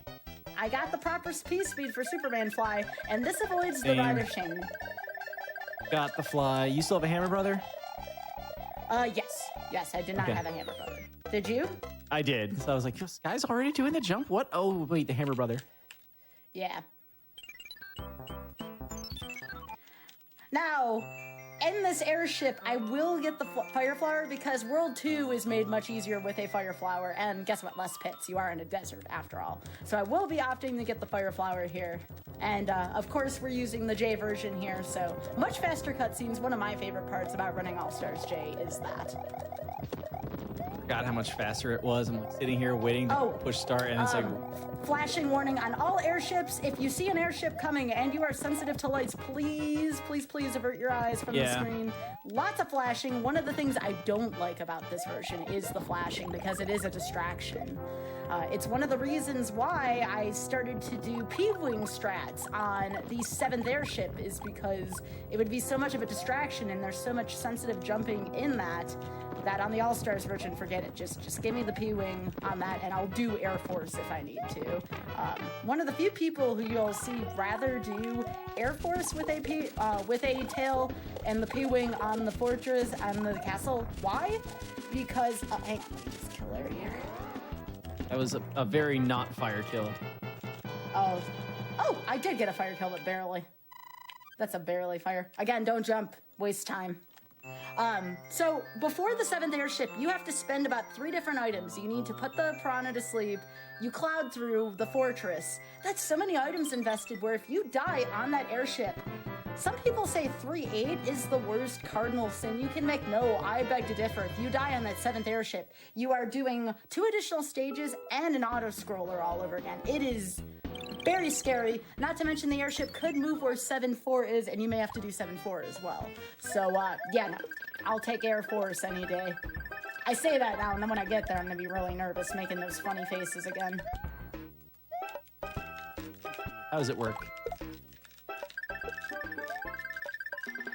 [SPEAKER 2] I got the proper P-Speed for Superman fly, and this avoids the ride of shame.
[SPEAKER 3] Got the fly. You still have a hammer, brother?
[SPEAKER 2] Yes. Yes, I did not have a hammer brother. Did you?
[SPEAKER 3] I did. So I was like, this guy's already doing the jump? What? Oh, wait, the hammer brother.
[SPEAKER 2] Yeah. Now, in this airship, I will get the fire flower because World 2 is made much easier with a fire flower, and guess what? Less pits. You are in a desert, after all. So I will be opting to get the fire flower here. And, of course, we're using the J version here, so much faster cutscenes. One of my favorite parts about running All-Stars J is that.
[SPEAKER 3] Forgot how much faster it was. I'm like sitting here waiting to push start, and it's like...
[SPEAKER 2] Flashing warning on all airships. If you see an airship coming and you are sensitive to lights, please, please, please avert your eyes from the screen. Lots of flashing. One of the things I don't like about this version is the flashing because it is a distraction. It's one of the reasons why I started to do P-Wing strats on the 7th airship is because it would be so much of a distraction and there's so much sensitive jumping in that on the All-Stars version, forget it. Just give me the P-Wing on that, and I'll do Air Force if I need to. One of the few people who you'll see rather do Air Force with a tail and the P-Wing on the fortress and the castle. Why? Because hang on, let me just kill her here.
[SPEAKER 3] That was a very not fire kill.
[SPEAKER 2] Oh, I did get a fire kill, but barely. That's a barely fire. Again, don't jump. Waste time. So before the 7th airship, you have to spend about 3 different items. You need to put the piranha to sleep. You cloud through the fortress. That's so many items invested where if you die on that airship, some people say 3-8 is the worst cardinal sin you can make. No, I beg to differ. If you die on that 7th airship, you are doing 2 additional stages and an auto-scroller all over again. It is very scary. Not to mention the airship could move where 7-4 is, and you may have to do 7-4 as well. So, yeah, no. I'll take Air Force any day. I say that now, and then when I get there, I'm going to be really nervous making those funny faces again.
[SPEAKER 3] How does it work?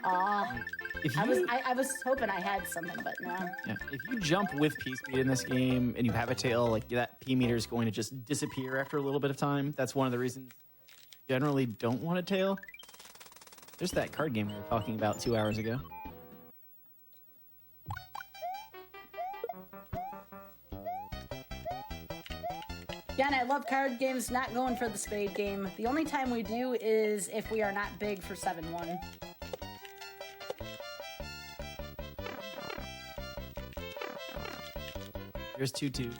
[SPEAKER 2] I was hoping I had something, but no.
[SPEAKER 3] Yeah. If you jump with P speed in this game and you have a tail, like that P meter is going to just disappear after a little bit of time. That's one of the reasons you generally don't want a tail. There's that card game we were talking about 2 hours ago.
[SPEAKER 2] Yeah, and I love card games, not going for the spade game. The only time we do is if we are not big for 7-1.
[SPEAKER 3] Here's 2-2.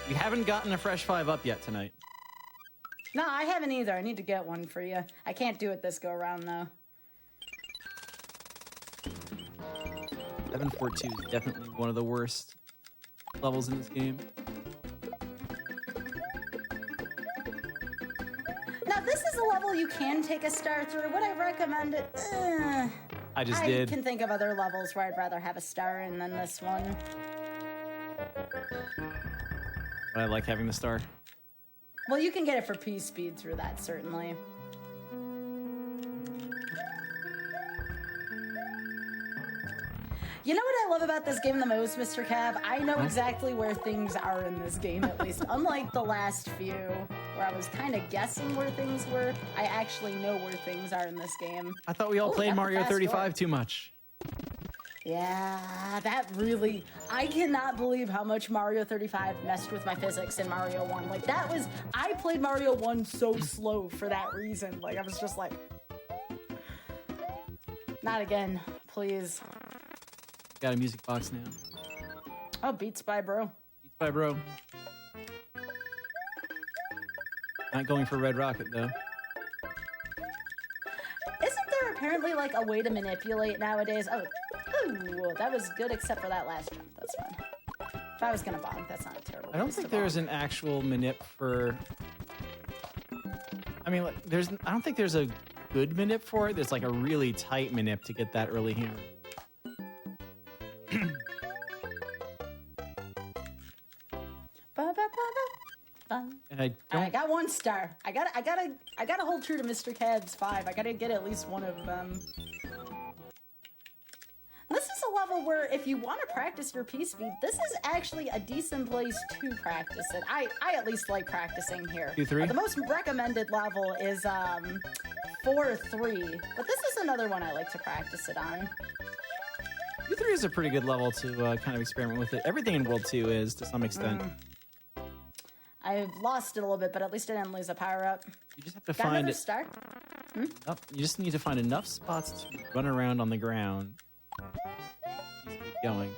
[SPEAKER 3] We haven't gotten a fresh 5 up yet tonight.
[SPEAKER 2] No, I haven't either. I need to get one for you. I can't do it this go around though.
[SPEAKER 3] 7-4-2 is definitely one of the worst levels in this game.
[SPEAKER 2] Now this is a level you can take a star through. Would I recommend it?
[SPEAKER 3] I did.
[SPEAKER 2] I can think of other levels where I'd rather have a star in than this one.
[SPEAKER 3] But I like having the star.
[SPEAKER 2] Well, you can get it for P speed through that, certainly. You know what I love about this game the most, Mr. Cav? I know exactly where things are in this game, at least. Unlike the last few, where I was kind of guessing where things were, I actually know where things are in this game.
[SPEAKER 3] I thought we all played Mario 35 too much.
[SPEAKER 2] Yeah, that really... I cannot believe how much Mario 35 messed with my physics in Mario 1. Like, that was... I played Mario 1 so slow for that reason. Like, I was just like... Not again, please.
[SPEAKER 3] Got a music box now.
[SPEAKER 2] Oh, Beats by Bro.
[SPEAKER 3] Beats by Bro. Not going for Red Rocket, though.
[SPEAKER 2] Isn't there apparently, like, a way to manipulate nowadays? Oh, ooh, that was good except for that last jump. That's fine. If I was gonna bonk, that's not a terrible
[SPEAKER 3] I don't think there's an actual manip for... I mean, like, I don't think there's a good manip for it. There's, like, a really tight manip to get that early hammer. And
[SPEAKER 2] I got 1 star. I gotta hold true to Mr. Cav's 5. I gotta get at least one of them. This is a level where if you want to practice your P speed, this is actually a decent place to practice it. I at least like practicing here.
[SPEAKER 3] 2-3?
[SPEAKER 2] The most recommended level is 4-3, but this is another one I like to practice it on.
[SPEAKER 3] 2-3 is a pretty good level to kind of experiment with it. Everything in World 2 is, to some extent.
[SPEAKER 2] I've lost it a little bit, but at least I didn't lose a power-up.
[SPEAKER 3] You just have to
[SPEAKER 2] Got
[SPEAKER 3] find
[SPEAKER 2] another
[SPEAKER 3] it.
[SPEAKER 2] star?
[SPEAKER 3] Oh, you just need to find enough spots to run around on the ground. Just keep going.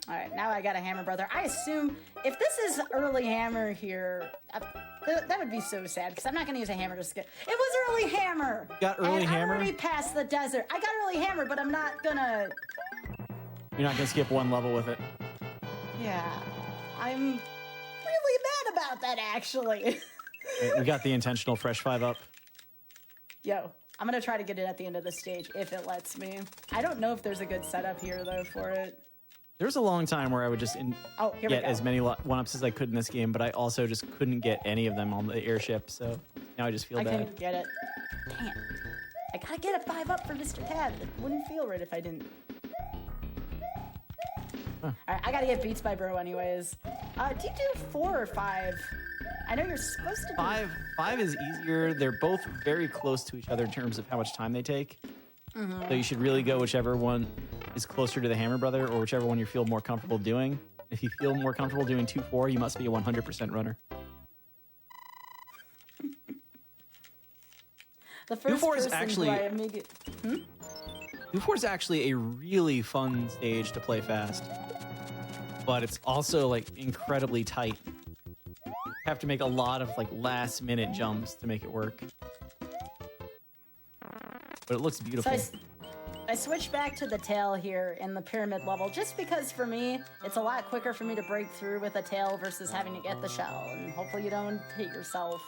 [SPEAKER 2] All right, now I got a hammer, brother. I assume if this is early hammer here, that would be so sad because I'm not going to use a hammer to skip. It was early hammer.
[SPEAKER 3] Got early hammer?
[SPEAKER 2] I'm already past the desert. I got early hammer, but I'm not gonna.
[SPEAKER 3] You're not gonna skip one level with it.
[SPEAKER 2] Yeah, I'm really mad about that actually.
[SPEAKER 3] Right, we got the intentional fresh 5 up.
[SPEAKER 2] Yo, I'm gonna try to get it at the end of the stage if it lets me. I don't know if there's a good setup here though for it.
[SPEAKER 3] There was a long time where I would just get as many 1-ups as I could in this game, but I also just couldn't get any of them on the airship, so now I just feel bad.
[SPEAKER 2] I couldn't get it. Damn. I gotta get a 5-up for Mr. Cat. It wouldn't feel right if I didn't.
[SPEAKER 3] Huh.
[SPEAKER 2] Alright, I gotta get Beats by Bro anyways. Do you do 4 or 5? I know you're supposed to do...
[SPEAKER 3] 5 is easier. They're both very close to each other in terms of how much time they take. So you should really go whichever one is closer to the Hammer Brother or whichever one you feel more comfortable doing. If you feel more comfortable doing 2-4, you must be a 100% runner.
[SPEAKER 2] The first
[SPEAKER 3] 2-4 is
[SPEAKER 2] person
[SPEAKER 3] actually-
[SPEAKER 2] who I immediately...
[SPEAKER 3] 2-4 is actually a really fun stage to play fast, but it's also like incredibly tight. You have to make a lot of like last minute jumps to make it work. But it looks beautiful.
[SPEAKER 2] So I switched back to the tail here in the pyramid level just because for me, it's a lot quicker for me to break through with a tail versus having to get the shell, and hopefully you don't hit yourself.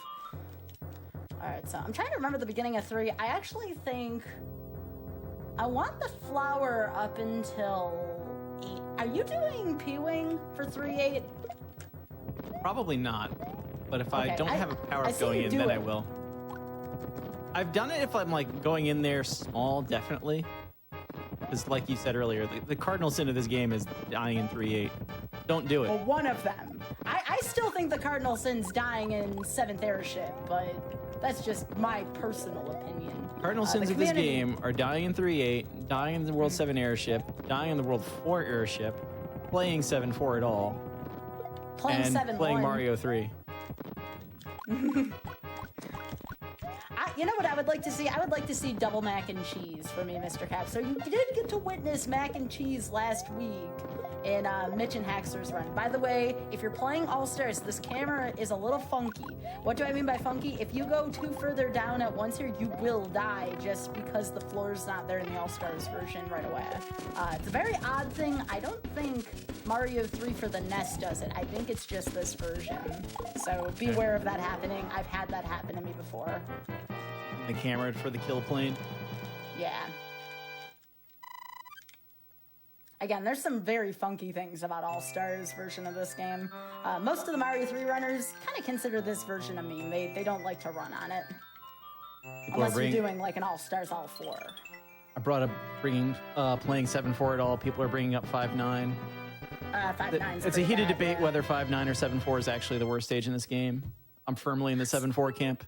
[SPEAKER 2] Alright, so I'm trying to remember the beginning of 3. I actually think I want the flower up until 8. Are you doing P-Wing for 3-8?
[SPEAKER 3] Probably not, but if I
[SPEAKER 2] Okay,
[SPEAKER 3] don't have a power
[SPEAKER 2] I
[SPEAKER 3] up
[SPEAKER 2] see
[SPEAKER 3] going
[SPEAKER 2] you
[SPEAKER 3] in,
[SPEAKER 2] do
[SPEAKER 3] then I
[SPEAKER 2] it.
[SPEAKER 3] will. I've done it if I'm like going in there small, definitely. Because like you said earlier, the cardinal sin of this game is dying in 3-8. Don't do
[SPEAKER 2] Well,
[SPEAKER 3] it.
[SPEAKER 2] one of them. I still think the cardinal sin's dying in 7th airship, but that's just my personal opinion.
[SPEAKER 3] Cardinal
[SPEAKER 2] The
[SPEAKER 3] sins of this
[SPEAKER 2] community-
[SPEAKER 3] game are dying in 3-8, dying in the World 7 airship, dying in the World 4 airship, playing 7-4 at all,
[SPEAKER 2] playing
[SPEAKER 3] and
[SPEAKER 2] 7-1.
[SPEAKER 3] playing Mario 3.
[SPEAKER 2] You know what I would like to see? I would like to see double mac and cheese for me, Mr. Cap. So you did get to witness mac and cheese last week in Mitch and Haxter's run. By the way, if you're playing All-Stars, this camera is a little funky. What do I mean by funky? If you go too further down at once here, you will die just because the floor's not there in the All-Stars version right away. It's a very odd thing. I don't think Mario 3 for the NES does it. I think it's just this version. So beware of that happening. I've had that happen to me before.
[SPEAKER 3] The camera for the kill plane.
[SPEAKER 2] Yeah. Again, there's some very funky things about All-Stars version of this game. Most of the Mario 3 runners kind of consider this version a meme. They don't like to run on it. Unless you're doing like an All-Stars All 4.
[SPEAKER 3] I brought up playing 7-4 at all. People are bringing up 5-9.
[SPEAKER 2] 5-9's
[SPEAKER 3] It's a
[SPEAKER 2] pretty
[SPEAKER 3] heated
[SPEAKER 2] bad,
[SPEAKER 3] debate
[SPEAKER 2] yeah.
[SPEAKER 3] whether 5-9 or 7-4 is actually the worst stage in this game. I'm firmly in the 7-4 camp.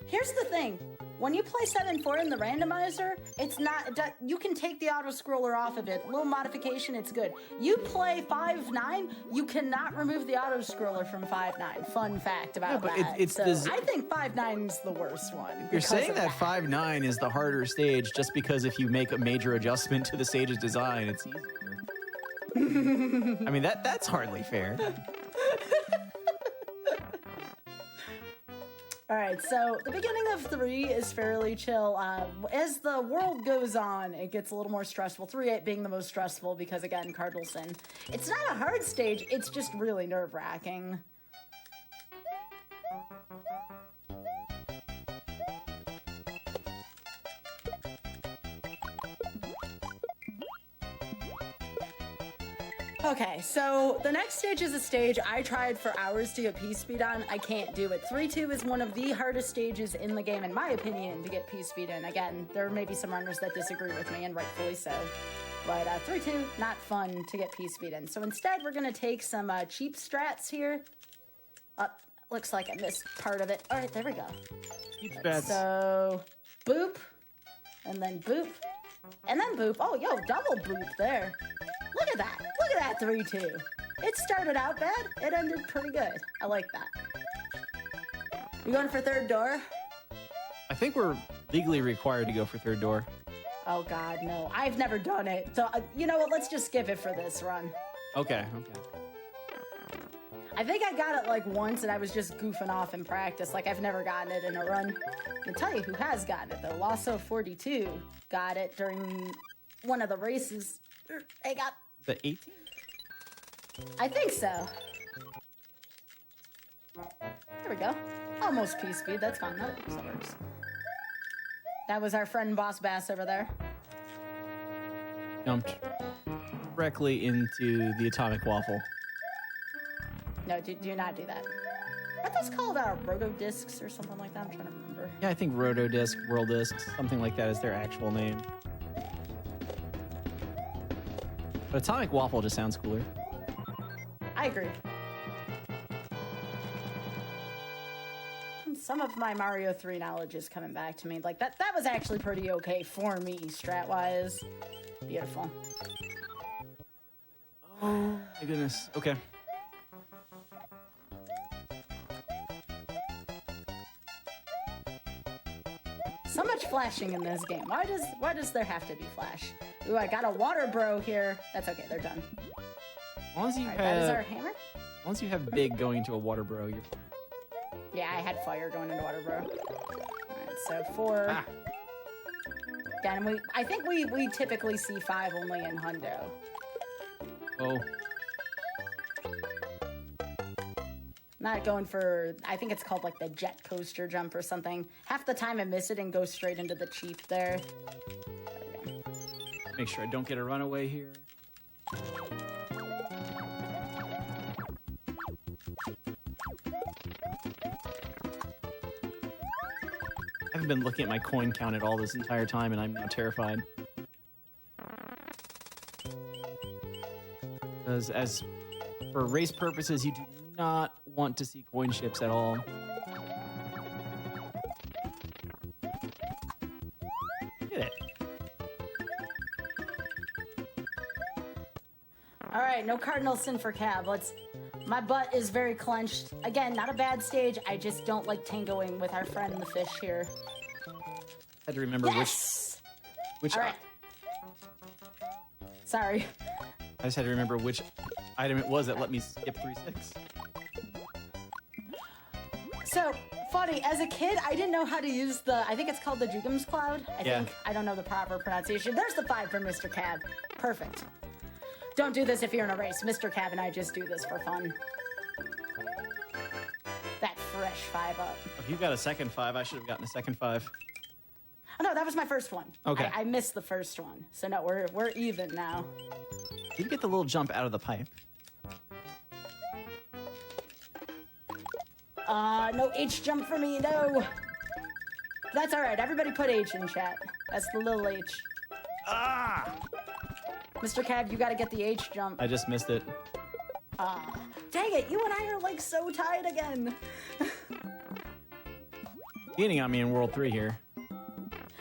[SPEAKER 2] Here's the thing. When you play 7-4 in the randomizer, it's not. You can take the auto scroller off of it. Little modification, it's good. You play 5-9, you cannot remove the auto scroller from 5-9. Fun fact about
[SPEAKER 3] but
[SPEAKER 2] that.
[SPEAKER 3] it's
[SPEAKER 2] so
[SPEAKER 3] this-
[SPEAKER 2] I think 5-9's the worst one.
[SPEAKER 3] You're
[SPEAKER 2] because
[SPEAKER 3] saying
[SPEAKER 2] of
[SPEAKER 3] that 5-9 is the harder stage just because if you make a major adjustment to the stage's design, it's easier. I mean, that's hardly fair.
[SPEAKER 2] All right, so the beginning of 3 is fairly chill. As the world goes on, it gets a little more stressful. 3-8 being the most stressful because, again, Cardinal Sin. It's not a hard stage, it's just really nerve-wracking. Okay, so the next stage is a stage I tried for hours to get P-Speed on. I can't do it. 3-2 is one of the hardest stages in the game, in my opinion, to get P-Speed in. Again, there may be some runners that disagree with me, and rightfully so. But 3-2, not fun to get P-Speed in. So instead, we're going to take some cheap strats here. Looks like I missed part of it. All right, there we go.
[SPEAKER 3] Keep bets.
[SPEAKER 2] So, boop, and then boop, and then boop. Oh, yo, double boop there. Look at that. Look at that 3-2. It started out bad. It ended pretty good. I like that. You going for third door?
[SPEAKER 3] I think we're legally required to go for third door.
[SPEAKER 2] Oh, God, no. I've never done it. So, you know what? Let's just skip it for this run.
[SPEAKER 3] Okay.
[SPEAKER 2] I think I got it like once and I was just goofing off in practice. Like I've never gotten it in a run. I can tell you who has gotten it though. Lasso42 got it during one of the races. They got...
[SPEAKER 3] The 18?
[SPEAKER 2] I think so. There we go. Almost P-Speed. That's fine. That works. That was our friend Boss Bass over there.
[SPEAKER 3] Jumped directly into the atomic waffle.
[SPEAKER 2] No, do not do that. Aren't those called roto discs or something like that? I'm trying to remember.
[SPEAKER 3] Yeah, I think Rotodisc, World Disc, something like that is their actual name. But atomic waffle just sounds cooler.
[SPEAKER 2] I agree. Some of my Mario 3 knowledge is coming back to me. Like, that was actually pretty okay for me, strat-wise. Beautiful.
[SPEAKER 3] Oh, my goodness. Okay.
[SPEAKER 2] So much flashing in this game. Why does there have to be flash? Ooh, I got a water bro here. That's okay, they're done.
[SPEAKER 3] As long as you
[SPEAKER 2] All right,
[SPEAKER 3] have,
[SPEAKER 2] that is our hammer.
[SPEAKER 3] once you have big going into a water bro, you're fine.
[SPEAKER 2] Yeah, I had fire going into water bro. Alright, so 4.
[SPEAKER 3] Ah.
[SPEAKER 2] Yeah, and I think we typically see 5 only in Hundo.
[SPEAKER 3] Oh,
[SPEAKER 2] Not going for, I think it's called like the jet coaster jump or something. Half the time I miss it and go straight into the cheap there. There we go.
[SPEAKER 3] make sure I don't get a runaway here. I haven't been looking at my coin count at all this entire time, and I'm now terrified. Because as for race purposes, you do not want to see coin ships at all. Get it.
[SPEAKER 2] All right, no cardinal sin for Cab. My butt is very clenched. Again, not a bad stage. I just don't like tangoing with our friend the fish here.
[SPEAKER 3] Had to remember
[SPEAKER 2] Yes!
[SPEAKER 3] which.
[SPEAKER 2] All right. Sorry.
[SPEAKER 3] I just had to remember which item it was that let me skip 3-6.
[SPEAKER 2] So, funny, as a kid, I didn't know how to use the, I think it's called the Jugum's Cloud.
[SPEAKER 3] Yeah.
[SPEAKER 2] I don't know the proper pronunciation. There's the 5 for Mr. Cab. Perfect. Don't do this if you're in a race. Mr. Cab and I just do this for fun. That fresh 5 up.
[SPEAKER 3] If you got a second 5, I should have gotten a second 5.
[SPEAKER 2] Oh no, that was my first one.
[SPEAKER 3] Okay.
[SPEAKER 2] I missed the first one. So no, we're even now.
[SPEAKER 3] Did you get the little jump out of the pipe?
[SPEAKER 2] No H jump for me, no. That's all right. Everybody put H in chat. That's the little H.
[SPEAKER 3] Ah!
[SPEAKER 2] Mr. Cab, you got to get the H jump.
[SPEAKER 3] I just missed it.
[SPEAKER 2] Dang it, you and I are like so tied again.
[SPEAKER 3] Gaining on me in World 3 here.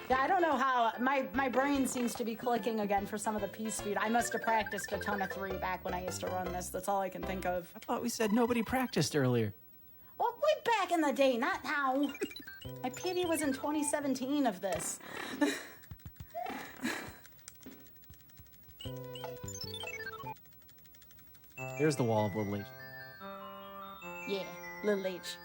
[SPEAKER 2] Yeah, I don't know how. My brain seems to be clicking again for some of the P speed. I must have practiced a ton of 3 back when I used to run this. That's all I can think of.
[SPEAKER 3] I thought we said nobody practiced earlier.
[SPEAKER 2] Well, way back in the day, not now. My PD was in 2017 of this.
[SPEAKER 3] There's the wall of Little H.
[SPEAKER 2] Yeah, little H.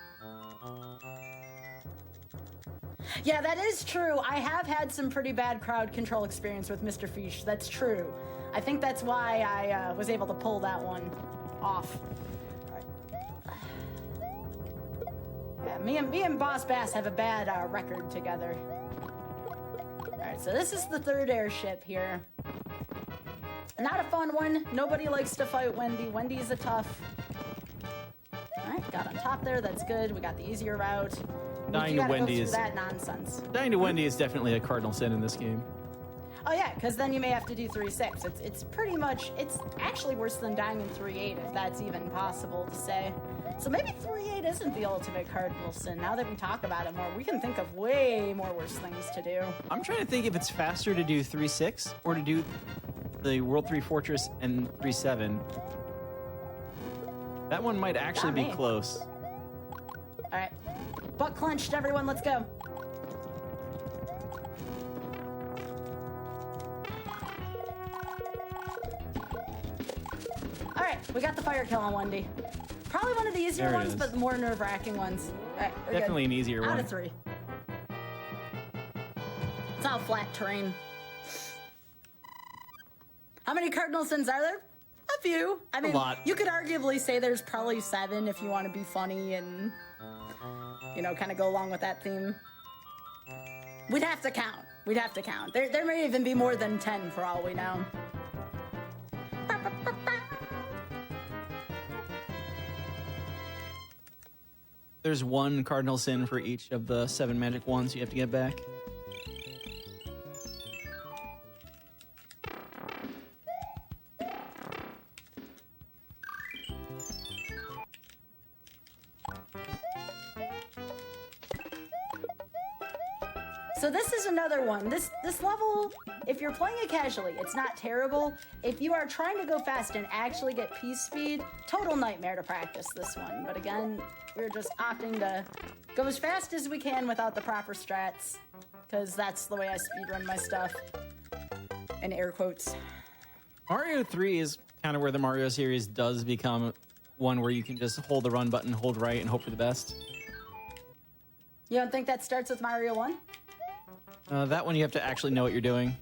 [SPEAKER 2] Yeah, that is true. I have had some pretty bad crowd control experience with Mr. Fish. That's true. I think that's why I was able to pull that one off. All right. Yeah, me and Boss Bass have a bad record together. All right, so this is the 3rd airship here. Not a fun one. Nobody likes to fight Wendy. Wendy's a tough. All right, got on top there. That's good. We got the easier route.
[SPEAKER 3] Dying to Wendy is
[SPEAKER 2] that nonsense.
[SPEAKER 3] Dying to Wendy is definitely a cardinal sin in this game.
[SPEAKER 2] Oh yeah, because then you may have to do 3-6. It's pretty much, it's actually worse than dying in 3-8 if that's even possible to say. So maybe 3-8 isn't the ultimate cardinal sin. Now that we talk about it more, we can think of way more worse things to do.
[SPEAKER 3] I'm trying to think if it's faster to do 3-6 or to do the World 3 Fortress and 3-7. That one might actually be close.
[SPEAKER 2] All right, butt clenched, everyone. Let's go. All right, we got the fire kill on Wendy. Probably one of the easier
[SPEAKER 3] There it
[SPEAKER 2] ones,
[SPEAKER 3] is.
[SPEAKER 2] but the more nerve-wracking ones. All right, we're
[SPEAKER 3] Definitely
[SPEAKER 2] good.
[SPEAKER 3] an easier
[SPEAKER 2] Out
[SPEAKER 3] one.
[SPEAKER 2] of 3. It's all flat terrain. How many cardinal sins are there? A few. I mean,
[SPEAKER 3] lot.
[SPEAKER 2] you could arguably say there's probably 7 if you want to be funny and, you know, kind of go along with that theme. We'd have to count. We'd have to count. There may even be more than 10 for all we know.
[SPEAKER 3] There's 1 cardinal sin for each of the 7 magic wands you have to get back.
[SPEAKER 2] So this is another one. This level, if you're playing it casually, it's not terrible. If you are trying to go fast and actually get peace speed, total nightmare to practice this one. But again, we're just opting to go as fast as we can without the proper strats. because that's the way I speedrun my stuff. In air quotes.
[SPEAKER 3] Mario 3 is kind of where the Mario series does become one where you can just hold the run button, hold right, and hope for the best.
[SPEAKER 2] You don't think that starts with Mario 1?
[SPEAKER 3] That one you have to actually know what you're doing.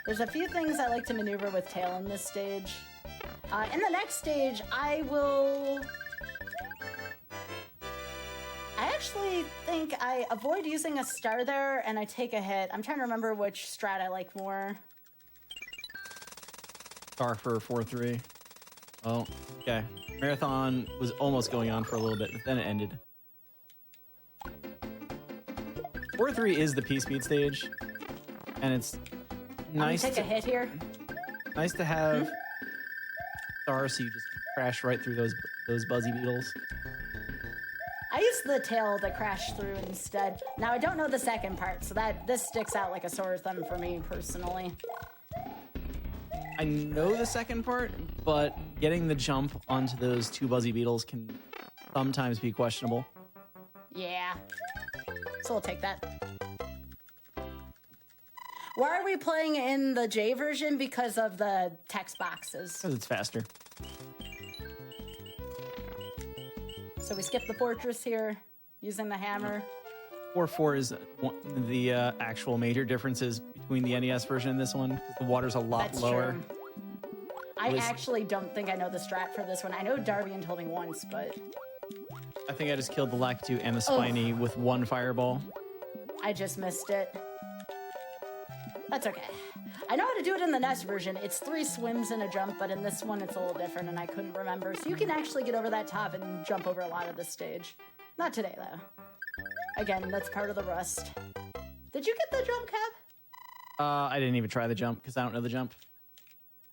[SPEAKER 2] There's a few things I like to maneuver with tail in this stage. In the next stage, I actually think I avoid using a star there and I take a hit. I'm trying to remember which strat I like more.
[SPEAKER 3] Star for 4-3. Oh, okay. Marathon was almost going on for a little bit, but then it ended. 4-3 is the P-Speed stage, and it's nice
[SPEAKER 2] I'm gonna take a hit here.
[SPEAKER 3] Nice to have stars so you just crash right through those buzzy beetles.
[SPEAKER 2] I use the tail to crash through instead. Now, I don't know the second part, so this sticks out like a sore thumb for me, personally.
[SPEAKER 3] I know the second part, but getting the jump onto those two buzzy beetles can sometimes be questionable.
[SPEAKER 2] Yeah. So we'll take that. Why are we playing in the J version? Because of the text boxes.
[SPEAKER 3] Because it's faster.
[SPEAKER 2] So we skip the fortress here, using the hammer.
[SPEAKER 3] 4-4 is one of the actual major differences between the NES version and this one, because the water's a lot
[SPEAKER 2] That's
[SPEAKER 3] lower.
[SPEAKER 2] True. I actually don't think I know the strat for this one. I know Darbian told me once, but...
[SPEAKER 3] I think I just killed the Lakitu and the Spiny with one fireball.
[SPEAKER 2] I just missed it. That's okay. I know how to do it in the NES version. It's 3 swims and a jump, but in this one it's a little different and I couldn't remember. So you can actually get over that top and jump over a lot of this stage. Not today, though. Again, that's part of the rust. Did you get the jump, Cab?
[SPEAKER 3] I didn't even try the jump because I don't know the jump.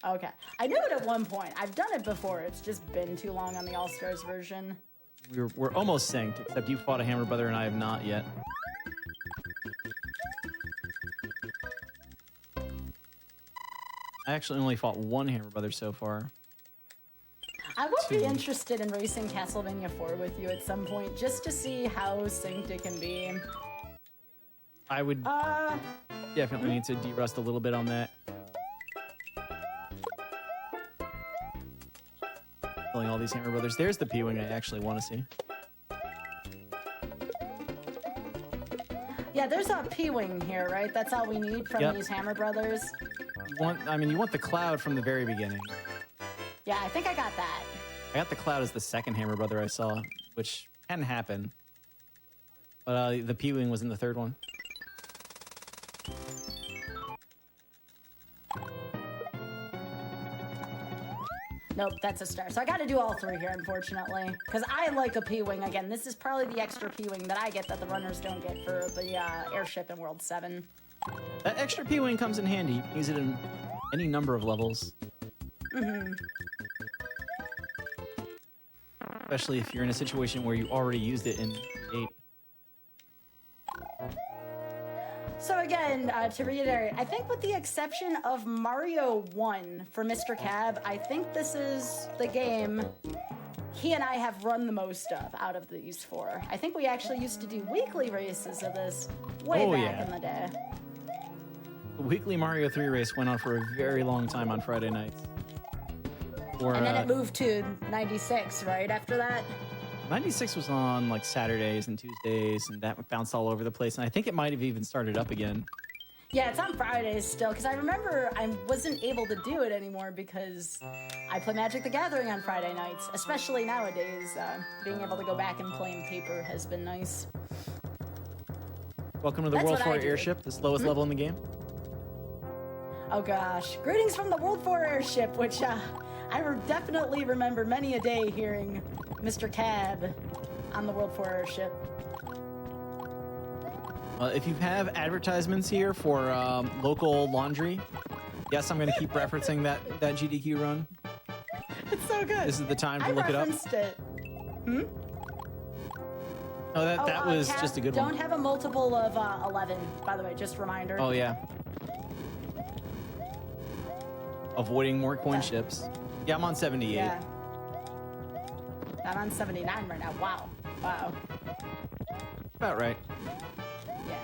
[SPEAKER 2] Okay. I knew it at one point. I've done it before. It's just been too long on the All-Stars version.
[SPEAKER 3] We're almost synced, except you fought a Hammer Brother and I have not yet. I actually only fought one Hammer Brother so far.
[SPEAKER 2] I would be interested in racing Castlevania 4 with you at some point, just to see how synced it can be.
[SPEAKER 3] I would definitely need to de-rust a little bit on that. Killing all these Hammer Brothers. There's the P-Wing I actually want to see.
[SPEAKER 2] Yeah, there's a P-Wing here, right? That's all we need from these Hammer Brothers.
[SPEAKER 3] You want the Cloud from the very beginning.
[SPEAKER 2] Yeah, I think I got that.
[SPEAKER 3] I got the Cloud as the second Hammer Brother I saw, which hadn't happened. But the P-Wing was in the third one.
[SPEAKER 2] Nope, that's a star. So I got to do all 3 here, unfortunately. Because I like a P-Wing. Again, this is probably the extra P-Wing that I get that the runners don't get for the airship in World 7.
[SPEAKER 3] That extra P-Wing comes in handy. You can use it in any number of levels.
[SPEAKER 2] Mm-hmm.
[SPEAKER 3] Especially if you're in a situation where you already used it in 8.
[SPEAKER 2] So again, to reiterate, I think with the exception of Mario 1 for Mr. Cab, I think this is the game he and I have run the most of out of these 4. I think we actually used to do weekly races of this way back in the day.
[SPEAKER 3] The weekly Mario 3 race went on for a very long time on Friday nights.
[SPEAKER 2] And then it moved to 96, right, after that?
[SPEAKER 3] 96 was on like Saturdays and Tuesdays, and that bounced all over the place. And I think it might have even started up again.
[SPEAKER 2] Yeah, it's on Fridays still, because I remember I wasn't able to do it anymore because I play Magic the Gathering on Friday nights, especially nowadays. Being able to go back and play in paper has been nice.
[SPEAKER 3] Welcome to the World 4 Airship, the slowest level in the game.
[SPEAKER 2] Oh gosh. Greetings from the World 4 Airship, which I definitely remember many a day hearing Mr. Cab on the World 4 Airship.
[SPEAKER 3] If you have advertisements here for local laundry, yes, I'm going to keep referencing that GDQ run.
[SPEAKER 2] It's so good.
[SPEAKER 3] This is the time to look it up.
[SPEAKER 2] I referenced it. Hmm?
[SPEAKER 3] Oh, that was
[SPEAKER 2] Cab,
[SPEAKER 3] just a good one.
[SPEAKER 2] Don't have a multiple of 11, by the way, just a reminder.
[SPEAKER 3] Oh, yeah. Avoiding more coin ships. Yeah, I'm on 78.
[SPEAKER 2] Yeah. I'm on 79 right now. Wow. Wow.
[SPEAKER 3] About right.
[SPEAKER 2] Yeah.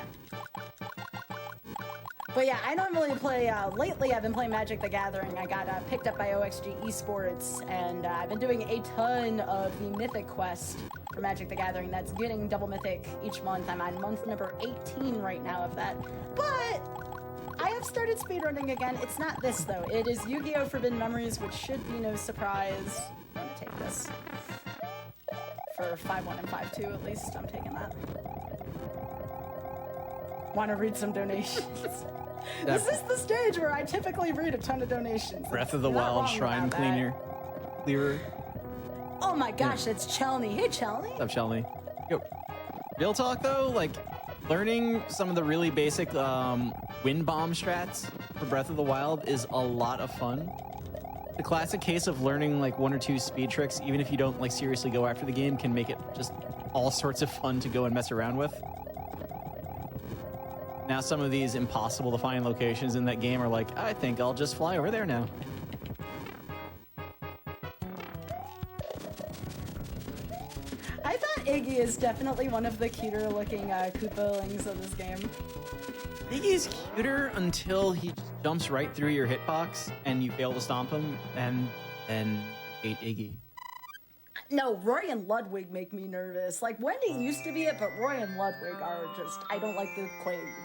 [SPEAKER 2] But yeah, I normally play, lately I've been playing Magic the Gathering. I got picked up by OXG Esports, and I've been doing a ton of the Mythic quest for Magic the Gathering. That's getting double Mythic each month. I'm on month number 18 right now of that. But I have started speedrunning again. It's not this, though. It is Yu-Gi-Oh! Forbidden Memories, which should be no surprise. I'm gonna take this. For 5-1 and 5-2, at least. I'm taking that. Want to read some donations? This is the stage where I typically read a ton of donations.
[SPEAKER 3] Breath of the
[SPEAKER 2] You're not
[SPEAKER 3] Wild
[SPEAKER 2] wrong
[SPEAKER 3] Shrine
[SPEAKER 2] about that.
[SPEAKER 3] Clearer.
[SPEAKER 2] Oh my gosh, it's Chelny. Hey, Chelny.
[SPEAKER 3] What's up, Shelly? Yo, real talk though, like learning some of the really basic wind bomb strats for Breath of the Wild is a lot of fun. The classic case of learning like one or two speed tricks, even if you don't like seriously go after the game, can make it just all sorts of fun to go and mess around with. Now some of these impossible to find locations in that game are like, I think I'll just fly over there now.
[SPEAKER 2] I thought Iggy is definitely one of the cuter looking Koopalings of this game.
[SPEAKER 3] Iggy's cuter until he jumps right through your hitbox and you fail to stomp him, and then hate Iggy.
[SPEAKER 2] No, Roy and Ludwig make me nervous. Like, Wendy used to be it, but Roy and Ludwig are just, I don't like the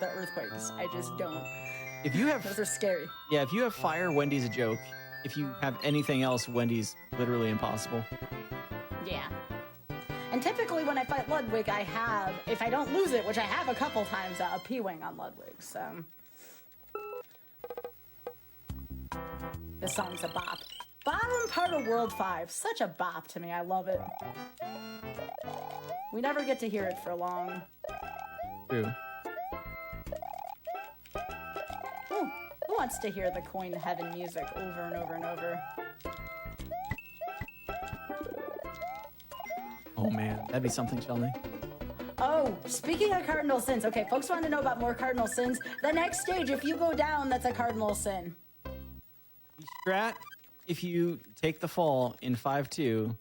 [SPEAKER 2] earthquakes. I just don't.
[SPEAKER 3] If you have,
[SPEAKER 2] Those are scary.
[SPEAKER 3] yeah, if you have fire, Wendy's a joke. If you have anything else, Wendy's literally impossible.
[SPEAKER 2] Yeah. And typically when I fight Ludwig, I have, if I don't lose it, which I have a couple times, a P-Wing on Ludwig, so. This song's a bop. Bottom part of World 5, such a bop to me, I love it. We never get to hear it for long.
[SPEAKER 3] True.
[SPEAKER 2] Who wants to hear the Coin Heaven music over and over and over?
[SPEAKER 3] Oh man, that'd be something, Shelly.
[SPEAKER 2] Oh, speaking of cardinal sins, okay, folks want to know about more cardinal sins. The next stage, if you go down, that's a cardinal sin.
[SPEAKER 3] The strat, if you take the fall in 5-2,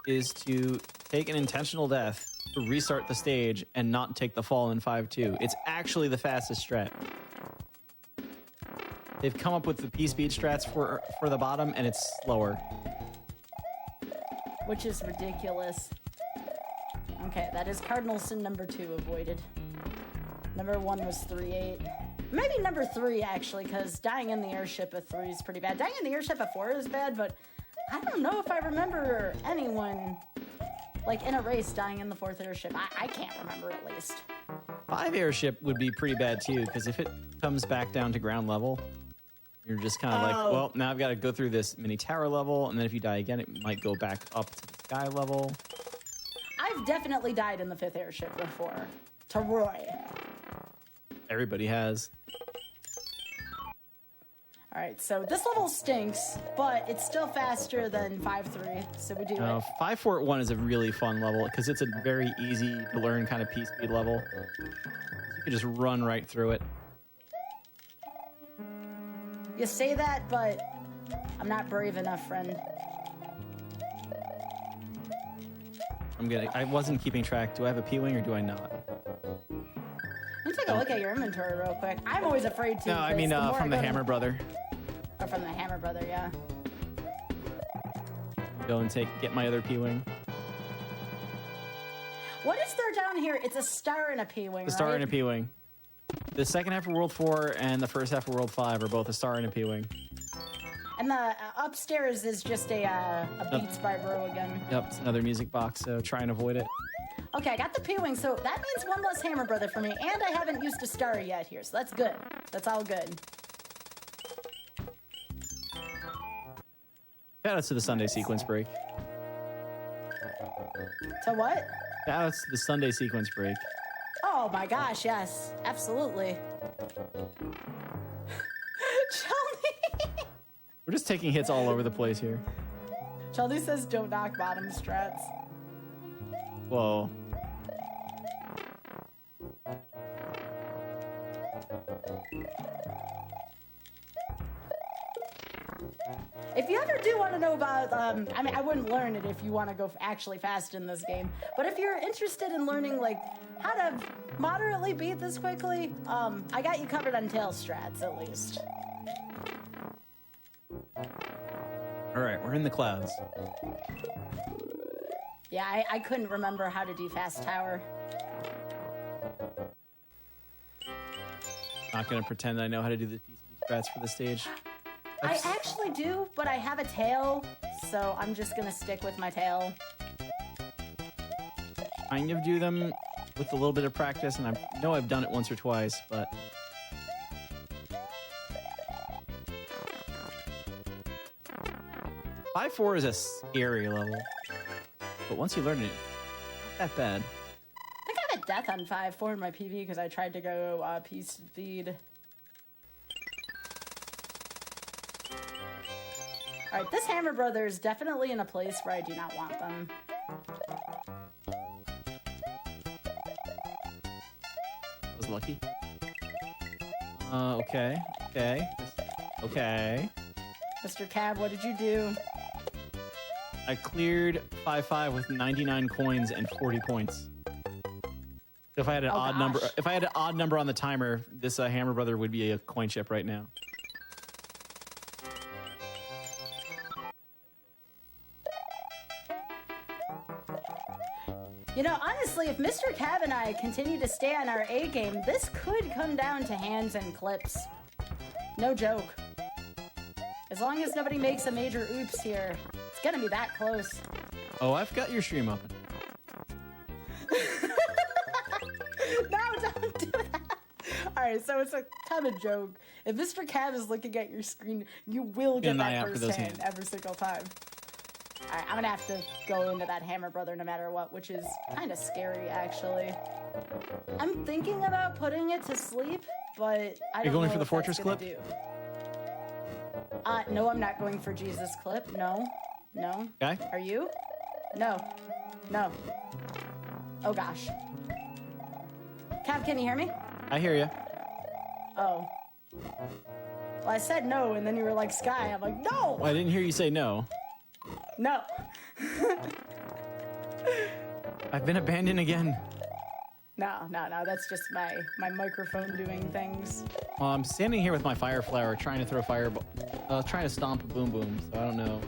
[SPEAKER 3] is to take an intentional death to restart the stage and not take the fall in 5-2. It's actually the fastest strat. They've come up with the P-speed strats for the bottom, and it's slower.
[SPEAKER 2] Which is ridiculous. Okay, that is cardinal sin number 2 avoided. Number 1 was 3-8. Maybe number 3, actually, because dying in the airship at 3 is pretty bad. Dying in the airship at 4 is bad, but I don't know if I remember anyone, like, in a race dying in the 4th airship. I can't remember, at least.
[SPEAKER 3] 5 airship would be pretty bad, too, because if it comes back down to ground level, you're just kind of like, well, now I've got to go through this mini tower level, and then if you die again, it might go back up to the sky level.
[SPEAKER 2] I've definitely died in the 5th airship before. To Roy.
[SPEAKER 3] Everybody has.
[SPEAKER 2] All right, so this level stinks, but it's still faster than 5-3, so we do it.
[SPEAKER 3] 5-4-1 is a really fun level because it's a very easy to learn kind of P-speed level. You can just run right through it.
[SPEAKER 2] You say that, but I'm not brave enough, friend.
[SPEAKER 3] I wasn't keeping track. Do I have a P-Wing or do I not?
[SPEAKER 2] Let me take a look at your inventory real quick. I'm always afraid to.
[SPEAKER 3] No, I mean from the Hammer Brother.
[SPEAKER 2] Oh, from the Hammer Brother, yeah.
[SPEAKER 3] Go and get my other P-Wing.
[SPEAKER 2] What is there down here? It's a star and a P-Wing,
[SPEAKER 3] The star and a P-Wing. The second half of World 4 and the first half of World 5 are both a star and a P-Wing.
[SPEAKER 2] And the upstairs is just a Beats by Bro again.
[SPEAKER 3] Yep, it's another music box, so try and avoid it.
[SPEAKER 2] Okay, I got the P-Wing, so that means one less Hammer Brother for me, and I haven't used a star yet here, so that's good. That's all good.
[SPEAKER 3] Shout outs to the Sunday sequence break.
[SPEAKER 2] To what?
[SPEAKER 3] Shout outs to the Sunday sequence break.
[SPEAKER 2] Oh my gosh, yes. Absolutely. Shelby!
[SPEAKER 3] We're just taking hits all over the place here.
[SPEAKER 2] Shelby says don't knock bottom strats.
[SPEAKER 3] Whoa.
[SPEAKER 2] If you ever do want to know about, I mean, I wouldn't learn it if you want to go actually fast in this game, but if you're interested in learning, like, how to moderately beat this quickly, I got you covered on tail strats, at least.
[SPEAKER 3] All right, we're in the clouds.
[SPEAKER 2] Yeah, I couldn't remember how to do fast tower.
[SPEAKER 3] Not gonna pretend I know how to do the PC strats for the stage.
[SPEAKER 2] I actually do, but I have a tail, so I'm just gonna stick with my tail.
[SPEAKER 3] Kind of do them with a little bit of practice, and I know I've done it once or twice, but 5-4 is a scary level, but once you learn it, it's not that bad.
[SPEAKER 2] I think I have a death on 5-4 in my PV because I tried to go P speed. All right, this Hammer Brother is definitely in a place where I do not want them.
[SPEAKER 3] That was lucky. Okay.
[SPEAKER 2] Mr. Cab, what did you do?
[SPEAKER 3] I cleared 5-5 with 99 coins and 40 points. If I had an odd number, if I had an odd number on the timer, this Hammer Brother would be a coin chip right now.
[SPEAKER 2] You know, honestly, if Mr. Cab and I continue to stay on our A game, this could come down to hands and clips. No joke. As long as nobody makes a major oops here, it's gonna be that close.
[SPEAKER 3] Oh, I've got your stream open.
[SPEAKER 2] No, don't do that. All right, so it's a kind of joke. If Mr. Cab is looking at your screen, you will get that first hand every single time. All right, I'm gonna have to go into that Hammer Brother no matter what, which is kind of scary, actually. I'm thinking about putting it to sleep, but I don't know.
[SPEAKER 3] You're going for the fortress clip?
[SPEAKER 2] No, I'm not going for Jesus clip. No.
[SPEAKER 3] Okay.
[SPEAKER 2] Are you? No. Oh gosh. Cav, can you hear me?
[SPEAKER 3] I hear you.
[SPEAKER 2] Oh. Well, I said no, and then you were like, Sky. I'm like, no!
[SPEAKER 3] Well, I didn't hear you say no.
[SPEAKER 2] No.
[SPEAKER 3] I've been abandoned again.
[SPEAKER 2] No. That's just my microphone doing things.
[SPEAKER 3] Well, I'm standing here with my fire flower trying to throw fireball, trying to stomp a boom boom, so I don't know.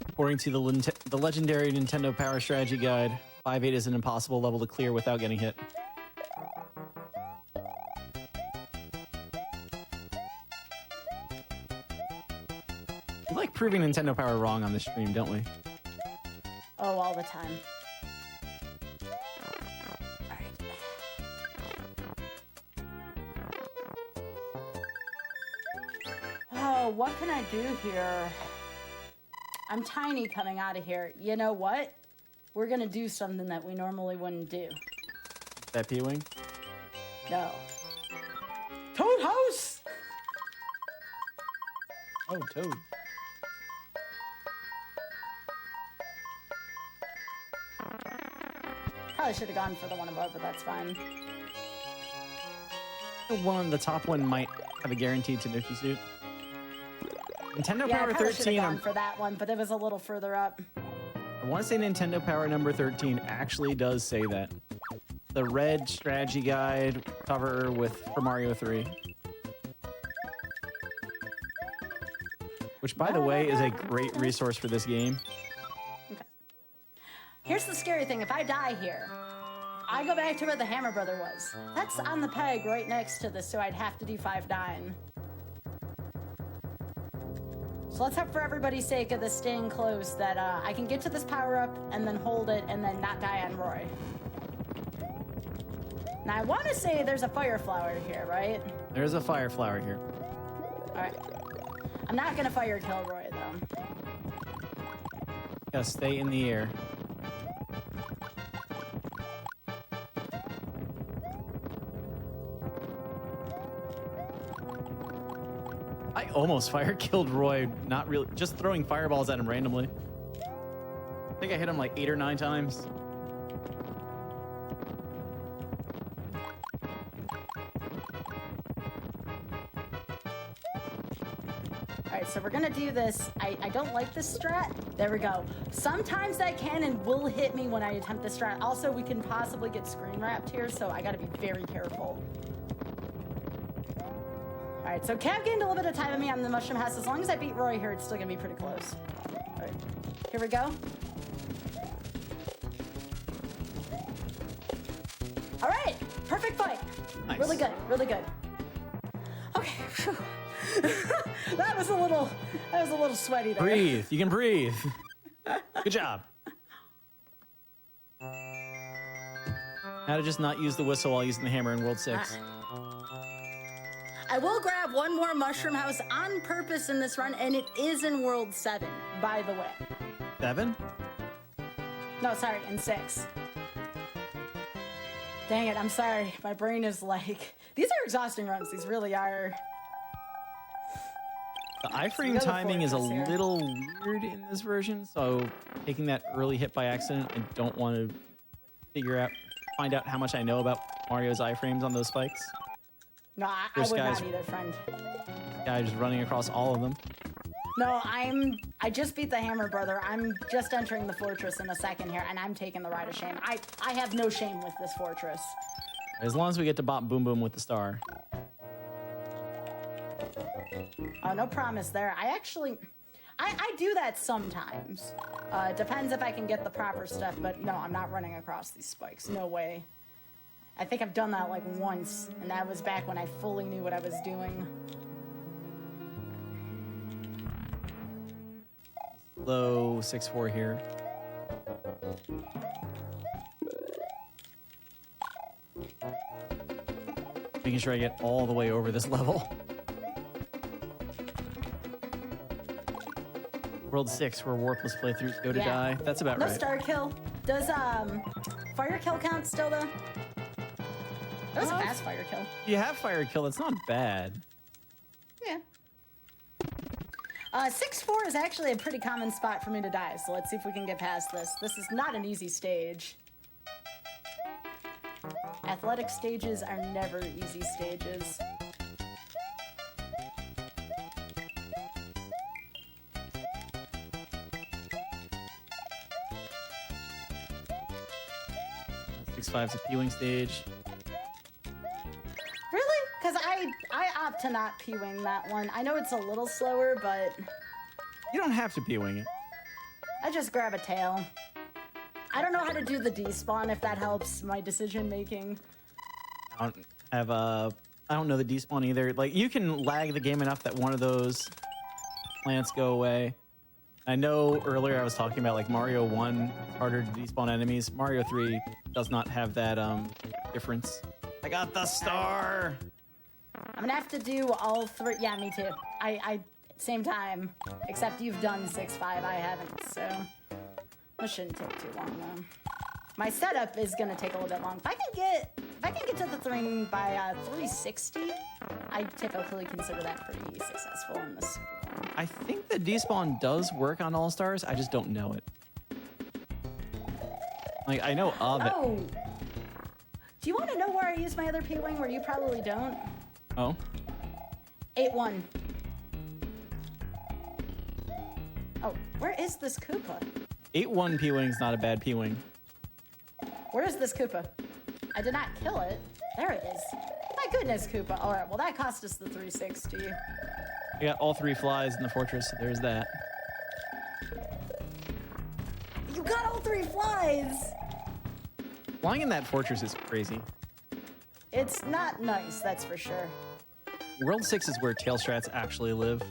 [SPEAKER 3] According to the legendary Nintendo Power Strategy Guide, 5-8 is an impossible level to clear without getting hit. We like proving Nintendo Power wrong on this stream, don't we?
[SPEAKER 2] Oh, all the time. All right. Oh, what can I do here? I'm tiny coming out of here. You know what? We're gonna do something that we normally wouldn't do.
[SPEAKER 3] That P-Wing?
[SPEAKER 2] No. Toad House!
[SPEAKER 3] Oh, Toad.
[SPEAKER 2] Probably should have gone for the one above, but that's fine.
[SPEAKER 3] The one, the top one might have a guaranteed Tanuki suit. Nintendo
[SPEAKER 2] Yeah,
[SPEAKER 3] Power
[SPEAKER 2] I probably should
[SPEAKER 3] 13.
[SPEAKER 2] have gone for that one, but it was a little further up.
[SPEAKER 3] I want to say Nintendo Power number 13 actually does say that. The red strategy guide cover for Mario 3. Which, by the way, is a great resource for this game.
[SPEAKER 2] Okay. Here's the scary thing. If I die here, I go back to where the Hammer Brother was. That's on the peg right next to this, so I'd have to do 5-9. So let's hope for everybody's sake of this staying close that I can get to this power-up and then hold it and then not die on Roy. Now, I want to say there's a fire flower here, right?
[SPEAKER 3] There's a fire flower here.
[SPEAKER 2] All right. I'm not going to fire kill Roy, though.
[SPEAKER 3] Gotta stay in the air. I almost fire killed Roy, not really, just throwing fireballs at him randomly. I think I hit him like 8 or 9 times.
[SPEAKER 2] right, so we're gonna do this. I don't like this strat. There we go. Sometimes that cannon will hit me when I attempt this strat. Also, we can possibly get screen wrapped here, so I gotta be very careful. All right, so Cav gained a little bit of time on me on the mushroom house. As long as I beat Roy here, it's still gonna be pretty close. All right, here we go. All right, perfect fight.
[SPEAKER 3] Nice.
[SPEAKER 2] Really good, really good. Okay, phew. that was a little sweaty there.
[SPEAKER 3] Breathe. You can breathe. Good job. How to just not use the whistle while using the hammer in World 6.
[SPEAKER 2] I will grab one more mushroom house on purpose in this run, and it is in World 7, by the way.
[SPEAKER 3] 7?
[SPEAKER 2] No, sorry, in 6. Dang it, I'm sorry. My brain is like... These are exhausting runs. These really are.
[SPEAKER 3] The iframe timing is a little weird in this version, so taking that early hit by accident, I don't want to find out how much I know about Mario's iframes on those spikes.
[SPEAKER 2] No, I would not either, friend.
[SPEAKER 3] Guy just running across all of them.
[SPEAKER 2] No, I just beat the Hammer Brother. I'm just entering the fortress in a second here, and I'm taking the ride of shame. I have no shame with this fortress.
[SPEAKER 3] As long as we get to bop boom boom with the star.
[SPEAKER 2] Oh, no promise there. I do that sometimes. Depends if I can get the proper stuff, but no, I'm not running across these spikes. No way. I think I've done that like once, and that was back when I fully knew what I was doing.
[SPEAKER 3] Low 6-4 here. Making sure I get all the way over this level. World 6, where warpless playthroughs go to die. That's about
[SPEAKER 2] no
[SPEAKER 3] right.
[SPEAKER 2] No star kill. Does fire kill count still though? That was a fast fire kill.
[SPEAKER 3] You have fire kill. That's not bad.
[SPEAKER 2] Yeah. 6-4 is actually a pretty common spot for me to die, so let's see if we can get past this. This is not an easy stage. Athletic stages are never easy stages.
[SPEAKER 3] Six-5's a P-wing stage.
[SPEAKER 2] Really? Because I opt to not P-wing that one. I know it's a little slower, but...
[SPEAKER 3] You don't have to P-wing it.
[SPEAKER 2] I just grab a tail. I don't know how to do the despawn, if that helps my decision making.
[SPEAKER 3] I don't know the despawn either. Like, you can lag the game enough that one of those plants go away. I know earlier I was talking about like Mario 1, it's harder to despawn enemies. Mario 3 does not have that difference. I got the star!
[SPEAKER 2] I'm gonna have to do all three. Yeah, me too. I same time. Except you've done 6-5, I haven't, so that shouldn't take too long though. My setup is gonna take a little bit long. If I can get to the thing by 360, I typically consider that pretty successful in this one.
[SPEAKER 3] I think the despawn does work on All Stars. I just don't know it. Like, I know of it.
[SPEAKER 2] Oh, do you want to know where I use my other P-wing? Where you probably don't.
[SPEAKER 3] Oh.
[SPEAKER 2] 8-1. Oh, where is this Koopa?
[SPEAKER 3] 8-1 P-wing's not a bad P-wing.
[SPEAKER 2] Where is this Koopa? I did not kill it. There it is. My goodness, Koopa. All right, well, that cost us the 360.
[SPEAKER 3] I got all 3 flies in the fortress, so there's that.
[SPEAKER 2] You got all 3 flies!
[SPEAKER 3] Flying in that fortress is crazy.
[SPEAKER 2] It's not nice, that's for sure.
[SPEAKER 3] World 6 is where tail strats actually live.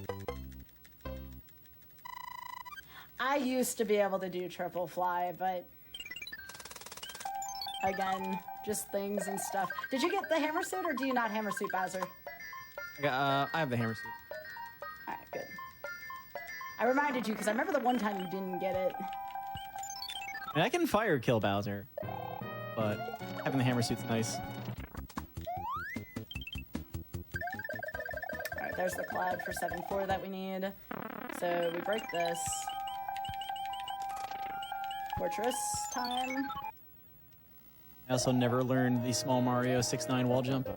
[SPEAKER 2] I used to be able to do triple fly, but... Again, just things and stuff. Did you get the hammer suit, or do you not hammer suit Bowser?
[SPEAKER 3] I have the hammer suit.
[SPEAKER 2] Alright, good. I reminded you, because I remember the one time you didn't get it.
[SPEAKER 3] I mean, I can fire kill Bowser, but having the hammer suit's nice.
[SPEAKER 2] Alright, there's the cloud for 7-4 that we need. So we break this. Fortress time.
[SPEAKER 3] I also never learned the small Mario 6-9 wall jump.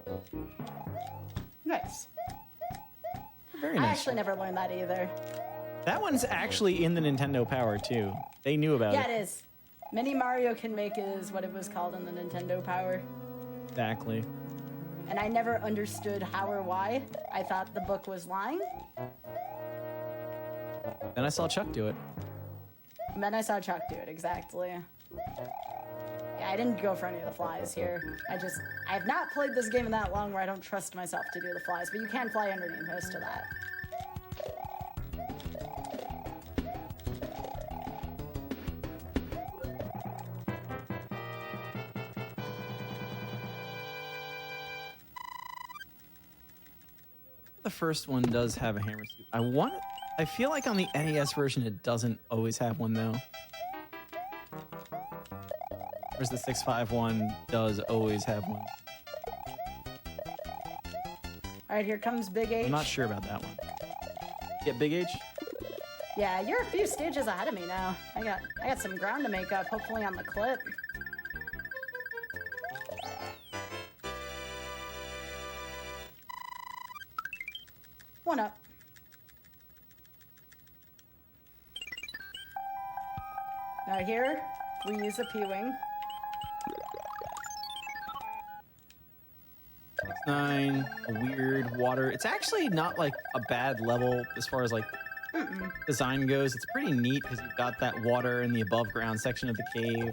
[SPEAKER 2] Nice.
[SPEAKER 3] Very
[SPEAKER 2] I
[SPEAKER 3] nice.
[SPEAKER 2] actually never learned that either.
[SPEAKER 3] That one's actually in the Nintendo Power too. They knew about
[SPEAKER 2] Yeah,
[SPEAKER 3] it.
[SPEAKER 2] it is. Mini Mario Can Make is what it was called in the Nintendo Power.
[SPEAKER 3] Exactly.
[SPEAKER 2] And I never understood how or why. I thought the book was lying.
[SPEAKER 3] Then I saw Chuck do it.
[SPEAKER 2] And then I saw Chuck do it, exactly. Yeah, I didn't go for any of the flies here. I have not played this game in that long where I don't trust myself to do the flies, but you can fly underneath most of that.
[SPEAKER 3] The first one does have a hammer suit. I feel like on the NES version it doesn't always have one though. Whereas the 651 does always have one.
[SPEAKER 2] All right, here comes Big H.
[SPEAKER 3] I'm not sure about that one. Get Big H?
[SPEAKER 2] Yeah, you're a few stages ahead of me now. I got some ground to make up, hopefully on the clip. One up. Now here, we use a P-Wing.
[SPEAKER 3] 9, a weird water. It's actually not like a bad level as far as like design goes. It's pretty neat because you've got that water in the above ground section of the cave.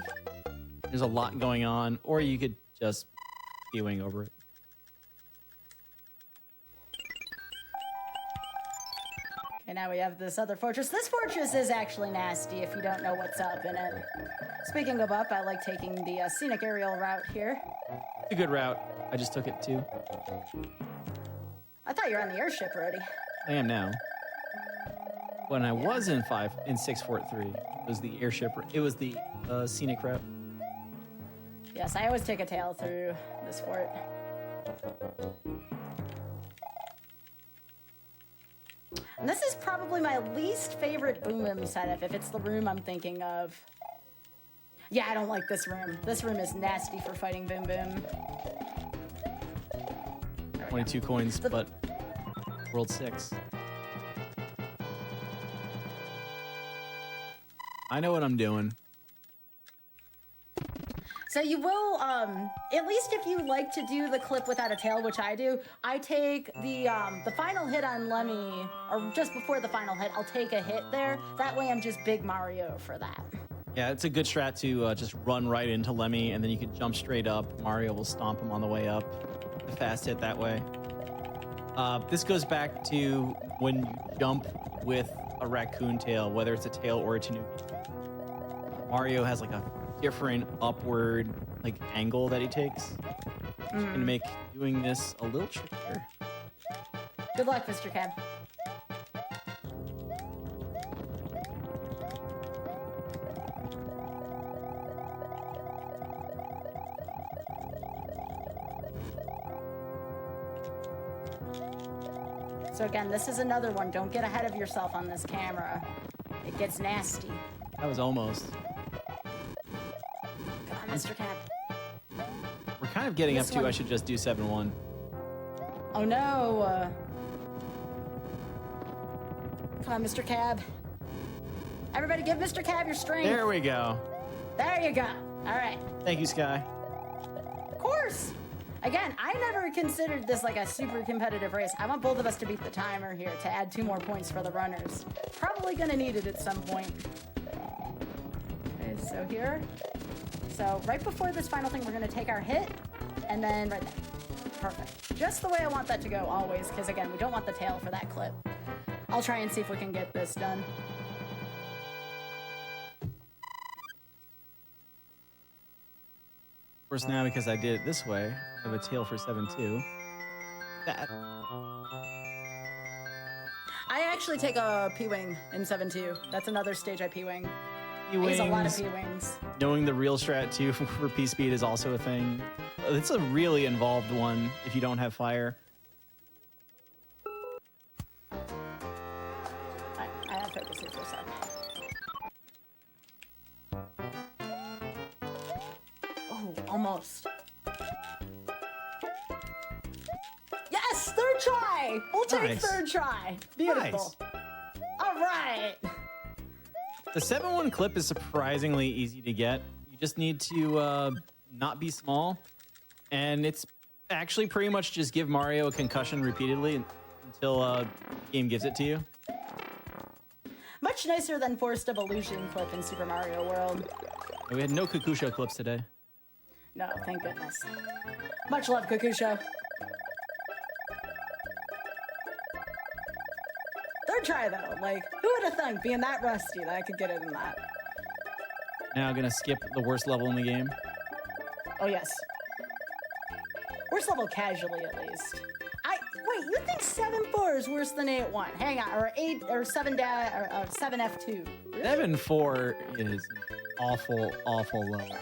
[SPEAKER 3] There's a lot going on, or you could just P-Wing over it.
[SPEAKER 2] Okay, now we have this other fortress. This fortress is actually nasty if you don't know what's up in it. Speaking of up, I like taking the scenic aerial route here.
[SPEAKER 3] It's a good route. I just took it too.
[SPEAKER 2] I thought you were on the airship already.
[SPEAKER 3] I am now. When I was in 6 Fort 3, it was the airship. It was the scenic route.
[SPEAKER 2] Yes, I always take a tail through this fort. And this is probably my least favorite Boom Boom setup, if it's the room I'm thinking of. Yeah, I don't like this room. This room is nasty for fighting Boom Boom.
[SPEAKER 3] 22 coins, but World 6. I know what I'm doing.
[SPEAKER 2] So you will, at least if you like to do the clip without a tail, which I do, I take the final hit on Lemmy, or just before the final hit, I'll take a hit there. That way I'm just Big Mario for that.
[SPEAKER 3] Yeah, it's a good strat to just run right into Lemmy, and then you can jump straight up. Mario will stomp him on the way up. A fast hit that way. This goes back to when you jump with a raccoon tail, whether it's a tail or a tanuki. Mario has like a different upward like angle that he takes. It's gonna make doing this a little trickier.
[SPEAKER 2] Good luck, Mr. Cab. So again, this is another one. Don't get ahead of yourself on this camera. It gets nasty.
[SPEAKER 3] That was almost.
[SPEAKER 2] Come on, Mr. Cab.
[SPEAKER 3] We're kind of getting
[SPEAKER 2] This
[SPEAKER 3] up to
[SPEAKER 2] one-
[SPEAKER 3] I should just do 7-1.
[SPEAKER 2] Oh no. Come on, Mr. Cab. Everybody give Mr. Cab your strength.
[SPEAKER 3] There we go.
[SPEAKER 2] There you go. All right.
[SPEAKER 3] Thank you, Sky.
[SPEAKER 2] Of course. Again, I never considered this like a super competitive race. I want both of us to beat the timer here to add 2 more points for the runners. Probably gonna need it at some point. Okay, so here. So right before this final thing, we're gonna take our hit, and then right there. Perfect. Just the way I want that to go always, because again, we don't want the tail for that clip. I'll try and see if we can get this done.
[SPEAKER 3] Of course, now because I did it this way, I have a tail for 7-2. That.
[SPEAKER 2] I actually take a P-Wing in 7-2. That's another stage I P-Wing. I
[SPEAKER 3] P-Wings.
[SPEAKER 2] use a lot of P-Wings.
[SPEAKER 3] Knowing the real strat too for P-Speed is also a thing. It's a really involved one if you don't have fire.
[SPEAKER 2] I have focus here for a sec. Oh, almost. Yes, third try! Okay, we'll take
[SPEAKER 3] Nice.
[SPEAKER 2] third try. Beautiful.
[SPEAKER 3] Nice.
[SPEAKER 2] All right.
[SPEAKER 3] The 7-1 clip is surprisingly easy to get. You just need to not be small, and it's actually pretty much just give Mario a concussion repeatedly until the game gives it to you.
[SPEAKER 2] Much nicer than Forced Evolution clip in Super Mario World.
[SPEAKER 3] We had no Kakusho clips today.
[SPEAKER 2] No, thank goodness. Much love, Kakusho. Third try, though. Like, who would have thunk, being that rusty, that I could get it in that?
[SPEAKER 3] Now I'm gonna skip the worst level in the game.
[SPEAKER 2] Oh, yes. Worst level casually, at least. Wait, you think 7-4 is worse than 8-1? Hang on, or 7F2. Really?
[SPEAKER 3] 7-4 is an awful level.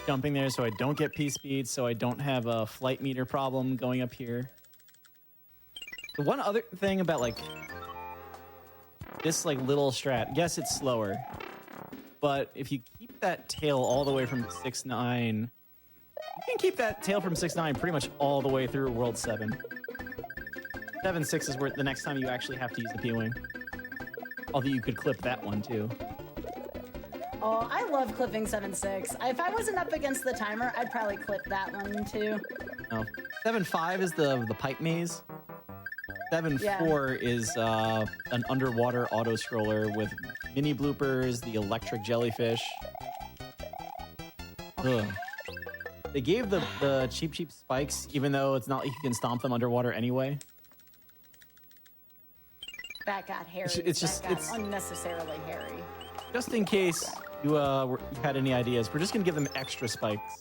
[SPEAKER 3] Jumping there so I don't get P-speed, so I don't have a flight meter problem going up here. The one other thing about like this like little strat, yes, it's slower, but if you keep that tail all the way from 6-9, you can keep that tail from 6-9 pretty much all the way through World 7. 7-6 is where the next time you actually have to use the P-wing. Although you could clip that one too.
[SPEAKER 2] Oh, I love clipping 7-6. If I wasn't up against the timer, I'd probably clip that one too.
[SPEAKER 3] No, 7-5 is the pipe maze. 7-4 is an underwater auto scroller with mini bloopers, the electric jellyfish. Ugh. They gave the cheap spikes, even though it's not like you can stomp them underwater anyway.
[SPEAKER 2] That got hairy.
[SPEAKER 3] It's just
[SPEAKER 2] that got unnecessarily hairy.
[SPEAKER 3] Just in case you had any ideas, we're just gonna give them extra spikes.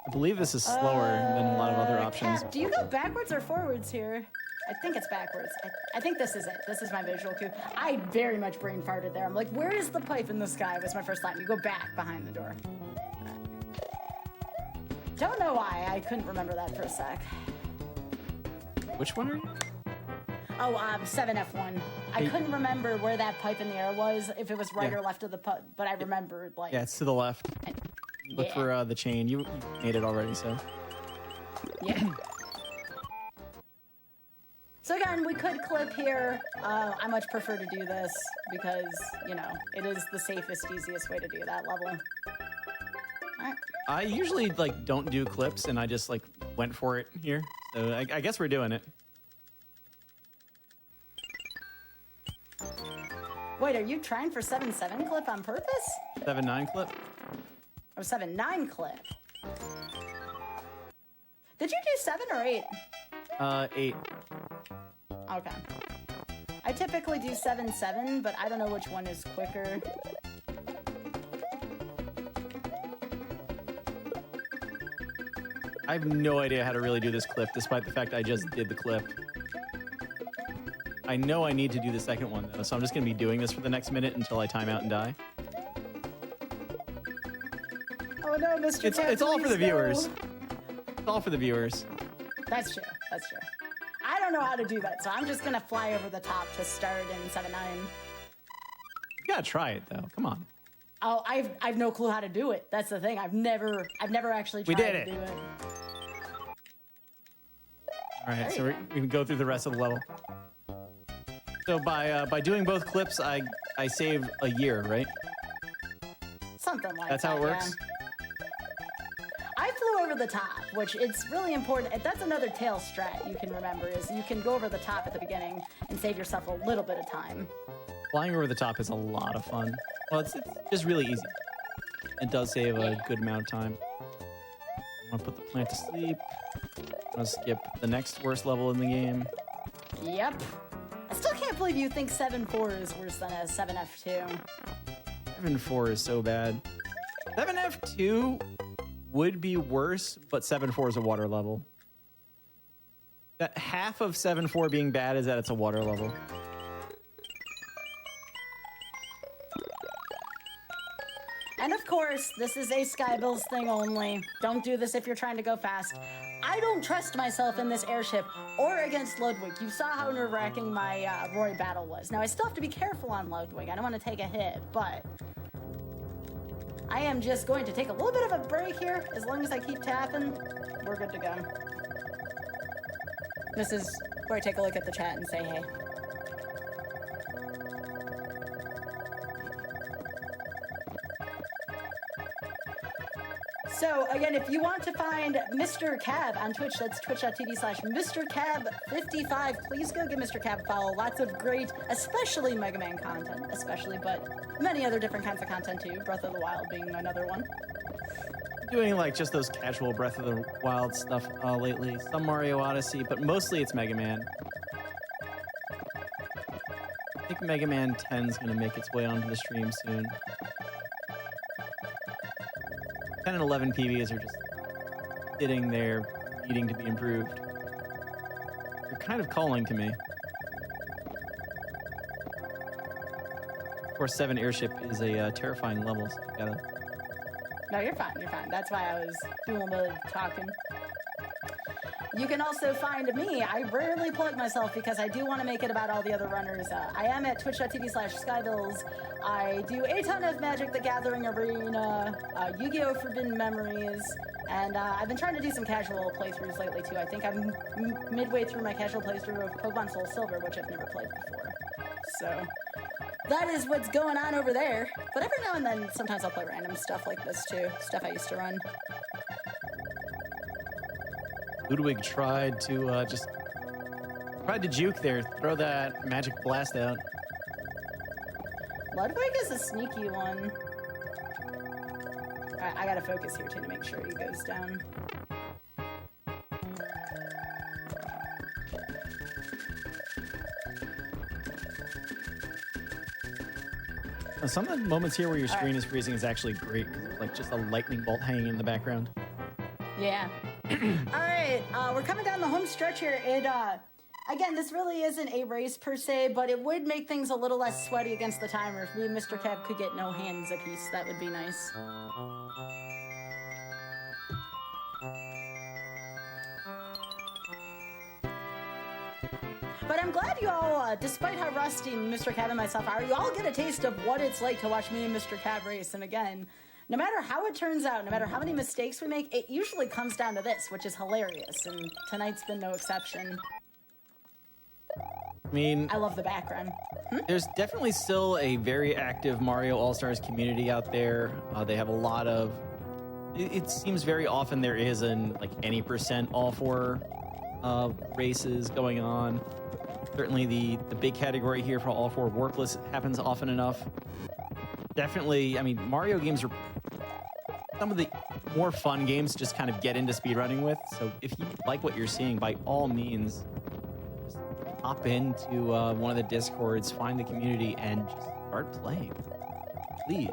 [SPEAKER 3] I believe this is slower than a lot of other options.
[SPEAKER 2] Do you go backwards or forwards here? I think it's backwards. I think this is it. This is my visual cue. I very much brain farted there. I'm like, where is the pipe in the sky? It was my first time. You go back behind the door. Don't know why. I couldn't remember that for a sec.
[SPEAKER 3] Which one are you?
[SPEAKER 2] Oh, 7F1. I couldn't remember where that pipe in the air was, if it was right or left of the pipe, but I remembered, like...
[SPEAKER 3] Yeah, it's to the left. Look for the chain. You made it already, so...
[SPEAKER 2] Yeah. So again, we could clip here. I much prefer to do this because, you know, it is the safest, easiest way to do that level. All right.
[SPEAKER 3] I usually, like, don't do clips, and I just, like, went for it here. So I guess we're doing it.
[SPEAKER 2] Wait, are you trying for 7-7 clip on purpose?
[SPEAKER 3] 7-9 clip?
[SPEAKER 2] Or 7-9 clip? Did you do 7 or 8?
[SPEAKER 3] 8.
[SPEAKER 2] Okay. I typically do 7-7, but I don't know which one is quicker.
[SPEAKER 3] I have no idea how to really do this clip, despite the fact I just did the clip. I know I need to do the second one, though, so I'm just going to be doing this for the next minute until I time out and die.
[SPEAKER 2] Oh no, Mr. Cat,
[SPEAKER 3] It's all for the
[SPEAKER 2] please, no.
[SPEAKER 3] viewers. It's all for the viewers.
[SPEAKER 2] That's true. That's true. I don't know how to do that, so I'm just gonna fly over the top to start in 7-9.
[SPEAKER 3] You gotta try it, though. Come on.
[SPEAKER 2] Oh, I've no clue how to do it. That's the thing. I've never actually tried to do it.
[SPEAKER 3] All right, so we can go through the rest of the level. So by doing both clips, I save a year, right?
[SPEAKER 2] Something like that.
[SPEAKER 3] That's how it works?
[SPEAKER 2] Yeah. I flew over the top, which it's really important. That's another tail strat you can remember, is you can go over the top at the beginning and save yourself a little bit of time.
[SPEAKER 3] Flying over the top is a lot of fun. Well, it's just really easy. It does save a good amount of time. I'm gonna put the plant to sleep. I'm gonna skip the next worst level in the game.
[SPEAKER 2] Yep. I still can't believe you think 7-4 is worse than a 7F2.
[SPEAKER 3] 7-4 is so bad. 7F2 would be worse, but 7-4 is a water level. That half of 7-4 being bad is that it's a water level.
[SPEAKER 2] And And of course, this is a Skybills thing only. Don't do this if you're trying to go fast. I don't trust myself in this airship or against Ludwig. You saw how nerve-wracking my Roy battle was. Now, I still have to be careful on Ludwig. I don't want to take a hit, but I am just going to take a little bit of a break here. As long as I keep tapping, we're good to go. This is where I take a look at the chat and say, hey. So, again, if you want to find Mr. Cab on Twitch, that's twitch.tv/MrCab55. Please go give Mr. Cab a follow. Lots of great, especially Mega Man content, but many other different kinds of content too. Breath of the Wild being another one.
[SPEAKER 3] Doing like just those casual Breath of the Wild stuff lately. Some Mario Odyssey, but mostly it's Mega Man. I think Mega Man 10 is going to make its way onto the stream soon. 10 and 11 PVs are just sitting there needing to be improved. They're kind of calling to me. Of course, 7 airship is a terrifying level, so you gotta...
[SPEAKER 2] No, you're fine, That's why I was doing a little bit of talking. You can also find me. I rarely plug myself because I do want to make it about all the other runners. I am at twitch.tv/Skybills. I do a ton of Magic the Gathering Arena, Yu-Gi-Oh! Forbidden Memories, and I've been trying to do some casual playthroughs lately too. I think I'm midway through my casual playthrough of Pokemon Soul Silver, which I've never played before. So that is what's going on over there. But every now and then, sometimes I'll play random stuff like this too, stuff I used to run.
[SPEAKER 3] Ludwig tried to juke there, throw that magic blast out.
[SPEAKER 2] Ludwig is a sneaky one. Alright, I gotta focus here too to make sure he goes down.
[SPEAKER 3] Some of the moments here where your screen is freezing is actually great because it's like just a lightning bolt hanging in the background.
[SPEAKER 2] Yeah. All right, we're coming down the home stretch here. Again, this really isn't a race per se, but it would make things a little less sweaty against the timer if me and Mr. Kev could get no hands apiece. That would be nice. But I'm glad you all, despite how rusty Mr. Kev and myself are, you all get a taste of what it's like to watch me and Mr. Kev race. And again, no matter how it turns out, no matter how many mistakes we make, it usually comes down to this, which is hilarious, and tonight's been no exception.
[SPEAKER 3] I mean,
[SPEAKER 2] I love the background.
[SPEAKER 3] There's definitely still a very active Mario All-Stars community out there. They have a lot of... It seems very often there is any percent all four races going on. Certainly the big category here for all four workless happens often enough. Definitely, I mean, Mario games are some of the more fun games to just kind of get into speedrunning with. So if you like what you're seeing, by all means, just hop into one of the Discords, find the community, and just start playing. Please.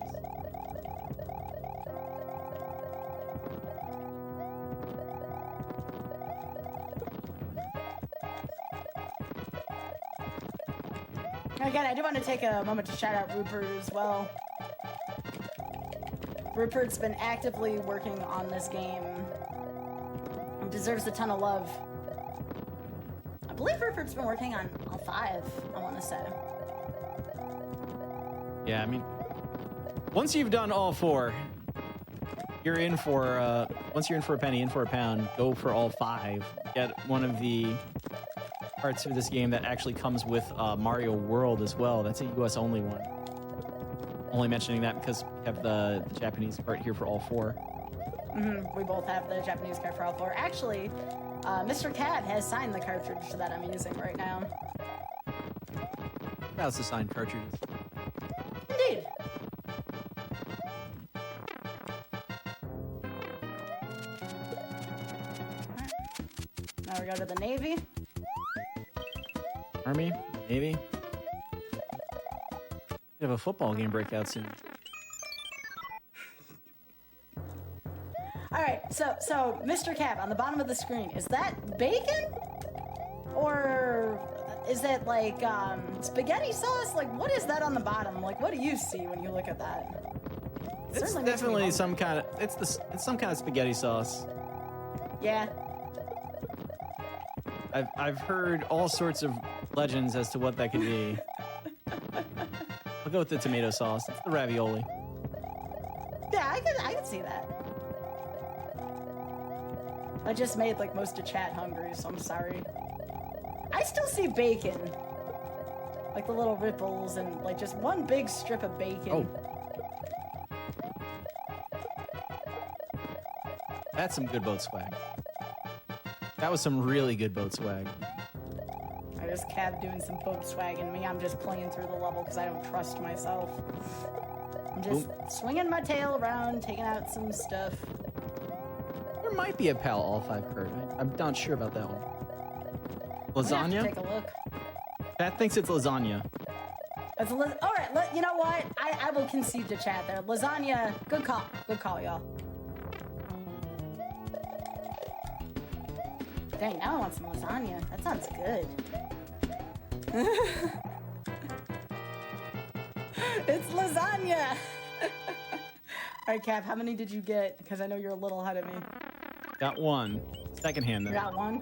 [SPEAKER 2] Again, I do want to take a moment to shout out Rupert as well. Rupert's been actively working on this game and deserves a ton of love. I believe Rupert's been working on all 5, I want to say.
[SPEAKER 3] Yeah, I mean, once you've done all 4, you're in for, once you're in for a penny, in for a pound, go for all 5. Get one of the parts of this game that actually comes with Mario World as well. That's a US only one. Only mentioning that because we have the Japanese part here for all 4.
[SPEAKER 2] We both have the Japanese card for all 4. Actually, Mr. Cat has signed the cartridge that I'm using right now.
[SPEAKER 3] That's the signed cartridges.
[SPEAKER 2] Indeed. Right. Now we go to the Navy.
[SPEAKER 3] Army, Navy. We have a football game breakout soon.
[SPEAKER 2] All right, so Mr. Cap on the bottom of the screen, is that bacon? Or is it like spaghetti sauce? Like, what is that on the bottom? Like, what do you see when you look at that? It
[SPEAKER 3] It's
[SPEAKER 2] certainly makes me
[SPEAKER 3] definitely
[SPEAKER 2] hungry.
[SPEAKER 3] some kind of it's some kind of spaghetti sauce.
[SPEAKER 2] Yeah.
[SPEAKER 3] I've heard all sorts of legends as to what that could be. I'll go with the tomato sauce. It's the ravioli.
[SPEAKER 2] Yeah, I could see that. I just made like most of chat hungry, so I'm sorry. I still see bacon. Like the little ripples and like just one big strip of bacon.
[SPEAKER 3] Oh. That's some good boat swag. That was some really good boat swag.
[SPEAKER 2] I just Cav doing some boat swag and me, I'm just playing through the level because I don't trust myself. I'm just swinging my tail around, taking out some stuff.
[SPEAKER 3] There might be a PAL all 5 card. I'm not sure about that one.
[SPEAKER 2] I'm gonna have to
[SPEAKER 3] Lasagna?
[SPEAKER 2] take a look.
[SPEAKER 3] Pat thinks it's lasagna.
[SPEAKER 2] It's all right. You know what? I will concede to chat there. Lasagna. Good call, y'all. Dang, now I want some lasagna. That sounds good. It's lasagna. All right, Cav, how many did you get? Because I know you're a little ahead of me.
[SPEAKER 3] Got one. Second hand
[SPEAKER 2] You
[SPEAKER 3] though.
[SPEAKER 2] got one.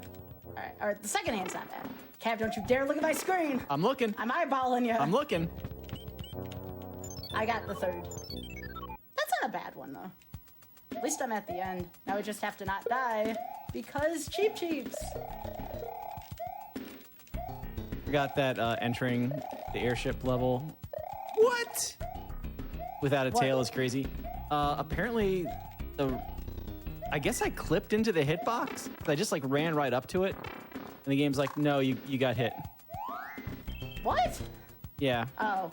[SPEAKER 2] All right. The second hand's not bad. Cav, don't you dare look at my screen.
[SPEAKER 3] I'm looking.
[SPEAKER 2] I'm eyeballing you.
[SPEAKER 3] I'm looking.
[SPEAKER 2] I got the third. That's not a bad one, though. At least I'm at the end. Now we just have to not die, because cheeps.
[SPEAKER 3] Forgot that entering the airship level. What? Without a
[SPEAKER 2] What?
[SPEAKER 3] tail is crazy. Apparently, I guess I clipped into the hitbox. I just like ran right up to it, and the game's like, no, you got hit.
[SPEAKER 2] What?
[SPEAKER 3] Yeah.
[SPEAKER 2] Oh.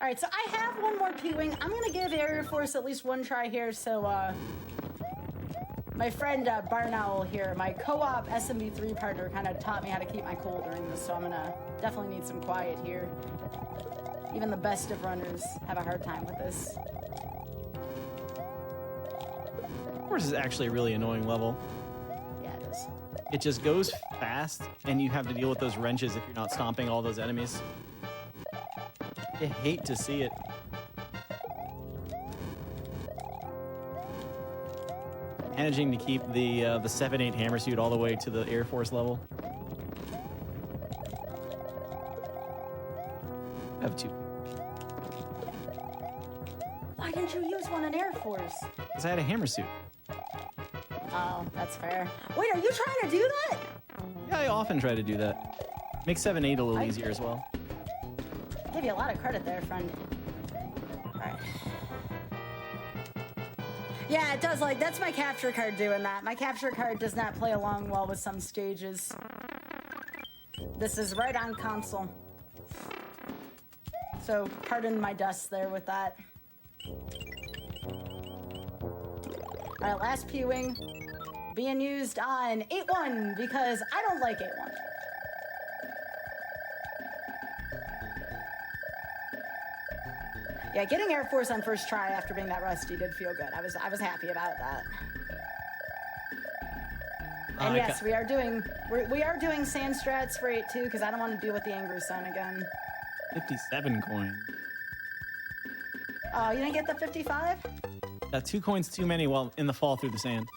[SPEAKER 2] All right, so I have one more P-Wing. I'm gonna give Air Force at least one try here, so, my friend Barn Owl here, my co-op SMB3 partner, kind of taught me how to keep my cool during this, so I'm gonna definitely need some quiet here. Even the best of runners have a hard time with this.
[SPEAKER 3] Of course, it's actually a really annoying level.
[SPEAKER 2] Yeah, it is.
[SPEAKER 3] It just goes fast, and you have to deal with those wrenches if you're not stomping all those enemies. I hate to see it. Managing to keep the 7-8 hammer suit all the way to the Air Force level. I have 2.
[SPEAKER 2] Why didn't you use one in Air Force?
[SPEAKER 3] Because I had a hammer suit.
[SPEAKER 2] Oh, that's fair. Wait, are you trying to do that?
[SPEAKER 3] Yeah, I often try to do that. Makes 7-8 a little easier as well.
[SPEAKER 2] Give you a lot of credit there, friend. All right. Yeah, it does. Like, that's my capture card doing that. My capture card does not play along well with some stages. This is right on console. So, pardon my dust there with that. All right, last P-Wing being used on 8-1 because I don't like 8-1. Yeah, getting Air Force on first try after being that rusty did feel good. I was happy about that. And yes, we are doing sand strats for 8-2 because I don't want to deal with the Angry Sun again.
[SPEAKER 3] 57 coins.
[SPEAKER 2] Oh, you didn't get the 55?
[SPEAKER 3] 2 coins too many while in the fall through the sand.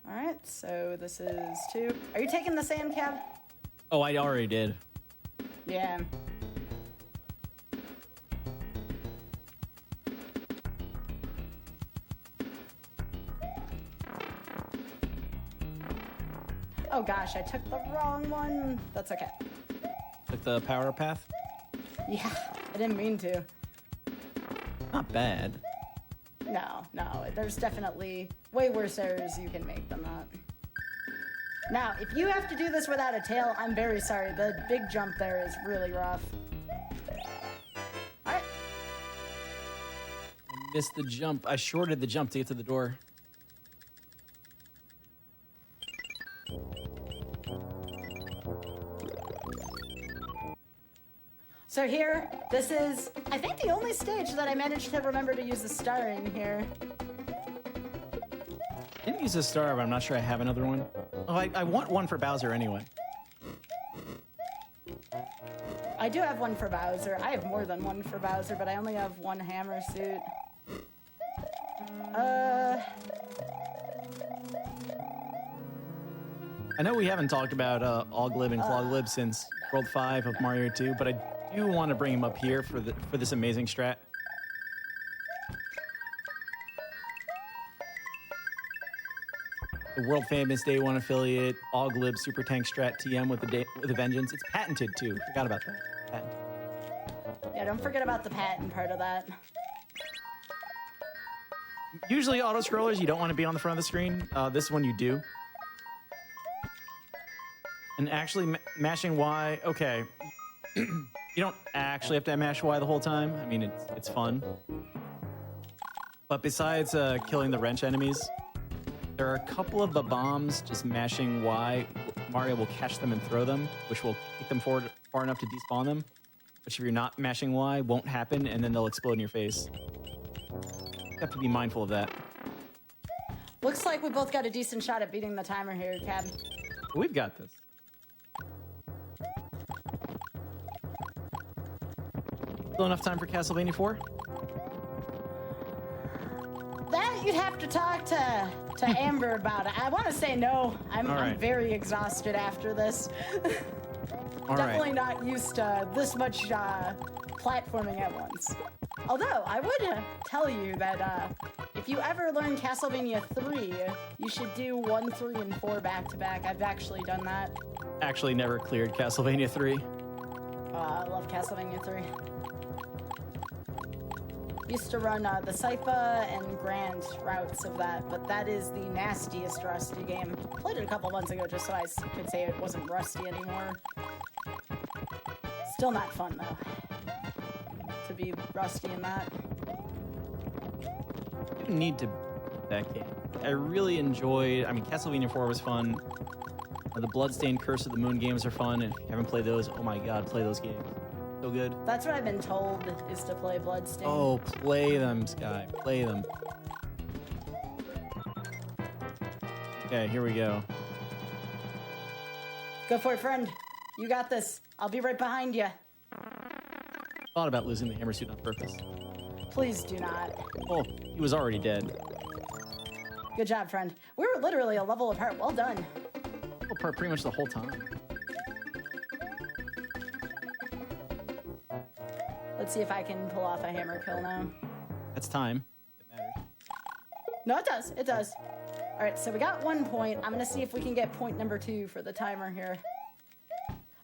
[SPEAKER 2] All right, so this is 2. Are you taking the sand cab?
[SPEAKER 3] Oh, I already did.
[SPEAKER 2] Yeah. Oh gosh, I took the wrong one. That's okay.
[SPEAKER 3] Took the power path.
[SPEAKER 2] Yeah, I didn't mean to.
[SPEAKER 3] Not bad.
[SPEAKER 2] No, there's definitely way worse errors you can make than that. Now, if you have to do this without a tail, I'm very sorry. The big jump there is really rough. All right.
[SPEAKER 3] I missed the jump. I shorted the jump to get to the door.
[SPEAKER 2] So here, this is, I think, the only stage that I managed to remember to use the star in here.
[SPEAKER 3] I didn't use a star, but I'm not sure I have another one. Oh, I want one for Bowser anyway.
[SPEAKER 2] I do have one for Bowser. I have more than one for Bowser, but I only have one hammer suit.
[SPEAKER 3] I know we haven't talked about Oglib and Cloglib since World 5 of Mario 2, but I do want to bring him up here for this amazing strat. The world famous Day 1 affiliate, Oglib Super Tank Strat TM with a vengeance. It's patented too. Forgot about that. Patented.
[SPEAKER 2] Yeah, don't forget about the patent part of that.
[SPEAKER 3] Usually auto scrollers, you don't want to be on the front of the screen. This one you do. And actually mashing Y, okay. You don't actually have to mash Y the whole time. I mean, it's fun. But besides killing the wrench enemies, there are a couple of the bombs just mashing Y. Mario will catch them and throw them, which will kick them forward far enough to despawn them. Which if you're not mashing Y, won't happen, and then they'll explode in your face. You have to be mindful of that.
[SPEAKER 2] Looks like we both got a decent shot at beating the timer here, Cab.
[SPEAKER 3] We've got this. Still enough time for Castlevania 4?
[SPEAKER 2] That you'd have to talk to Amber about it. I want to say no. I'm very exhausted after this. Definitely not used to this much platforming at once. Although, I would tell you that if you ever learn Castlevania 3, you should do 1, 3, and 4 back-to-back. I've actually done that.
[SPEAKER 3] Actually never cleared Castlevania 3.
[SPEAKER 2] I love Castlevania 3. Used to run the Sypha and Grand routes of that, but that is the nastiest Rusty game. Played it a couple months ago just so I could say it wasn't Rusty anymore. Still not fun, though, to be Rusty in that.
[SPEAKER 3] You didn't need to that game. I really enjoyed, I mean, Castlevania 4 was fun. The Bloodstained Curse of the Moon games are fun, and if you haven't played those, oh my god, play those games. So good.
[SPEAKER 2] That's what I've been told, is to play Bloodstained.
[SPEAKER 3] Oh, play them, Sky. Play them. Okay, here we go.
[SPEAKER 2] Go for it, friend. You got this. I'll be right behind you.
[SPEAKER 3] Thought about losing the hammer suit on purpose.
[SPEAKER 2] Please do not.
[SPEAKER 3] Oh, he was already dead.
[SPEAKER 2] Good job, friend. We were literally a level apart. Well done.
[SPEAKER 3] Well, pretty much the whole time.
[SPEAKER 2] Let's see if I can pull off a hammer kill now.
[SPEAKER 3] That's time. It matters.
[SPEAKER 2] No, it does. It does. All right, so we got 1 point. I'm going to see if we can get point number 2 for the timer here.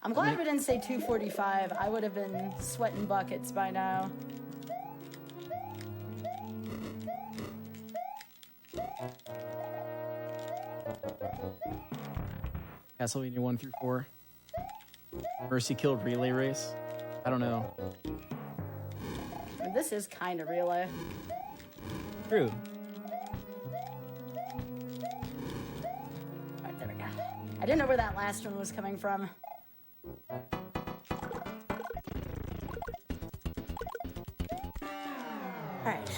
[SPEAKER 2] I'm glad we didn't say 2:45. I would have been sweating buckets by now.
[SPEAKER 3] Castlevania 1 through 4. Mercy killed relay race. I don't know.
[SPEAKER 2] This is kind of relay.
[SPEAKER 3] True.
[SPEAKER 2] All right, there we go. I didn't know where that last one was coming from. All right.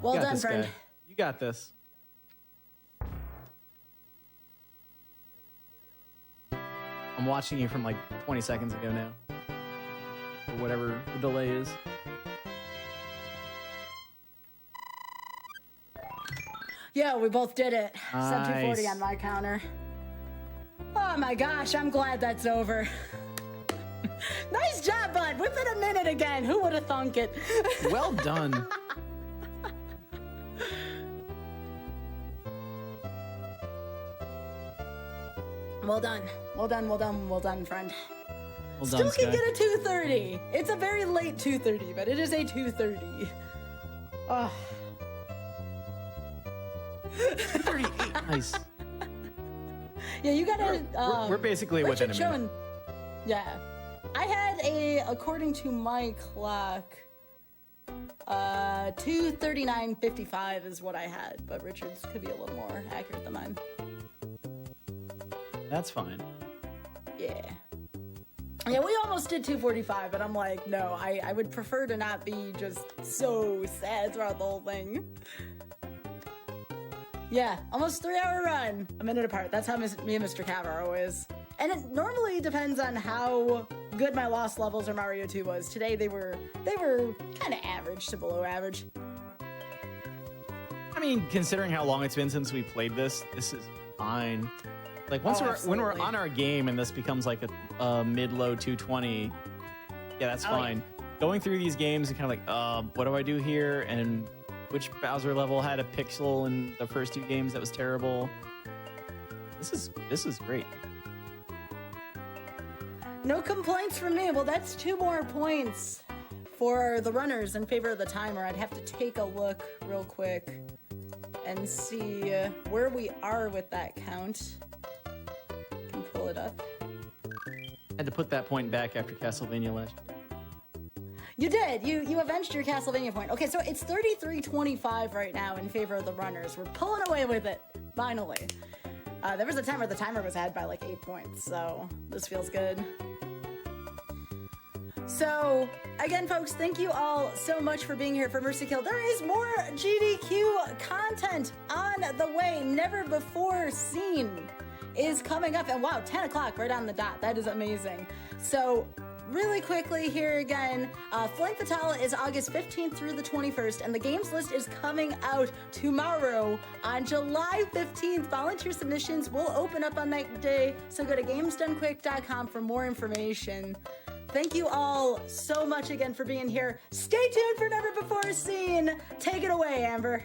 [SPEAKER 2] Well done, friend.
[SPEAKER 3] Guy. You got this. I'm watching you from like 20 seconds ago now. Or whatever the delay is.
[SPEAKER 2] Yeah, we both did it.
[SPEAKER 3] Nice.
[SPEAKER 2] Sub 240 on my counter. Oh my gosh, I'm glad that's over. Nice job, bud. Within a minute again. Who would have thunk it?
[SPEAKER 3] Well done.
[SPEAKER 2] Well done. Well done, well done, well done, friend.
[SPEAKER 3] Well
[SPEAKER 2] Still
[SPEAKER 3] done,
[SPEAKER 2] can
[SPEAKER 3] Sky.
[SPEAKER 2] get a 230. It's a very late 230, but it is a 230. Oh.
[SPEAKER 3] 38. Nice.
[SPEAKER 2] Yeah, you gotta.
[SPEAKER 3] We're basically within a
[SPEAKER 2] Richard
[SPEAKER 3] minute.
[SPEAKER 2] Schoen- Yeah. I had according to my clock, 2:39:55 is what I had, but Richard's could be a little more accurate than mine.
[SPEAKER 3] That's fine.
[SPEAKER 2] Yeah. Yeah, we almost did 2:45, but I'm like, no, I would prefer to not be just so sad throughout the whole thing. Yeah, almost 3-hour run, a minute apart. That's how me and Mr. Cav are always. And it normally depends on how good my loss levels or Mario 2 was. Today they were kind of average to below average.
[SPEAKER 3] I mean, considering how long it's been since we played this is fine. Like when we're on our game and this becomes like a mid-low 220, yeah, that's fine. Yeah. Going through these games and kind of like, what do I do here? And which Bowser level had a pixel in the first 2 games that was terrible? This is great.
[SPEAKER 2] No complaints from me. Well, that's 2 more points for the runners in favor of the timer. I'd have to take a look real quick and see where we are with that count. Can pull it up.
[SPEAKER 3] Had to put that point back after Castlevania last year.
[SPEAKER 2] You did. You avenged your Castlevania point. Okay, so it's 33-25 right now in favor of the runners. We're pulling away with it, finally. There was a time where the timer was ahead by like 8 points, so this feels good. So, again, folks, thank you all so much for being here for Mercy Kill. There is more GDQ content on the way. Never before seen is coming up. And wow, 10 o'clock right on the dot. That is amazing. So, really quickly here again, Flame Fatale is August 15th through the 21st, and the games list is coming out tomorrow on July 15th. Volunteer submissions will open up on that day, so go to gamesdonequick.com for more information. Thank you all so much again for being here. Stay tuned for Never Before Seen. Take it away, Amber.